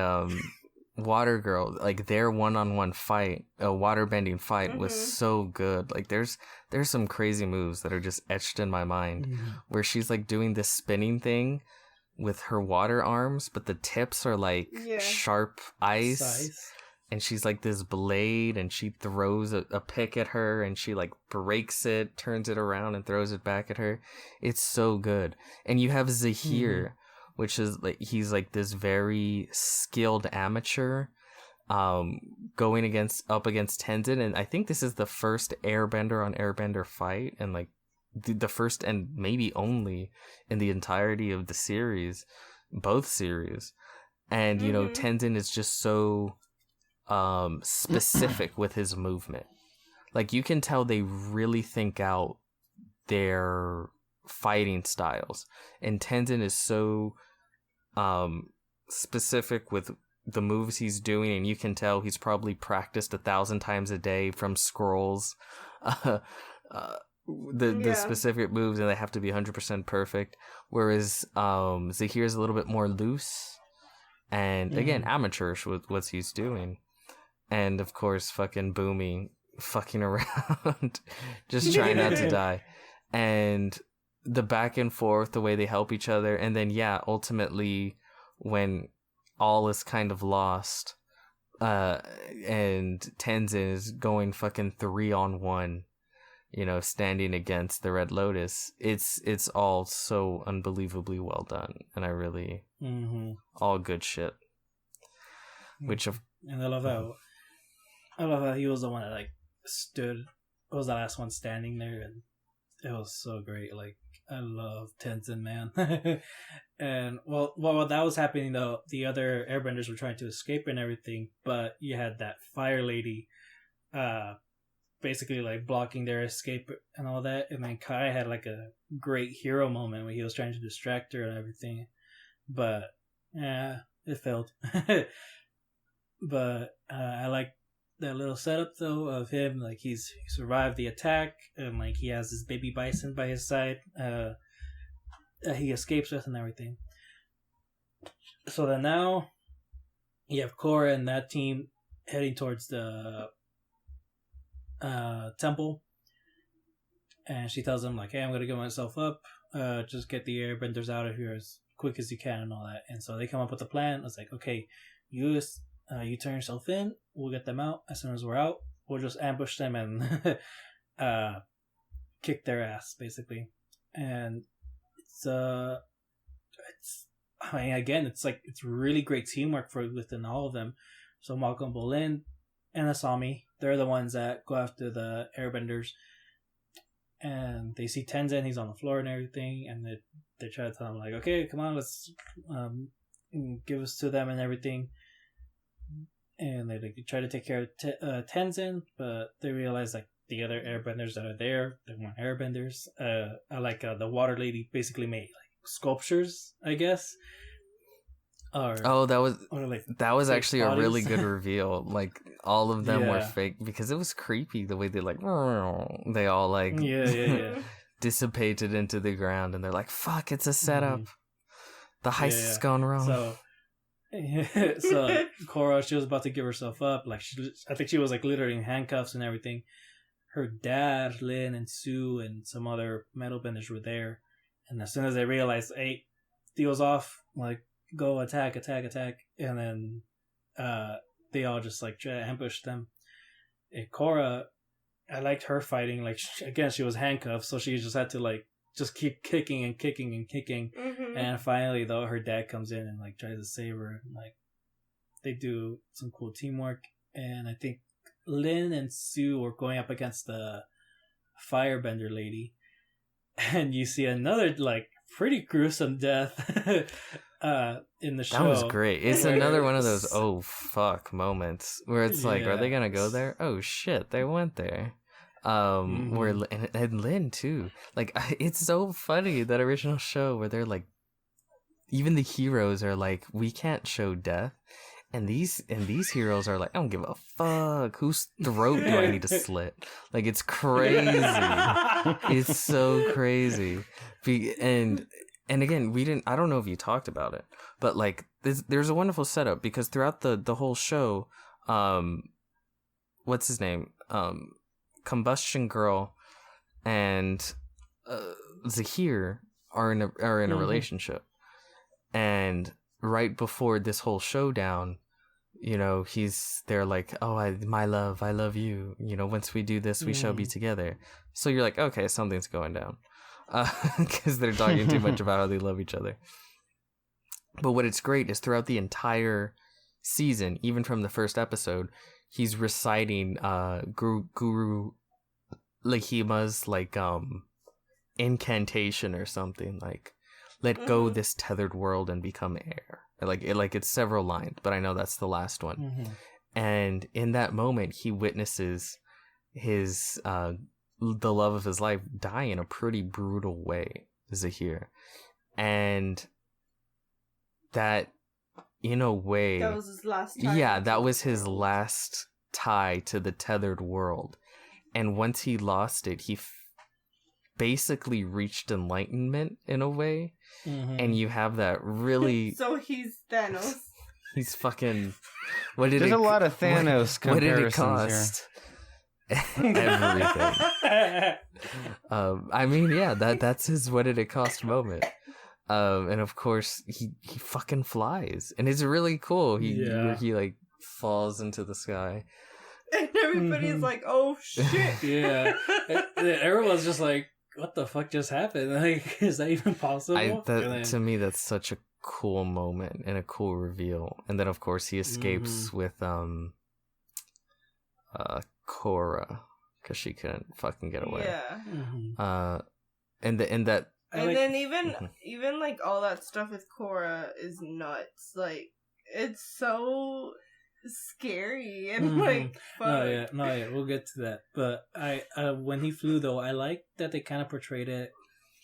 Water Girl, like their one-on-one fight, a waterbending fight, was so good. Like there's some crazy moves that are just etched in my mind, where she's like doing this spinning thing with her water arms, but the tips are like sharp ice. And she's like this blade, and she throws a pick at her, and she like breaks it, turns it around, and throws it back at her. It's so good. And you have Zahir, which is like, he's like this very skilled amateur, going up against Tenzin, and I think this is the first airbender on airbender fight, and like the first and maybe only in the entirety of the series, both series. And you know, Tenzin is just so specific with his movement. Like, you can tell they really think out their fighting styles, and Tenzin is so specific with the moves he's doing, and you can tell he's probably practiced 1,000 times a day from scrolls, the specific moves, and they have to be 100% perfect, whereas Zahir's a little bit more loose and again amateurish with what he's doing. And of course fucking Boomy fucking around just trying not to die, and the back and forth, the way they help each other. And then ultimately when all is kind of lost, and Tenzin is going fucking 3-on-1, you know, standing against the Red Lotus, it's all so unbelievably well done, and I really all good shit. And I love how he was the one that like was the last one standing there, and it was so great. Like, I love Tenzin, man. And while that was happening though, the other airbenders were trying to escape and everything, but you had that fire lady basically like blocking their escape and all that. And then Kai had like a great hero moment when he was trying to distract her and everything, but it failed. But I like that little setup though of him, like he survived the attack, and like he has his baby bison by his side he escapes with and everything. So then now you have Korra and that team heading towards the temple, and she tells them like, "Hey, I'm gonna give myself up. Just get the airbenders out of here as quick as you can and all that." And so they come up with a plan. It's like, okay, you turn yourself in. We'll get them out as soon as we're out. We'll just ambush them and kick their ass, basically. And it's I mean, again, it's really great teamwork within all of them. So Malcolm Bolin and Asami, they're the ones that go after the airbenders, and they see Tenzin, he's on the floor and everything, and they try to tell him like, okay, come on, let's give us to them and everything. And they try to take care of Tenzin, but they realize like the other airbenders that are there, they weren't airbenders. The water lady basically made like sculptures, I guess. That was actually bodies. A really good reveal. Like all of them were fake because it was creepy the way they like they all like dissipated into the ground, and they're like, "Fuck, it's a setup. The heist has gone wrong." So Korra, she was about to give herself up. Like I think she was like literally in handcuffs and everything. Her dad, Lin, and Sue, and some other metal benders were there. And as soon as they realized, hey, deal's off, like, go attack. And then they all just like try to ambush them. And Korra, I liked her fighting. Like, again, she was handcuffed, so she just had to like just keep kicking. Mm-hmm. And finally, though, her dad comes in and like tries to save her. And, like, they do some cool teamwork. And I think Lin and Sue were going up against the firebender lady. And you see another like pretty gruesome death in the show. That was great. It's another one of those oh fuck moments where it's like, are they gonna go there? Oh shit, they went there. Where and Lin too. Like, it's so funny, that original show where they're like, even the heroes are like, we can't show death. And these heroes are like, I don't give a fuck whose throat do I need to slit. Like, it's crazy. It's so crazy. And again, I don't know if you talked about it, but like there's a wonderful setup because throughout the whole show, what's his name? Combustion Girl and Zahir are in a relationship, and right before this whole showdown, you know, they're like, oh, my love, I love you. You know, once we do this, we shall be together. So you're like, okay, something's going down, because they're talking too much about how they love each other. But what it's great is throughout the entire season, even from the first episode, he's reciting Guru Lahima's like incantation or something, like, let go this tethered world and become air. It's several lines, but I know that's the last one. And in that moment, he witnesses his the love of his life die in a pretty brutal way, Zahir. And that, in a way, that was his last tie. Yeah, that was his last tie to the tethered world. And once he lost it, he basically reached enlightenment in a way. And you have that really so he's Thanos. He's fucking There's a lot of Thanos comparisons. What did it cost? Everything. I mean, yeah, that's his what did it cost moment. And of course he fucking flies, and it's really cool. He like falls into the sky. And everybody's like, oh shit. Yeah. Everyone's just like, what the fuck just happened? Like, is that even possible? To me, that's such a cool moment and a cool reveal. And then, of course, he escapes with Korra because she couldn't fucking get away. Yeah. And then even like all that stuff with Korra is nuts. Like, it's so scary and like fuck. No, yeah, we'll get to that. But I when he flew though, I like that they kind of portrayed it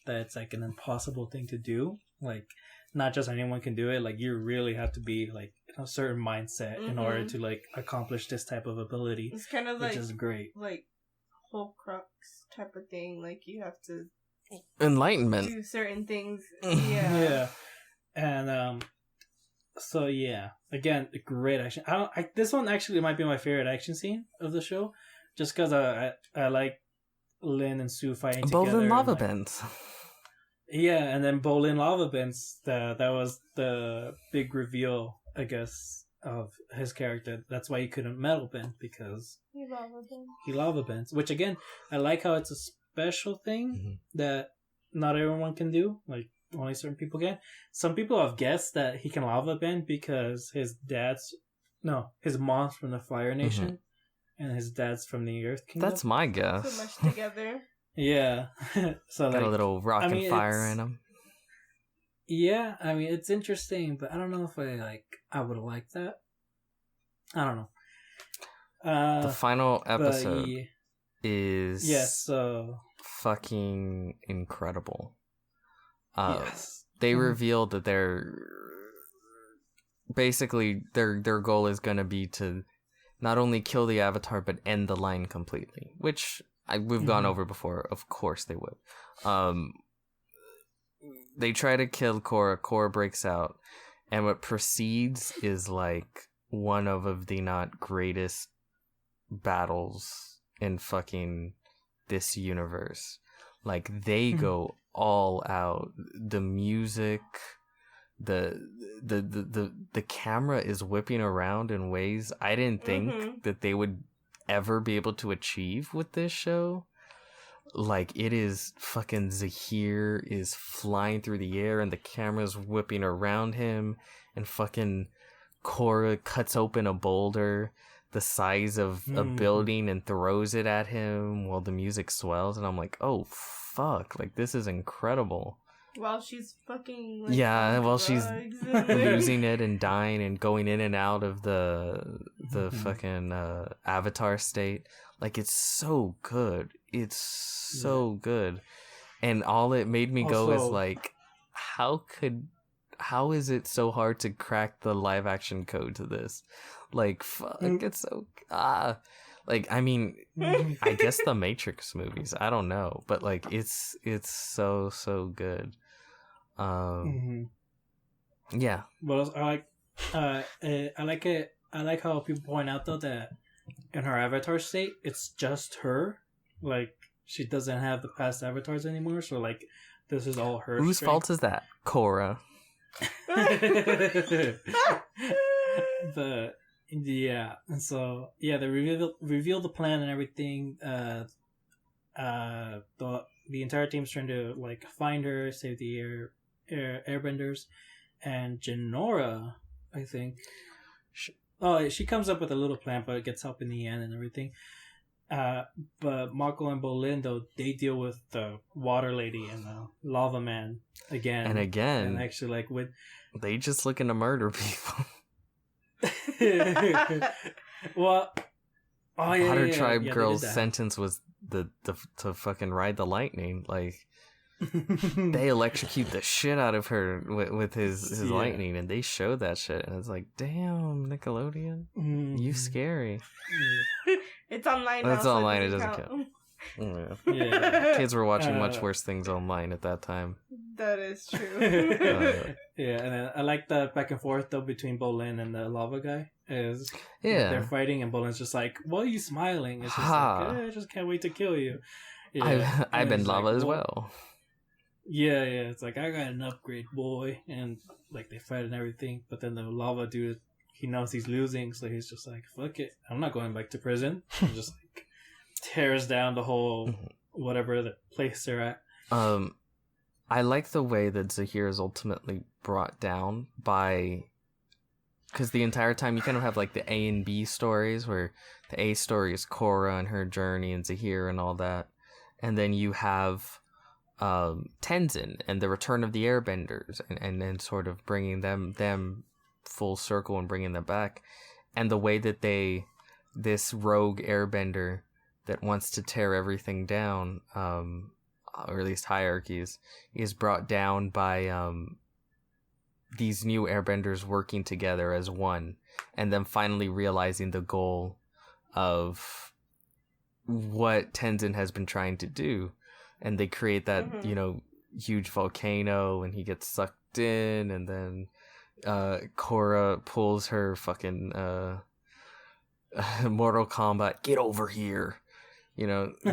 that it's like an impossible thing to do. Like, not just anyone can do it. Like, you really have to be like in a certain mindset in order to like accomplish this type of ability. It's kind of which is great. Like whole crux type of thing. Like, you have to enlightenment do certain things. Yeah. And So yeah, again, great action. This one actually might be my favorite action scene of the show, just because I like Lin and Sue fighting together. Bolin lava and, like, bends. Yeah, and then Bolin lava bends. That was the big reveal, I guess, of his character. That's why he couldn't metal bend, because he lava bends. Which again, I like how it's a special thing that not everyone can do. Like, only certain people can. Some people have guessed that he can lava bend because his mom's from the Fire Nation, and his dad's from the Earth Kingdom. That's my guess. So much together. Yeah. So got like, a little rock and fire in him. Yeah, I mean, it's interesting, but I don't know if I would like that. I don't know. The final episode is so fucking incredible. Yes. They revealed that their goal is going to be to not only kill the Avatar but end the line completely, which we've gone over before. Of course they would. They try to kill Korra. Korra breaks out, and what proceeds is like one of the not greatest battles in fucking this universe. Like, they go all out. The music, the camera is whipping around in ways I didn't think that they would ever be able to achieve with this show. Like, it is fucking Zahir is flying through the air and the camera's whipping around him, and fucking Korra cuts open a boulder the size of a building and throws it at him while the music swells, and I'm like, oh fuck, like, this is incredible. While she's fucking like, while she's losing it and dying and going in and out of the fucking Avatar state. Like, it's so good. It's so good. And all it made me go is like, how is it so hard to crack the live action code to this? Like, fuck, it's so like, I mean, I guess the Matrix movies, I don't know, but like, it's so good. Yeah. Well, I like it. I like how people point out though that in her Avatar state, it's just her. Like, she doesn't have the past avatars anymore, so like, this is all her. Whose fault is that? Korra. But yeah, and so yeah, they reveal the plan and everything. The entire team's trying to like find her, save the airbenders, and Jinora, I think. She comes up with a little plan, but gets help in the end and everything. But Mako and Bolin, though, they deal with the water lady and the lava man again and again, and actually like with they just looking to murder people. Well, Water Tribe girl's sentence was to fucking ride the lightning. Like, they electrocute the shit out of her with his lightning, and they show that shit, and it's like, damn, Nickelodeon, you scary. It's online. That's online. It doesn't count. Yeah. Kids were watching much worse things online at that time. That is true. Yeah, and then I like the back and forth though between Bolin and the lava guy. They're fighting, and Bolin's just like, "Why are you smiling?" It's just like, I just can't wait to kill you. Yeah. I've been lava like, as well. Yeah. It's like, I got an upgrade, boy, and like they fight and everything. But then the lava dude, he knows he's losing, so he's just like, "Fuck it, I'm not going back to prison." And just like tears down the whole whatever the place they're at. I like the way that Zahir is ultimately brought down by, because the entire time you kind of have like the A and B stories, where the A story is Korra and her journey and Zahir and all that, and then you have Tenzin and the return of the Airbenders, and then sort of bringing them full circle and bringing them back, and the way that this rogue Airbender that wants to tear everything down, or at least hierarchies, is brought down by these new airbenders working together as one, and then finally realizing the goal of what Tenzin has been trying to do, and they create that huge volcano, and he gets sucked in, and then Korra pulls her fucking Mortal Kombat, get over here,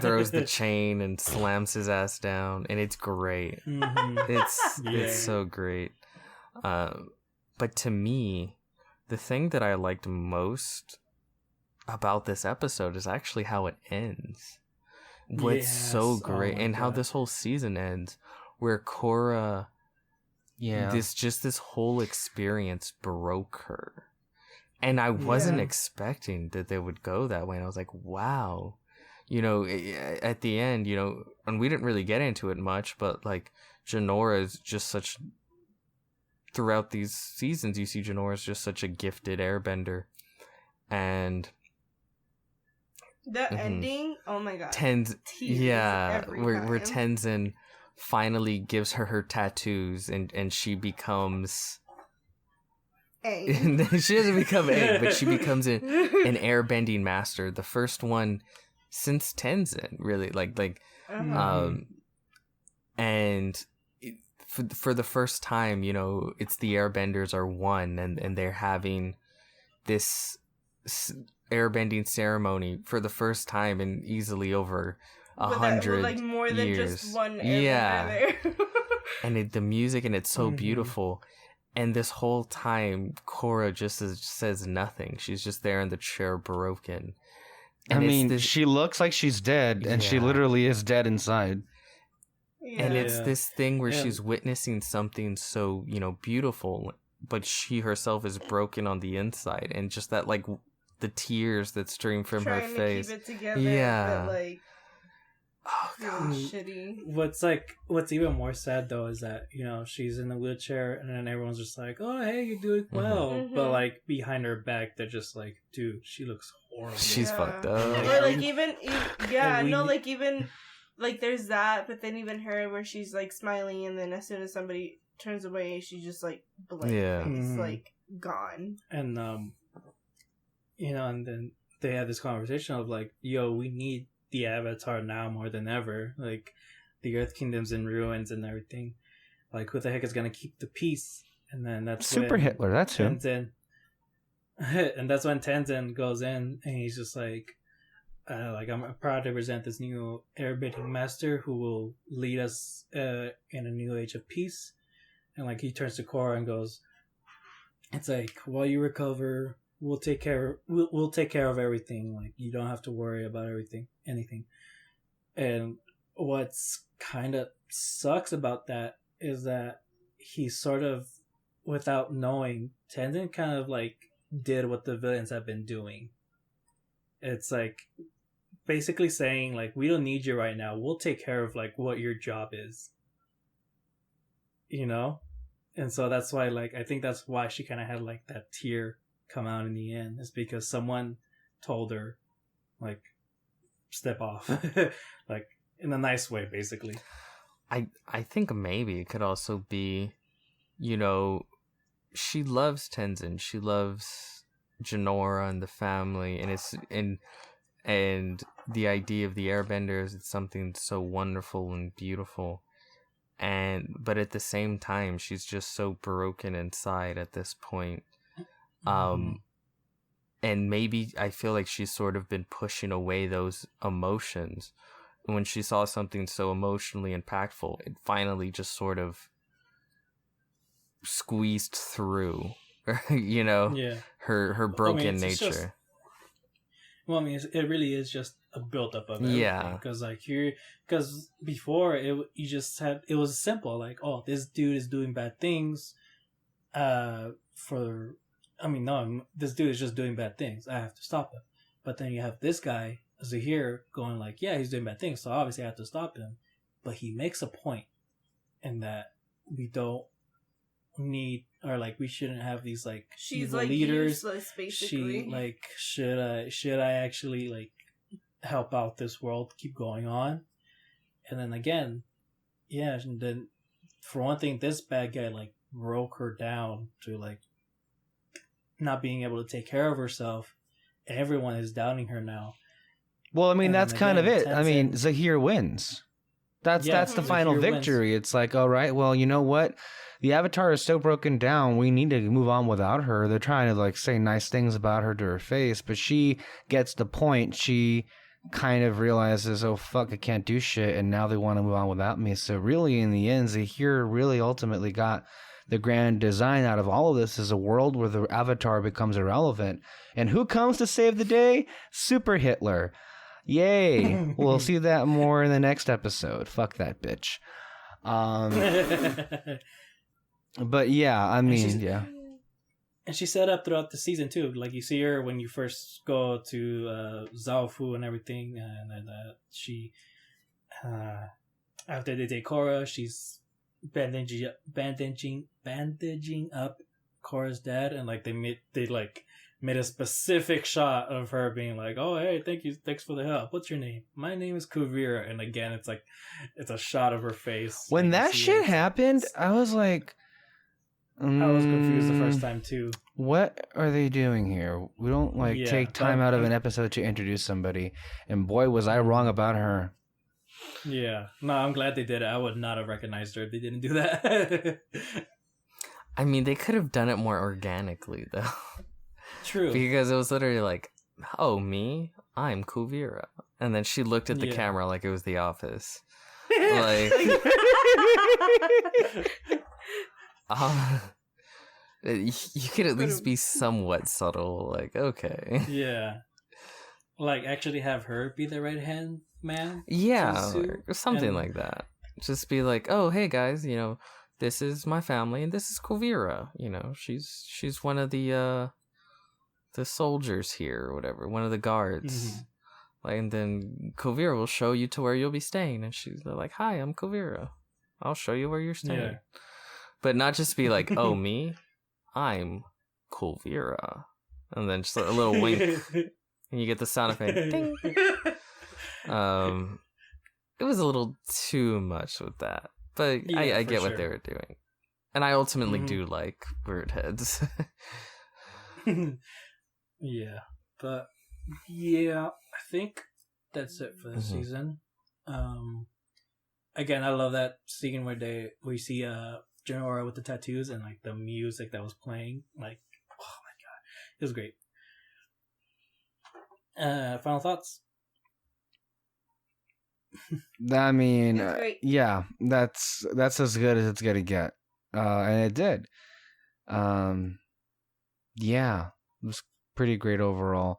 throws the chain and slams his ass down, and it's great. It's so great. But to me, the thing that I liked most about this episode is actually how it ends. What's so great, and how this whole season ends, where Korra, this whole experience broke her. And I wasn't expecting that they would go that way. And I was like, wow. At the end, and we didn't really get into it much, but like Jinora is just such, throughout these seasons, you see Jinora is just such a gifted airbender. And the ending, oh my god. Where Tenzin finally gives her tattoos, and she becomes Aang. She doesn't become Aang, but she becomes an airbending master, the first one since Tenzin, really, and for the first time, it's the airbenders are one, and they're having this airbending ceremony for the first time in easily over 100 like more than years. just one airbender there. And the music, and it's so beautiful. And this whole time, Korra just says nothing. She's just there in the chair, broken. And she looks like she's dead, and she literally is dead inside. Yeah. And it's this thing where she's witnessing something so, beautiful, but she herself is broken on the inside. And just that, like, the tears that stream from her face. Trying to keep it together, but, like, oh god, shitty. What's even more sad though is that she's in the wheelchair, and then everyone's just like, oh hey, you're doing well, but like behind her back they're just like, dude, she looks horrible. She's fucked up. Or like even there's that, but then even her where she's like smiling, and then as soon as somebody turns away, she's just like blank face, like gone. And and then they had this conversation of like, yo, we need the Avatar now more than ever. Like, the Earth Kingdom's in ruins and everything. Like, who the heck is gonna keep the peace? And then that's Super Hitler. That's him. And that's when Tenzin goes in, and he's just like I'm proud to present this new airbending master who will lead us in a new age of peace. And like he turns to Korra and goes, "It's like, while you recover, we'll take care of everything. Like, you don't have to worry about anything." And what's kind of sucks about that is that he sort of, without knowing, Tenzin kind of like did what the villains have been doing. It's like basically saying like, we don't need you right now. We'll take care of like what your job is. And so that's why, like, I think that's why she kind of had like that tear come out in the end, is because someone told her, like, step off. Like, in a nice way, basically. I think maybe it could also be, she loves Tenzin, she loves Jinora and the family, and the idea of the airbenders, it's something so wonderful and beautiful. But at the same time, she's just so broken inside at this point. And maybe I feel like she's sort of been pushing away those emotions. When she saw something so emotionally impactful, it finally just sort of squeezed through, her broken nature. It really is just a buildup of everything. Yeah. Because before it was simple, like, oh, this dude is doing bad things. This dude is just doing bad things. I have to stop him. But then you have this guy, Zahir, going like, yeah, he's doing bad things, so obviously I have to stop him. But he makes a point in that we don't need, or like, we shouldn't have these like she's evil like leaders. Useless, basically. She like, should I actually like help out this world, keep going on? And then again, and then for one thing, this bad guy like broke her down to like not being able to take care of herself. Everyone is doubting her now. Well, that's kind of it. Tenzin, Zahir wins. That's the like, final your wins. victory. It's like, all right, well, you know what? The Avatar is so broken down. We need to move on without her. They're trying to like say nice things about her to her face, but she gets the point. She kind of realizes, oh fuck, I can't do shit, and now they want to move on without me. So really, in the end, Zahir really ultimately got the grand design out of all of this is a world where the Avatar becomes irrelevant. And who comes to save the day? Super Hitler. Yay. We'll see that more in the next episode. Fuck that bitch. But yeah, I mean, yeah. And she set up throughout the season too. Like you see her when you first go to Zaofu and everything, and then she, after they take Korra, she's bandaging up Korra's dad, and like they made a specific shot of her being like, "Oh, hey, thanks for the help. What's your name? My name is Kuvira." And again, it's a shot of her face. When that shit happened, I was like, I was confused the first time too. What are they doing here? We don't take time out of an episode to introduce somebody, and boy, was I wrong about her. Yeah, no, I'm glad they did it. I would not have recognized her if they didn't do that. I mean, they could have done it more organically, though. True. Because it was literally like, oh, me? I'm Kuvira. And then she looked at the camera like it was The Office. Like... you could at least be somewhat subtle. Like, okay. Yeah. Like, actually have her be the right-hand man? Yeah, or something like that. Just be like, oh, hey, guys, this is my family, and this is Kuvira. She's one of the soldiers here, or whatever, one of the guards. Mm-hmm. Like, and then Kuvira will show you to where you'll be staying, and she's like, hi, I'm Kuvira. I'll show you where you're staying. Yeah. But not just be like, oh, me? I'm Kuvira. And then just a little wink. And you get the sound effect. Ding. It was a little too much with that. But yeah, I get what they were doing. And I ultimately do like bird heads. Yeah. But, yeah, I think that's it for the season. Again, I love that scene where we see Jinora with the tattoos and like the music that was playing. Like, oh my god. It was great. Final thoughts? I mean, yeah, that's as good as it's gonna get, and it did. Yeah, it was pretty great overall.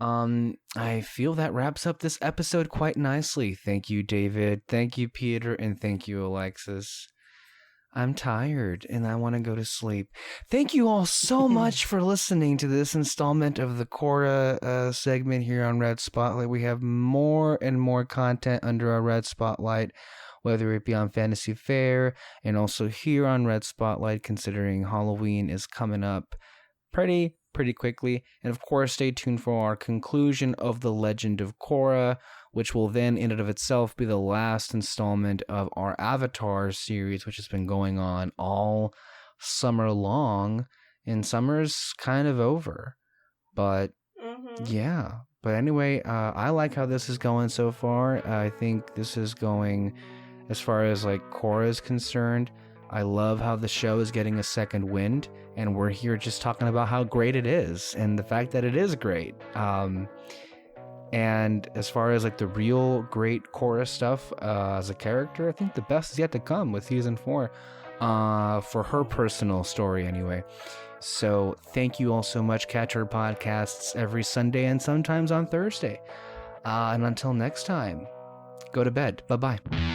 I feel that wraps up this episode quite nicely. Thank you, David. Thank you, Peter, and thank you, Alexis. I'm tired and I want to go to sleep. Thank you all so much for listening to this installment of the Korra segment here on Red Spotlight. We have more and more content under our Red Spotlight, whether it be on Fantasy Fair and also here on Red Spotlight, considering Halloween is coming up pretty quickly. And of course, stay tuned for our conclusion of The Legend of Korra, which will then in and of itself be the last installment of our Avatar series, which has been going on all summer long, and summer's kind of over. But yeah, but anyway, I like how this is going so far. I think this is going, as far as like Korra is concerned, I love how the show is getting a second wind, and we're here just talking about how great it is and the fact that it is great. And as far as like the real great Korra stuff as a character, I think the best is yet to come with season 4 for her personal story anyway. So thank you all so much. Catch our podcasts every Sunday and sometimes on Thursday. And until next time, go to bed. Bye-bye.